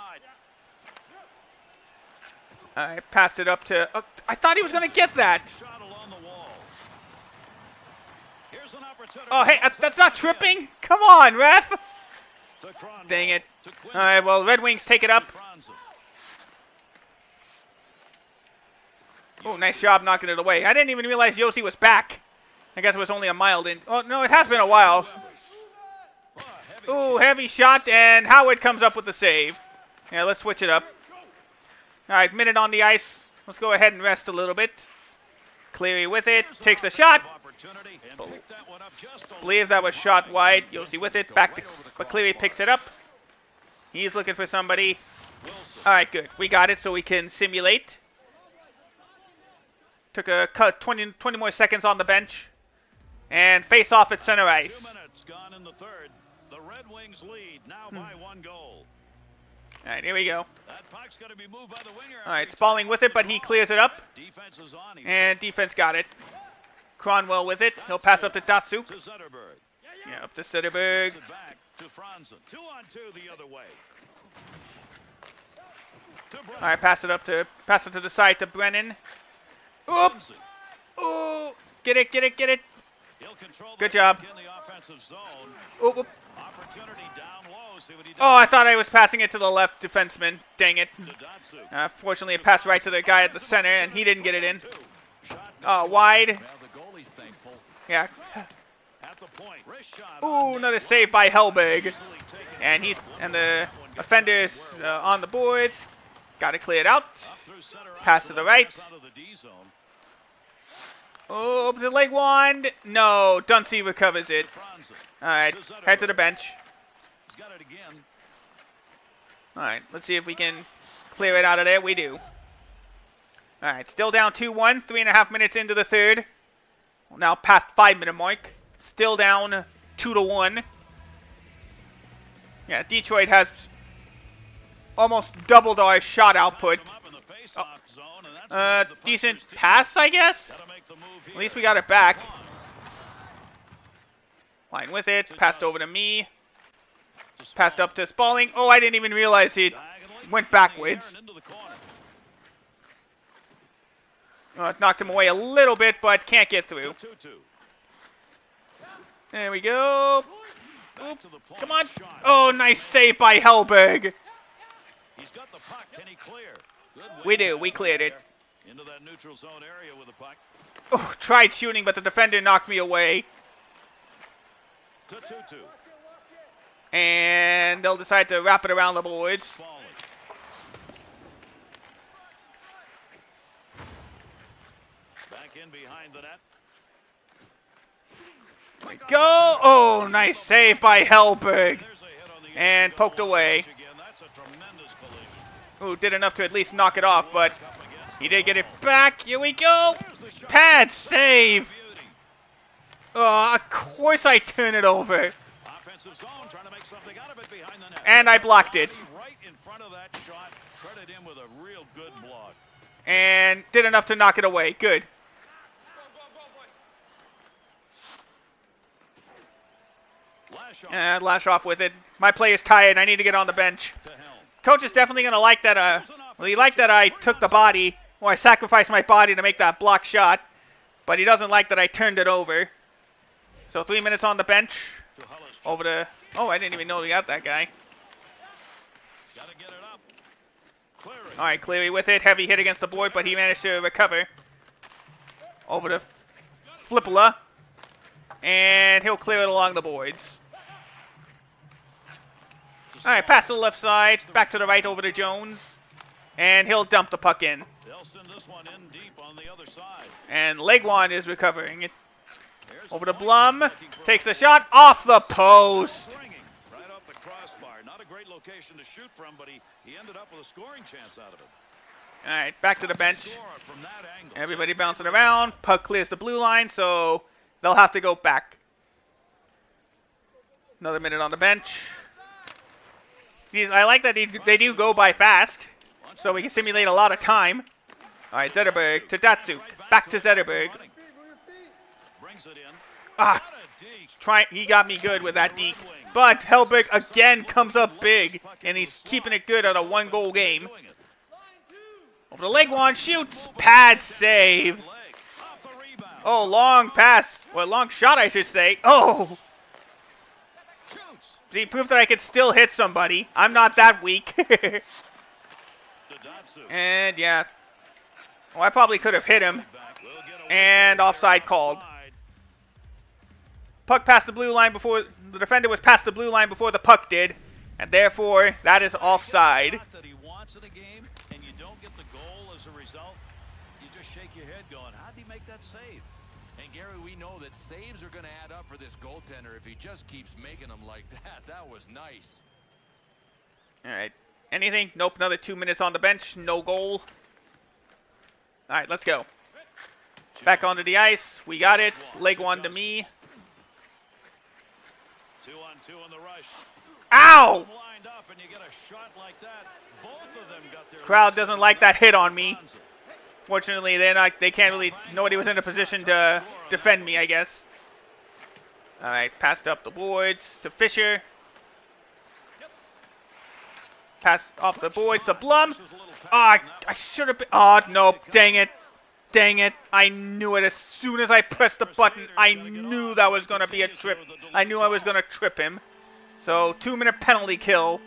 I passed it up to... Oh, I thought he was going to get that. Oh, hey, that's not tripping? Come on, ref. Dang it. All right, well, Red Wings take it up. Oh, nice job knocking it away. I didn't even realize Yossi was back. I guess it was only a mild in... Oh, no, it has been a while. Ooh, heavy shot, and Howard comes up with the save. Yeah, let's switch it up. All right, minute on the ice. Let's go ahead and rest a little bit. Cleary with it. Takes a shot. Believe that was shot wide. Yossi with it. Back to... But Cleary picks it up. He's looking for somebody. All right, good. We got it so we can simulate. Took a cut 20 more seconds on the bench. And face off at center ice. 2 minutes gone in the third. The Red Wings lead now by 1 goal. All right, here we go. That puck's going to be moved by the winger. All right, Spalling with it, but he clears it up. Defense is on him. And defense got it. Cronwell with it. He'll pass up to Datsuk. Yeah, up to Zetterberg. Back to Franzen. 2-on-2 the other way. All right, pass it to the side to Brennan. Oop! Oh, get it. Good job. Oop, oop. Oh, I thought I was passing it to the left defenseman. Dang it. Fortunately, it passed right to the guy at the center, and he didn't get it in. Wide. Yeah. Ooh, another save by Hellberg. And the offender's on the boards. Got it cleared out. Pass to the right. Oh, the leg wand. No, Dunsey recovers it. All right, head to the bench. All right, let's see if we can clear it out of there. We do. All right, still down 2-1. 3.5 minutes into the third. Now past 5-minute mark. Still down 2-1. Yeah, Detroit has almost doubled our shot output. Decent pass, I guess? At least we got it back. Line with it. Passed over to me. Passed up to Spaulding. Oh, I didn't even realize he went backwards. Knocked him away a little bit, but can't get through. There we go. Oop. Come on. Oh, nice save by Hellberg. We do. We cleared it. Into that neutral zone area with the puck. Oh, tried shooting, but the defender knocked me away. And they'll decide to wrap it around the boards. Back in behind the net. Go! Oh, nice save by Hellberg. And poked away. Ooh, did enough to at least knock it off, but he did get it back. Here we go. Pad save. Oh, of course I turn it over. And I blocked it. And did enough to knock it away. Good. Lash off with it. My play is tired. I need to get on the bench. Coach is definitely going to like that. Well, he liked that I took the body, or I sacrificed my body to make that block shot. But he doesn't like that I turned it over. So 3 minutes on the bench. Over to... Oh, I didn't even know we got that guy. All right, Cleary with it. Heavy hit against the board, but he managed to recover. Over to Flippala. And he'll clear it along the boards. All right, pass to the left side. Back to the right over to Jones. And he'll dump the puck in. They'll send this one in deep on the other side. And Legwand is recovering it. Over to Blum. Takes a shot off the post. Right off the crossbar. Not a great location to shoot from, but he ended up with a scoring chance out of it. All right, back to the bench. Everybody bouncing around. Puck clears the blue line, so they'll have to go back. Another minute on the bench. I like that they do go by fast, so we can simulate a lot of time. All right, Zetterberg to Datsuk. Back to Zetterberg. He got me good with that deke. But Hellberg again comes up big, and he's keeping it good at a 1-goal game. Over the leg one, shoots, pad save. Oh, long pass. Well, long shot, I should say. Oh. He proved that I could still hit somebody. I'm not that weak. And, yeah. Oh, I probably could have hit him. And offside called. Puck passed the blue line before... The defender was past the blue line before the puck did. And therefore, that is offside. And you don't get the goal as a result, you just shake your head going, how'd he make that save? And Gary, we know that saves are going to add up for this goaltender if he just keeps making them like that. That was nice. All right. Anything? Nope. Another 2 minutes on the bench. No goal. All right, let's go. Back onto the ice. We got it. Leg one to me. 2-on-2 on the rush. Ow! Lined up and you get a shot like that. Both of them got their crowd doesn't like that hit on me. Fortunately, they can't really, nobody was in a position to defend me, I guess. All right, passed up the boards to Fisher. Pass off the boards to Blum. Ah, I should have been. Oh, no. Dang it. Dang it. I knew it as soon as I pressed the button. I knew that was going to be a trip. I knew I was going to trip him. So, 2-minute penalty kill.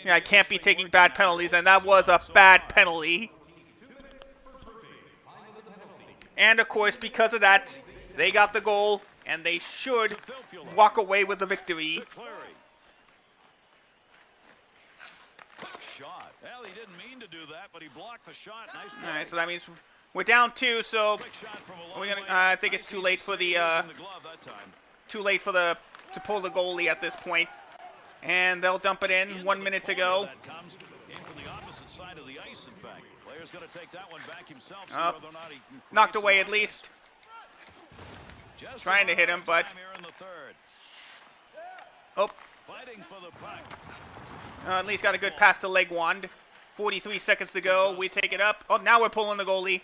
Yeah, I can't be taking bad penalties, and that was a bad penalty. And, of course, because of that, they got the goal, and they should walk away with the victory. Shot. Well, he didn't mean to do that, but he blocked the shot. Nice play. All right, so that means we're down 2. So we're gonna. I think it's too late for the. To pull the goalie at this point, and they'll dump it in. 1 minute to go. Knocked away at least. Trying to hit him, but. Oh. At least got a good pass to Legwand. 43 seconds to go. We take it up. Oh, now we're pulling the goalie.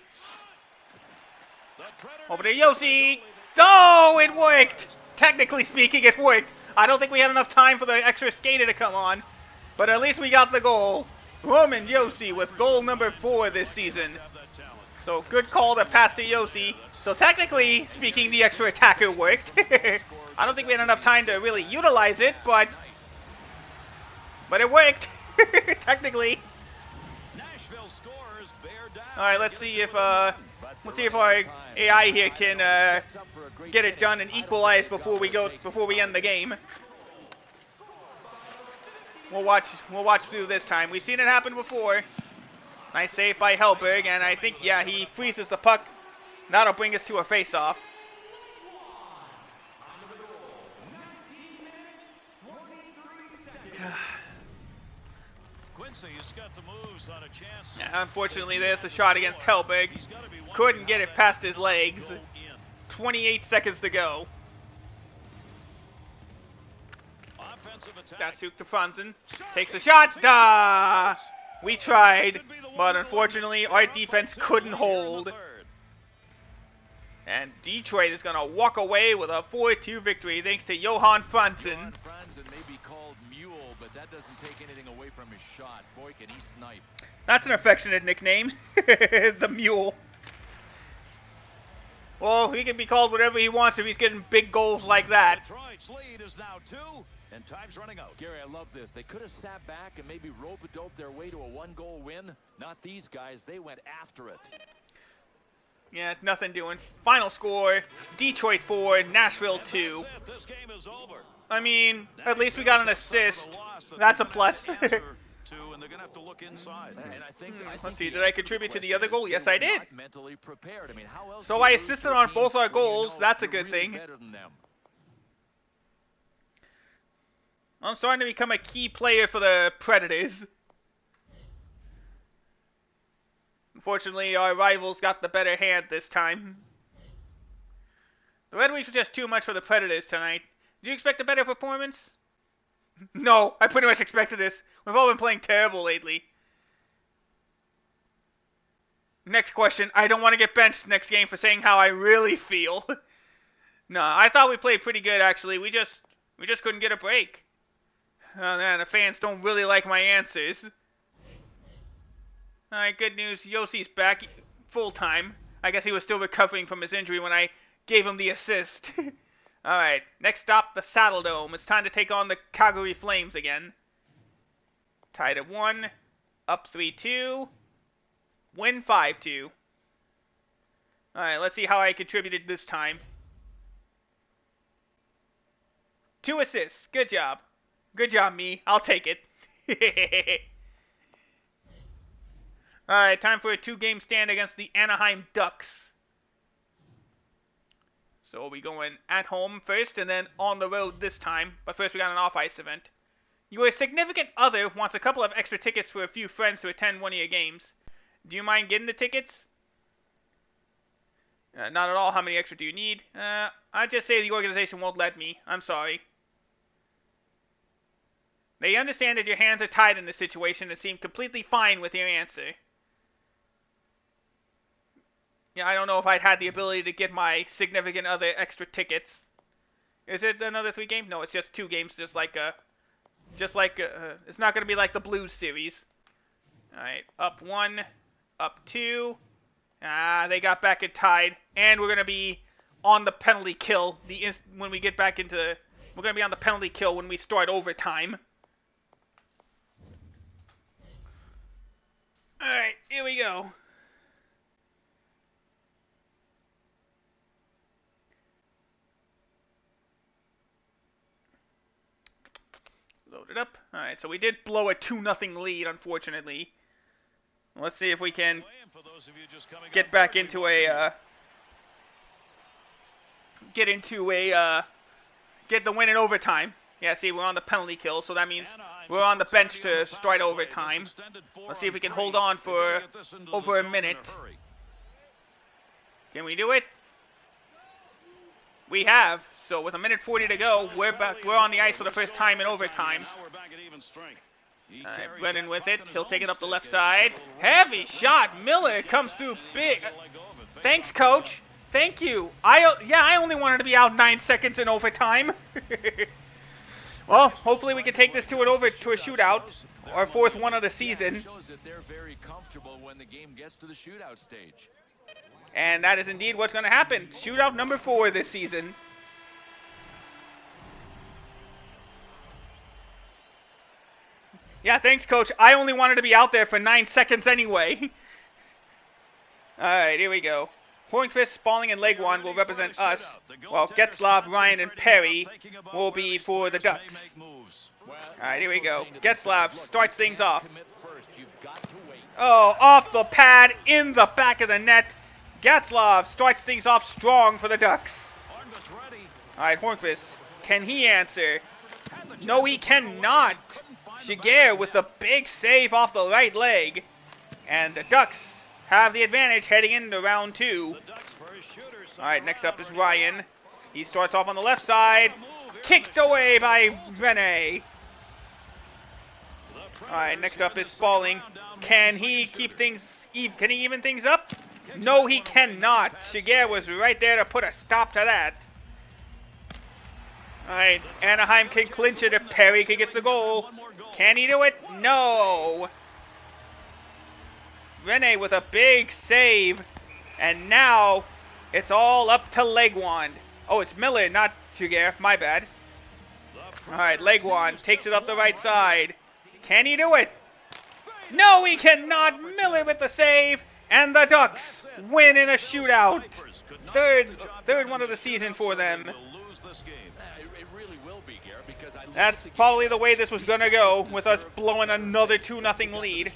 Over to Yossi. Oh, it worked. Technically speaking, it worked. I don't think we had enough time for the extra skater to come on. But at least we got the goal. Roman Yossi with goal number 4 this season. So good call to pass to Yossi. So technically speaking, the extra attacker worked. I don't think we had enough time to really utilize it, but it worked. Technically. All right, let's see if our AI here can get it done and equalize before we end the game. We'll watch through this time. We've seen it happen before. Nice save by Hellberg, and I think he freezes the puck. That'll bring us to a face-off. Unfortunately, there's the shot against Hellberg. Couldn't get it past his legs. 28 seconds to go. Dasuk to Franzen. Takes a shot. We tried, but unfortunately, our defense couldn't hold. And Detroit is going to walk away with a 4-2 victory thanks to Johan Franzen. Franzen may be called Mule, but that doesn't take anything away from his shot. Boy, can he snipe. That's an affectionate nickname. The Mule. Well, he can be called whatever he wants if he's getting big goals like that. Detroit's lead is now 2, and time's running out. Gary, I love this. They could have sat back and maybe rope-a-dope their way to a 1-goal win. Not these guys. They went after it. Yeah, nothing doing. Final score, Detroit 4, Nashville 2. This game is over. I mean, at least we got an assist. That's a plus. And they're going to have to look inside. And I think Let's see, did I contribute to the other goal? Yes, I did. Mentally prepared. I mean, how else So I assisted on both our goals. That's a good thing. I'm starting to become a key player for the Predators. Unfortunately, our rivals got the better hand this time. The Red Wings were just too much for the Predators tonight. Did you expect a better performance? No, I pretty much expected this. We've all been playing terrible lately. Next question. I don't want to get benched next game for saying how I really feel. No, I thought we played pretty good, actually. We just couldn't get a break. Oh, man, the fans don't really like my answers. Alright, good news. Yossi's back full-time. I guess he was still recovering from his injury when I gave him the assist. Alright, next stop, the Saddle Dome. It's time to take on the Calgary Flames again. Tied at 1. Up 3-2. Win 5-2. Alright, let's see how I contributed this time. 2 assists. Good job. Good job, me. I'll take it. Alright, time for a 2-game stand against the Anaheim Ducks. So we'll be going at home first and then on the road this time. But first we got an off-ice event. Your significant other wants a couple of extra tickets for a few friends to attend one of your games. Do you mind getting the tickets? Not at all. How many extra do you need? I'd just say the organization won't let me. I'm sorry. They understand that your hands are tied in this situation and seem completely fine with your answer. Yeah, I don't know if I'd had the ability to get my significant other extra tickets. Is it another 3 games? No, it's just 2 games, it's not going to be like the Blues series. Alright, up 1, up 2. They got back and tied, and we're going to be on the penalty kill when we get back into... We're going to be on the penalty kill when we start overtime. Alright, here we go. Load it up. Alright, so we did blow a 2-0 lead, unfortunately. Let's see if we can get back into a... get the win in overtime. Yeah, see, we're on the penalty kill, so that means we're on the bench to start overtime. Let's see if we can hold on for over a minute. Can we do it? We have. So with 1:40 to go, we're on the ice for the first time in overtime. Brennan with it. He'll take it up the left side. Heavy shot. Miller comes through big. Thanks, coach. Thank you. I only wanted to be out 9 seconds in overtime. Well, hopefully we can take this to a shootout, our 4th one of the season. And that is indeed what's going to happen. Shootout number 4 this season. Yeah, thanks, coach. I only wanted to be out there for 9 seconds anyway. Alright, here we go. Hornqvist, Spalling, and Legwand will represent us, while Getzlaf, Ryan, and Perry will be for the Ducks. Alright, here we go. Getzlaf starts things off. Oh, off the pad, in the back of the net. Getzlaf starts things off strong for the Ducks. Alright, Hornqvist, can he answer? No, he cannot. Shiger with the big save off the right leg. And the Ducks have the advantage heading into round 2. Alright, next up is Ryan. He starts off on the left side. Kicked away by Rene. Alright, next up is Spalling. Can he keep things can he even things up? No, he cannot. Shiger was right there to put a stop to that. Alright, Anaheim can clinch it if Perry can get the goal. Can he do it? No. Rene with a big save. And now it's all up to Legwand. Oh, it's Miller, not Shiger. My bad. Alright, Legwand takes it up the right side. Can he do it? No, he cannot. Miller with the save. And the Ducks win in a shootout. Third one of the season for them. That's probably the way this was going to go, with us blowing another 2-0 lead.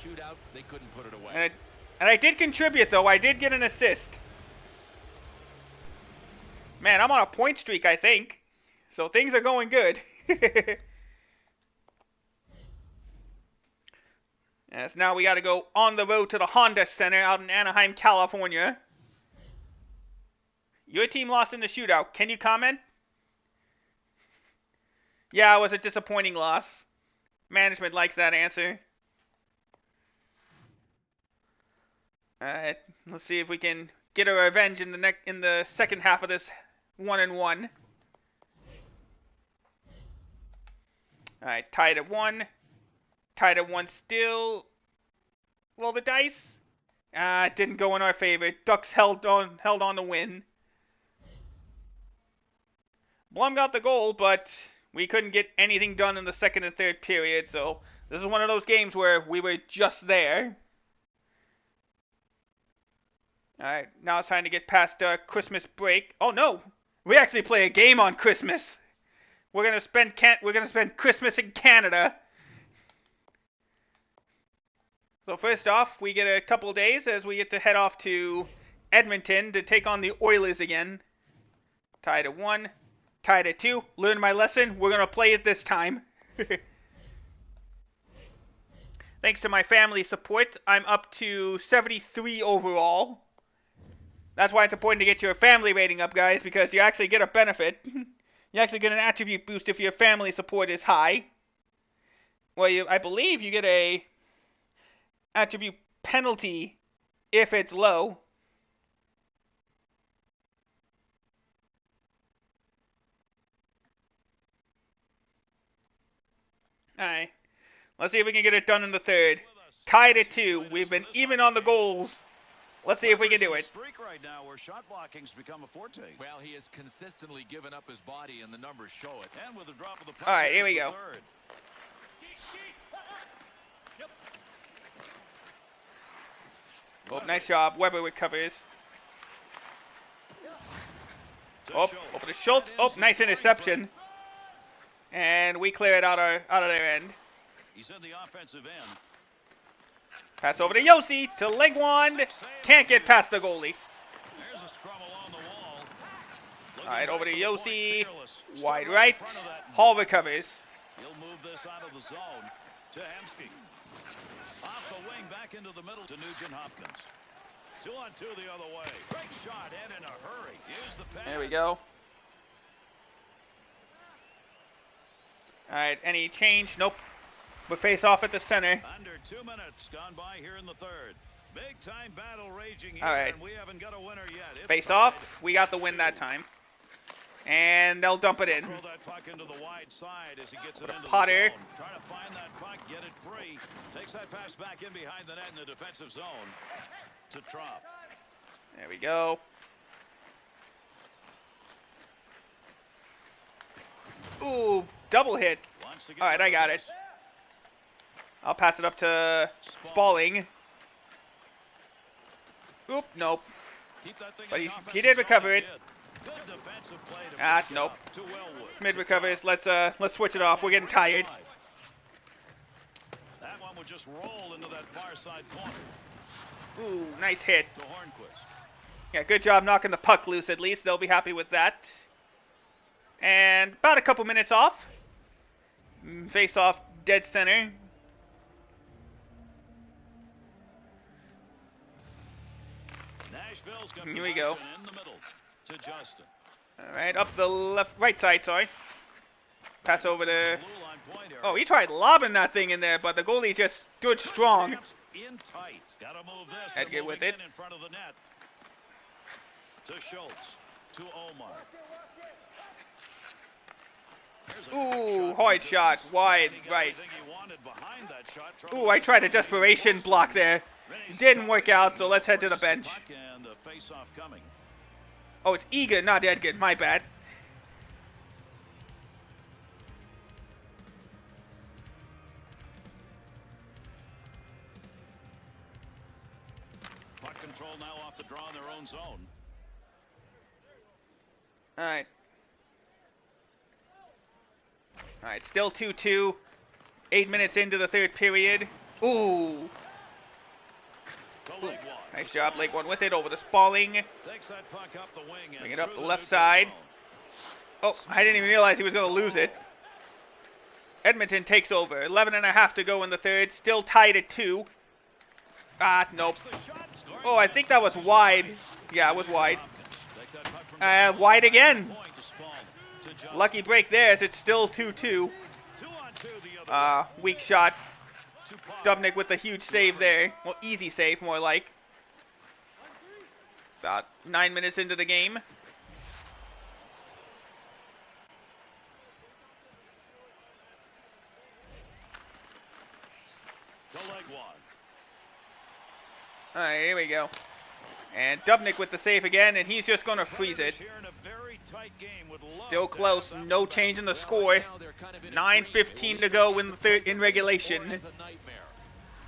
And I did contribute, though. I did get an assist. Man, I'm on a point streak, I think. So things are going good. Yes, now we got to go on the road to the Honda Center out in Anaheim, California. Your team lost in the shootout. Can you comment? Yeah, it was a disappointing loss. Management likes that answer. Alright, let's see if we can get a revenge in the second half of this 1-1. Alright, tied at 1. Tied at 1 still. Roll the dice. It didn't go in our favor. Ducks held on to win. Blum got the goal, but we couldn't get anything done in the second and third period, so this is one of those games where we were just there. Alright, now it's time to get past Christmas break. Oh no! We actually play a game on Christmas! We're gonna spend Christmas in Canada. So first off, we get a couple days as we get to head off to Edmonton to take on the Oilers again. Tied at 1. Tied at 2. Learned my lesson. We're going to play it this time. Thanks to my family support, I'm up to 73 overall. That's why it's important to get your family rating up, guys, because you actually get a benefit. You actually get an attribute boost if your family support is high. Well, I believe you get a attribute penalty if it's low. Alright. Let's see if we can get it done in the third. Tied at 2. We've been even on the goals. Let's see if we can do it. Streak right now where shot blocking's become a forte. Well, he has consistently given up his body, and the numbers show it. And with the drop of the puck, All right, here we go. third. Oh, nice job. Weber recovers. Oh, over to Schultz. Oh, nice interception. And we clear it out of their end. He's in the offensive end. Pass over to Yossi to Legwand. Can't get past the goalie. There's a scrum along the wall. All right, over to Yossi. Fearless. Wide Start right. in front of that. Hall recovers. He'll move this out of the zone to Hemsky. Off the wing, back into the middle to Nugent Hopkins. 2-on-2 the other way. Great shot and in a hurry. Use the pad. There we go. All right, any change? Nope. We face off at the center. Under 2 minutes gone by here in the third. Big time battle raging here, All right. and we haven't got a winner yet. It's Face tied off. We got the win that time. And they'll dump it in. Throw that puck into the wide side as he gets it With a into Potter. the zone. Trying to find that puck, get it free. Takes that pass back in behind the net in the defensive zone to Trop. There we go. Ooh, double hit. Wants to get All right, I got this. it. I'll pass it up to Spalling. Oop, nope. Keep that thing But in the he offensive did zone, recover he it. did. Good defensive play to Ah, break it nope. up to Wellwood. Smith recovers. Let's switch it off. We're getting tired. That one would just roll into that far side corner Ooh, nice hit. to Hornquist. Yeah, good job knocking the puck loose at least. They'll be happy with that. And about a couple minutes off. Face off dead center. Nashville's got Here we go. possession in the middle to Justin. All right, up the right side, sorry. Pass over to... Blue line point area. Oh, he tried lobbing that thing in there, but the goalie just stood strong. In tight. Gotta move this. Had to get with it. In front of the net. To Schultz. To Omar. There's a quick Ooh, shot hard from shot. distance. Wide, He got right. everything he wanted behind that shot. Ooh, I tried a desperation block there. Didn't work out, so let's head to the bench. And a face-off coming. Oh, it's Egan, not Edgar. My bad. Puck control now off the draw in their own zone. All right. All right, still 2-2. 8 minutes into the third period. Ooh. Nice job, Lake one with it over to Spalling. Takes that puck up the wing and Bring it up through the the left neutral side. zone. Oh, I didn't even realize he was going to lose it. Edmonton takes over. 11 and a half to go in the third. Still tied at 2. Ah, nope. The shot, scoring Oh, I think that was wide. Yeah, it was wide. Take that puck from Wide again. point to Spalling, to Johnson. Lucky break there as it's still 2-2. 2-on-2 the other way. Weak shot. To Potter. Dubnik with a huge save there. Well, easy save, more like. About 9 minutes into the game. The leg one. All right, here we go. And Dubnik with the save again, and he's just going to freeze it. Here in a very tight game, would love Still to close, have that no one back. change in the Well, score. right now they're kind of in a 9:15 dream. to go in the Either third in regulation. or it's a nightmare.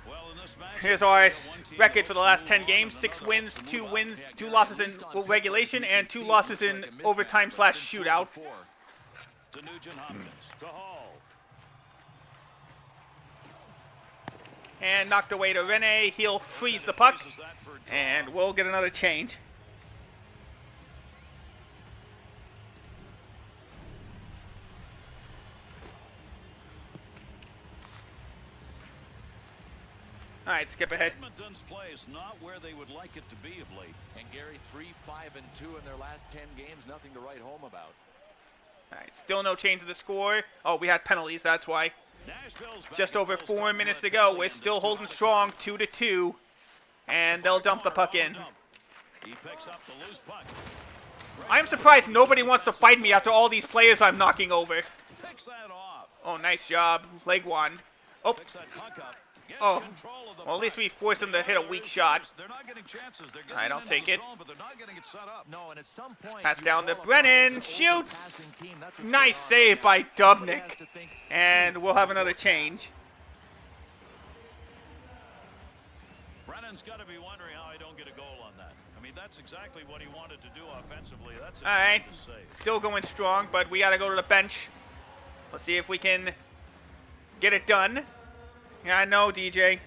Well, in this match, Here's we our have one team record for the last hopes 10 to move games. on 6 and wins, another 2 hopes to wins, move on. 2 losses in At least on paper, regulation, as you can and 2 see, it losses looks in like a mismatch, overtime but / it's been shootout. before. To Nugent Hopkins. To Hall. And knocked away to Rene. He'll freeze the puck, Freezes that for a draw. and we'll get another change. All right, skip ahead. Edmonton's play is not where they would like it to be of late. And Gary, 3-5-2 in their last 10 games. Nothing to write home about. All right, still no change to the score. Oh, we had penalties, that's why. Nashville's back Just in over full 4 stride minutes for to that go. penalty We're and still it's holding not a strong, 2-2. And they'll dump the puck in. He picks up the loose puck. I'm surprised nobody wants to fight me after all these players I'm knocking over. Picks that off. Oh, nice job. Leg wand. Oh. Oh. Well, at least we forced him to hit a weak shot. Alright, I'll take it. Pass down to Brennan. Shoots! Nice save by Dubnik. And we'll have another change. Brennan's got to be wondering how I don't get a goal on that. I mean, that's exactly what he wanted to do offensively. That's alright. Still going strong, but we got to go to the bench. Let's see if we can get it done. Yeah, I know, DJ.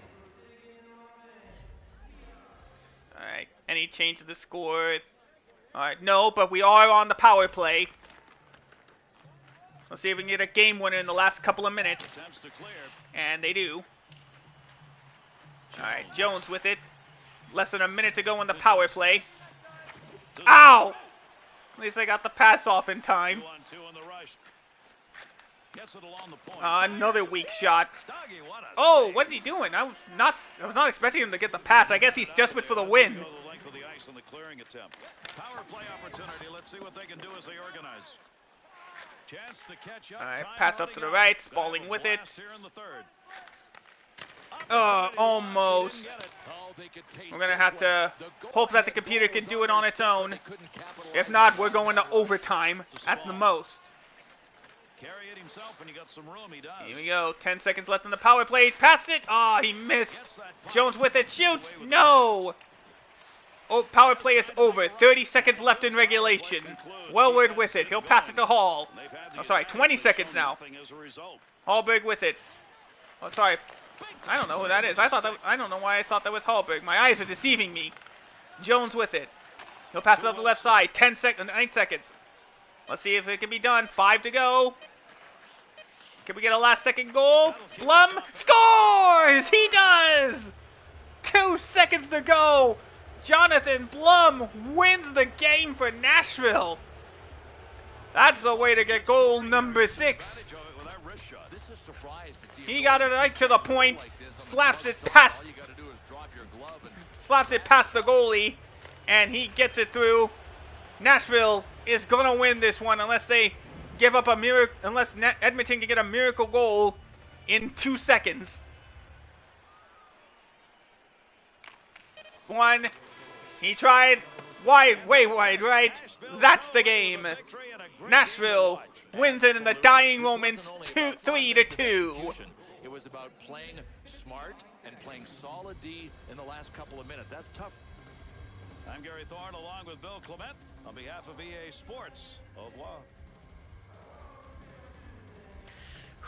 Alright, any change to the score? Alright, no, but we are on the power play. Let's see if we can get a game winner in the last couple of minutes. And they do. Alright, Jones with it. Less than a minute to go in the power play. Ow! At least I got the pass off in time. Another weak shot. Oh, what is he doing? I was not expecting him to get the pass. I guess he's desperate for the win. Power play opportunity. Let's see what they can do as they organize. Chance to catch up. All right, pass up to the right. Spalding with it. Almost. We're going to have to hope that the computer can do it on its own. If not, we're going to overtime at the most. Here we go. 10 seconds left in the power play. Pass it. Oh, he missed. Jones with it. Shoots. No. Oh, power play is over. 30 seconds left in regulation. Wellward with it. He'll pass it to Hall. Oh, sorry. 20 seconds now. Hallberg with it. Oh, sorry. I don't know who that is. I don't know why I thought that was Hallberg. My eyes are deceiving me. Jones with it. He'll pass it up the left side. 9 seconds. Let's see if it can be done. 5 to go. Can we get a last second goal? Blum scores! He does! 2 seconds to go. Jonathan Blum wins the game for Nashville. That's the way to get goal number 6. He got it right to the point. Slaps it past the goalie, and he gets it through. Nashville is gonna win this one unless they give up a miracle. Unless Edmonton can get a miracle goal in 2 seconds. One. He tried wide, way wide right. That's the game. Nashville wins it in the dying moments, 3-2. It was about playing smart and playing solid D in the last couple of minutes. That's tough. I'm Gary Thorne along with Bill Clement on behalf of EA Sports. Au revoir.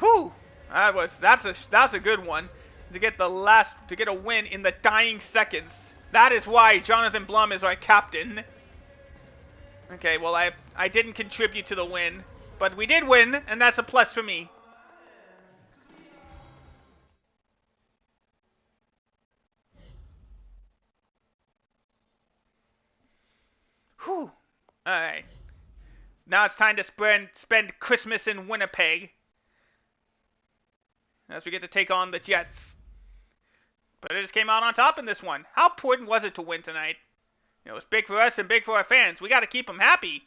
Whew. That's a good one. To get a win in the dying seconds. That is why Jonathan Blum is our captain. Okay, well I didn't contribute to the win, but we did win, and that's a plus for me. Whew. Alright. Now it's time to spend Christmas in Winnipeg. As we get to take on the Jets. But it just came out on top in this one. How important was it to win tonight? You know, it's big for us and big for our fans. We got to keep them happy.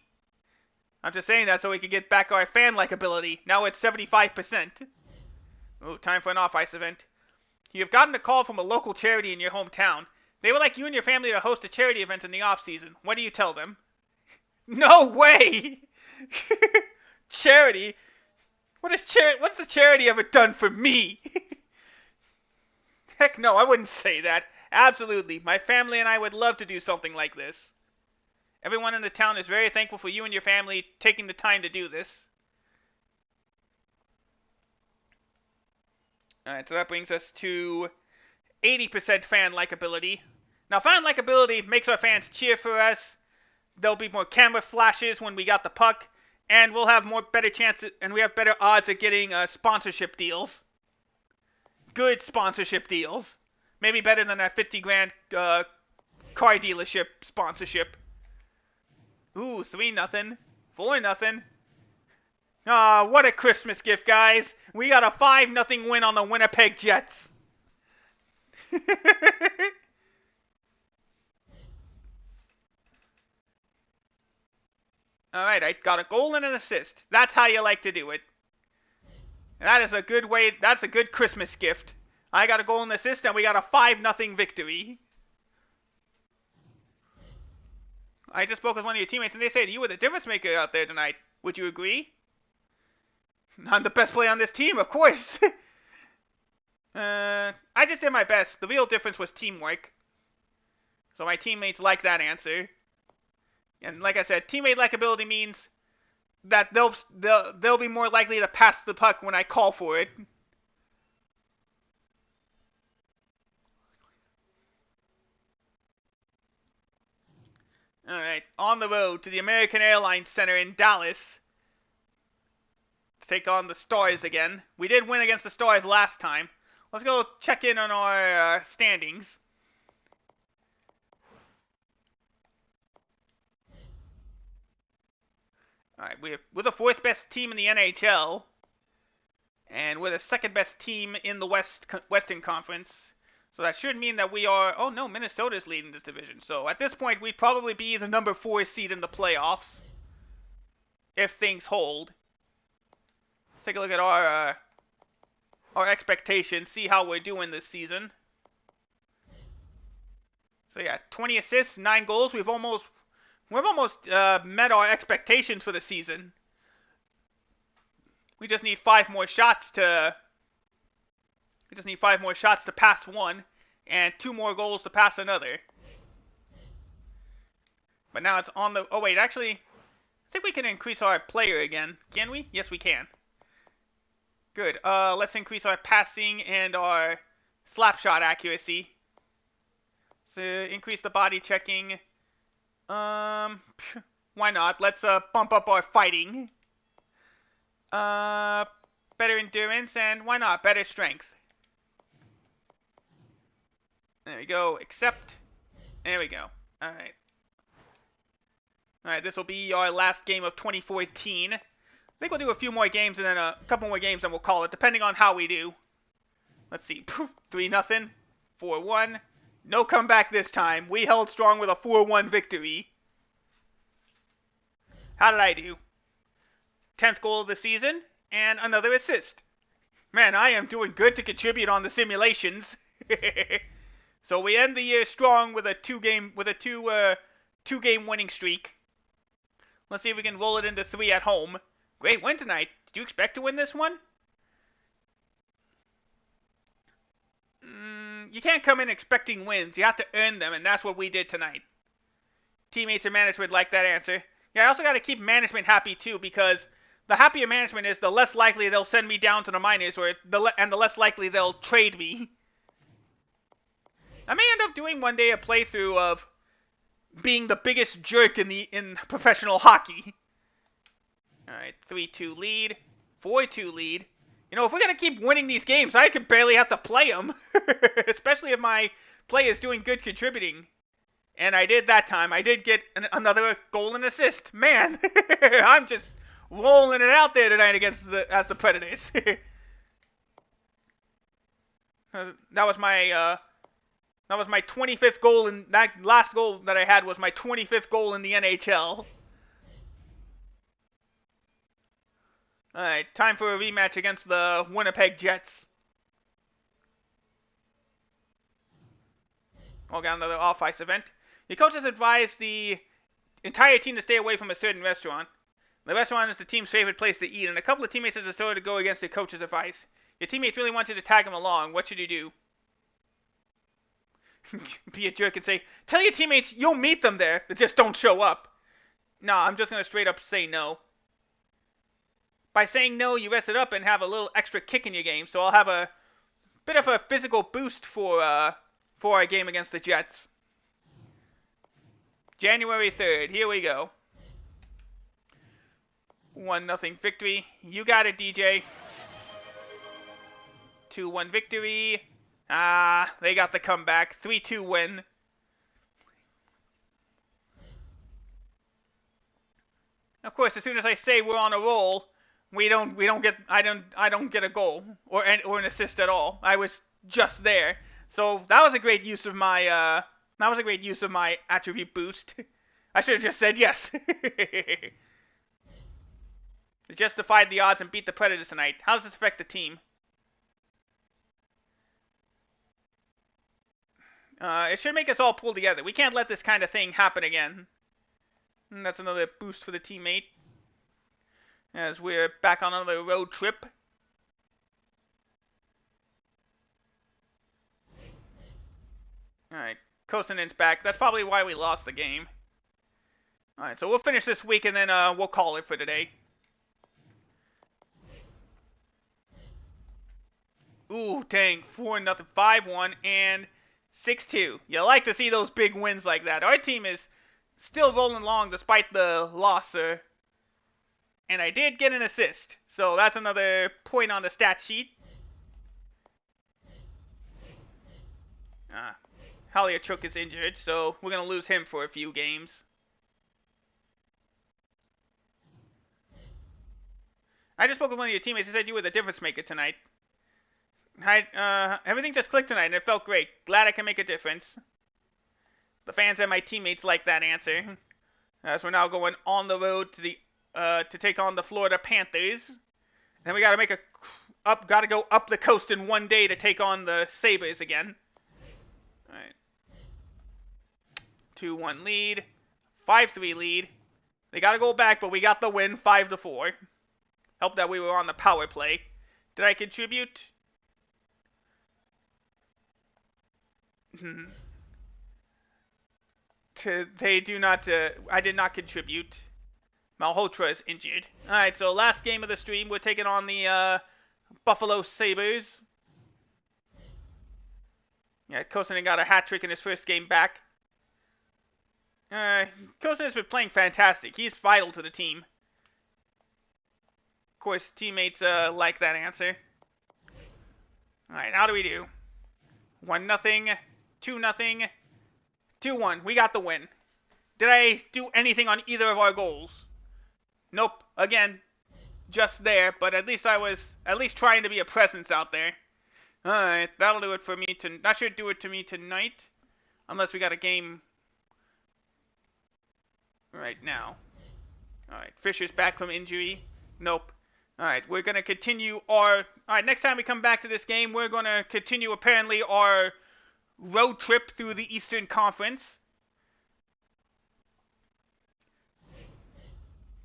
I'm just saying that so we can get back our fan likability. Now it's 75%. Ooh, time for an off-ice event. You have gotten a call from a local charity in your hometown. They would like you and your family to host a charity event in the off-season. What do you tell them? No way! Charity? What's the charity ever done for me? Heck no, I wouldn't say that. Absolutely. My family and I would love to do something like this. Everyone in the town is very thankful for you and your family taking the time to do this. Alright, so that brings us to 80% fan likability. Now, fan likability makes our fans cheer for us. There'll be more camera flashes when we got the puck. And we'll have better chances, and we have better odds at getting sponsorship deals. Good sponsorship deals. Maybe better than that 50 grand car dealership sponsorship. Ooh, 3-0. 4-0. Ah, what a Christmas gift, guys. We got a 5-0 win on the Winnipeg Jets. Alright, I got a goal and an assist. That's how you like to do it. That is a good way. That's a good Christmas gift. I got a goal and assist, and we got a 5-0 victory. I just spoke with one of your teammates, and they said you were the difference maker out there tonight. Would you agree? I'm the best player on this team, of course. I just did my best. The real difference was teamwork. So my teammates like that answer. And like I said, teammate likability means that they'll be more likely to pass the puck when I call for it. Alright, on the road to the American Airlines Center in Dallas to take on the Stars again. We did win against the Stars last time. Let's go check in on our standings. Alright, we're the 4th best team in the NHL. And we're the 2nd best team in the Western Conference. So that should mean that we are... Oh no, Minnesota's leading this division. So at this point, we'd probably be the number 4 seed in the playoffs. If things hold. Let's take a look at our expectations. See how we're doing this season. So yeah, 20 assists, 9 goals. We've almost met our expectations for the season. We just need 5 more shots to... We just need 5 more shots to pass one, and 2 more goals to pass another. But now it's on the... Oh wait, actually, I think we can increase our player again. Can we? Yes, we can. Good. Let's increase our passing and our slap shot accuracy. So increase the body checking. Why not? Let's bump up our fighting. Better endurance, and why not? Better strength. There we go. Accept. There we go. Alright. Alright, this will be our last game of 2014. I think we'll do a few more games and then a couple more games and we'll call it, depending on how we do. Let's see. 3-0. 4-1. No comeback this time. We held strong with a 4-1 victory. How did I do? 10th goal of the season and another assist. Man, I am doing good to contribute on the simulations. So we end the year strong with a two-game winning streak. Let's see if we can roll it into 3 at home. Great win tonight. Did you expect to win this one? You can't come in expecting wins. You have to earn them, and that's what we did tonight. Teammates and management like that answer. Yeah, I also got to keep management happy too, because the happier management is, the less likely they'll send me down to the minors, and the less likely they'll trade me. I may end up doing one day a playthrough of being the biggest jerk in professional hockey. Alright, 3-2 lead. 4-2 lead. You know, if we're going to keep winning these games, I could barely have to play them. Especially if my play is doing good contributing. And I did that time. I did get another goal and assist. Man, I'm just rolling it out there tonight against the Predators. That was my 25th goal, and that last goal that I had was my 25th goal in the NHL. Alright, time for a rematch against the Winnipeg Jets. Oh, got another off-ice event. Your coaches advised the entire team to stay away from a certain restaurant. The restaurant is the team's favorite place to eat, and a couple of teammates have decided to go against their coach's advice. Your teammates really want you to tag them along. What should you do? Be a jerk and say, tell your teammates you'll meet them there, but just don't show up. No, I'm just going to straight up say no. By saying no, you rest it up and have a little extra kick in your game, so I'll have a bit of a physical boost for our game against the Jets. January 3rd, here we go. 1-0 victory. You got it, DJ. 2-1 victory. They got the comeback. 3-2 win. Of course, as soon as I say we're on a roll, I don't get a goal or an assist at all. I was just there. So that was a great use of my attribute boost. I should have just said yes. They just defied the odds and beat the Predators tonight. How does this affect the team? It should make us all pull together. We can't let this kind of thing happen again. And that's another boost for the teammate. As we're back on another road trip. Alright, Kosinen's back. That's probably why we lost the game. Alright, so we'll finish this week and then we'll call it for today. Ooh, dang. 4-0, 5-1, and 6-2. You like to see those big wins like that. Our team is still rolling along despite the loss, sir. And I did get an assist. So that's another point on the stat sheet. Halyachuk is injured, so we're going to lose him for a few games. I just spoke with one of your teammates. He said you were the difference maker tonight. Everything just clicked tonight, and it felt great. Glad I can make a difference. The fans and my teammates like that answer. As we're now going on the road to the to take on the Florida Panthers. Then we got to got to go up the coast in one day to take on the Sabres again. All right. 2-1 lead, 5-3 lead. They got to go back, but we got the win, 5-4. Helped that we were on the power play. Did I contribute? They do not. I did not contribute. Malhotra is injured. All right, so last game of the stream, we're taking on the Buffalo Sabres. Yeah, Kosinen got a hat trick in his first game back. Kosinen's been playing fantastic. He's vital to the team. Of course, teammates like that answer. Alright, how do we do? 1-0, 2-0, 2-1. We got the win. Did I do anything on either of our goals? Nope. Again, just there, but at least I was trying to be a presence out there. Alright, that'll do it for me. That should do it to me tonight. Unless we got a game right now. Alright, Fisher's back from injury. Nope. Alright, we're going to continue our... Alright, next time we come back to this game, we're going to continue, apparently, our road trip through the Eastern Conference.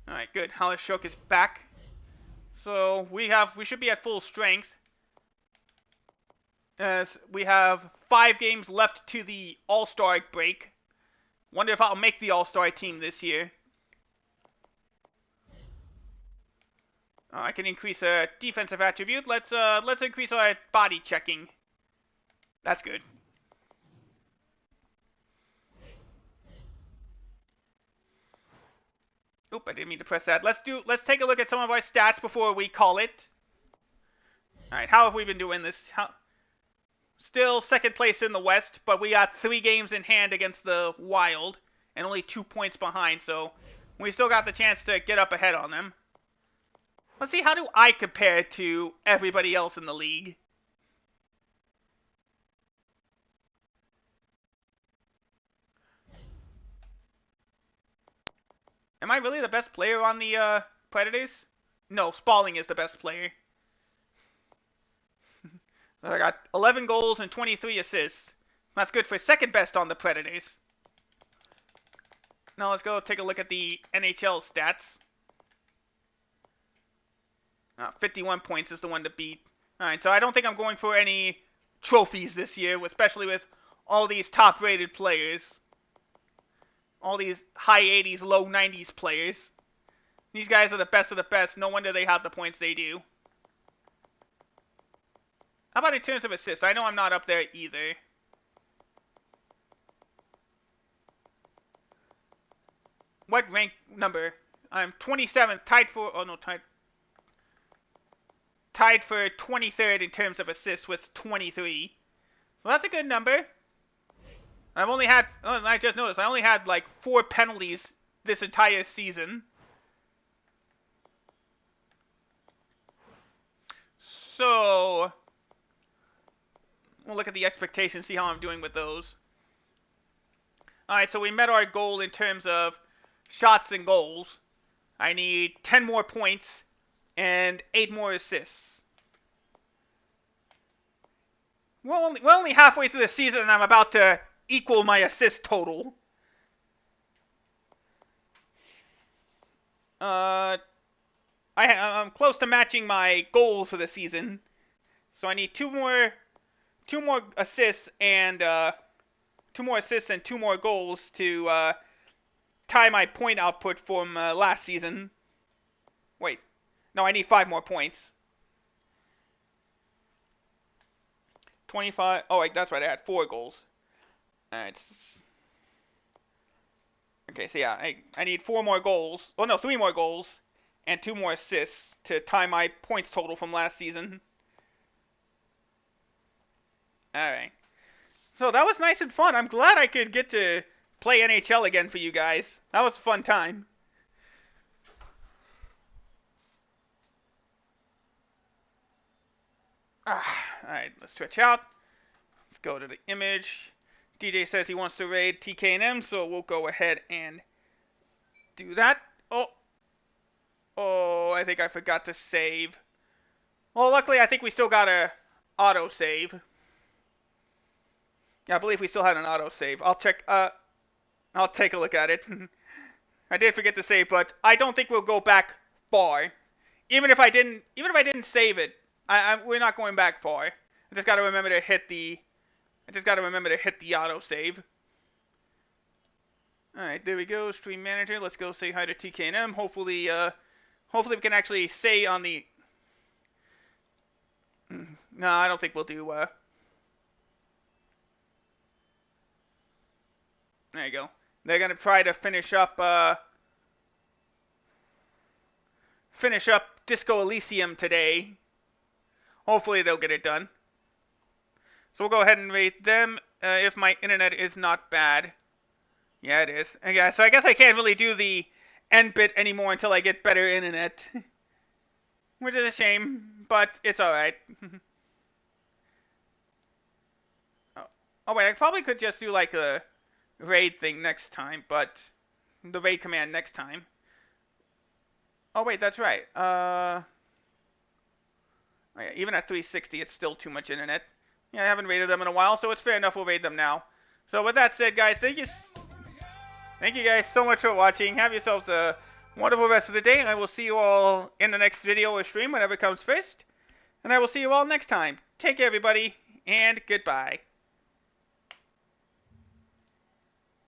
Alright, good. Halyachuk is back. So, we should be at full strength. As we have 5 games left to the All-Star break. Wonder if I'll make the All-Star team this year. I can increase a defensive attribute. Let's increase our body checking. That's good. Oop, I didn't mean to press that. Let's take a look at some of our stats before we call it. Alright, how have we been doing this? Still second place in the West, but we got 3 games in hand against the Wild, and only 2 points behind, so we still got the chance to get up ahead on them. Let's see, how do I compare to everybody else in the league? Am I really the best player on the Predators? No, Spalling is the best player. I got 11 goals and 23 assists. That's good for second best on the Predators. Now let's go take a look at the NHL stats. 51 points is the one to beat. Alright, so I don't think I'm going for any trophies this year, especially with all these top-rated players. All these high 80s, low 90s players. These guys are the best of the best. No wonder they have the points they do. How about in terms of assists? I know I'm not up there either. What rank number? I'm 27th, tied for... Oh, no, tied for 23rd in terms of assists with 23. So that's a good number. I've only had... Oh, I just noticed. I only had, like, 4 penalties this entire season. So... We'll look at the expectations, see how I'm doing with those. Alright, so we met our goal in terms of shots and goals. I need 10 more points and 8 more assists. We're only halfway through the season, and I'm about to equal my assist total. I'm close to matching my goals for the season, so I need two more assists and 2 more goals to tie my point output from last season. Wait, no, I need 5 more points. 25. Oh, wait, that's right. I had 4 goals. Alright. Okay, so yeah, I need 4 more goals. Oh no, 3 more goals and 2 more assists to tie my points total from last season. Alright. So that was nice and fun. I'm glad I could get to play NHL again for you guys. That was a fun time. Alright, let's switch out. Let's go to the image. DJ says he wants to raid TK&M, so we'll go ahead and do that. Oh, I think I forgot to save. Well, luckily, I think we still got a auto save. Yeah, I believe we still had an auto save. I'll check. I'll take a look at it. I did forget to save, but I don't think we'll go back far. Even if I didn't save it, we're not going back far. I just gotta remember to hit the auto save. Alright, there we go, Stream Manager. Let's go say hi to TK&M. Hopefully we can actually say on the... No, I don't think we'll do... There you go. They're gonna try to finish up Disco Elysium today. Hopefully they'll get it done. So we'll go ahead and rate them if my internet is not bad. Yeah, it is. Okay, so I guess I can't really do the end bit anymore until I get better internet. Which is a shame, but it's alright. Oh wait, I probably could just do like a raid thing next time, but the raid command next time. Oh wait, that's right. Oh yeah, even at 360, it's still too much internet. Yeah, I haven't raided them in a while, so it's fair enough we'll raid them now. So with that said, guys, thank you guys so much for watching. Have yourselves a wonderful rest of the day, and I will see you all in the next video or stream, whenever it comes first. And I will see you all next time. Take care, everybody, and goodbye.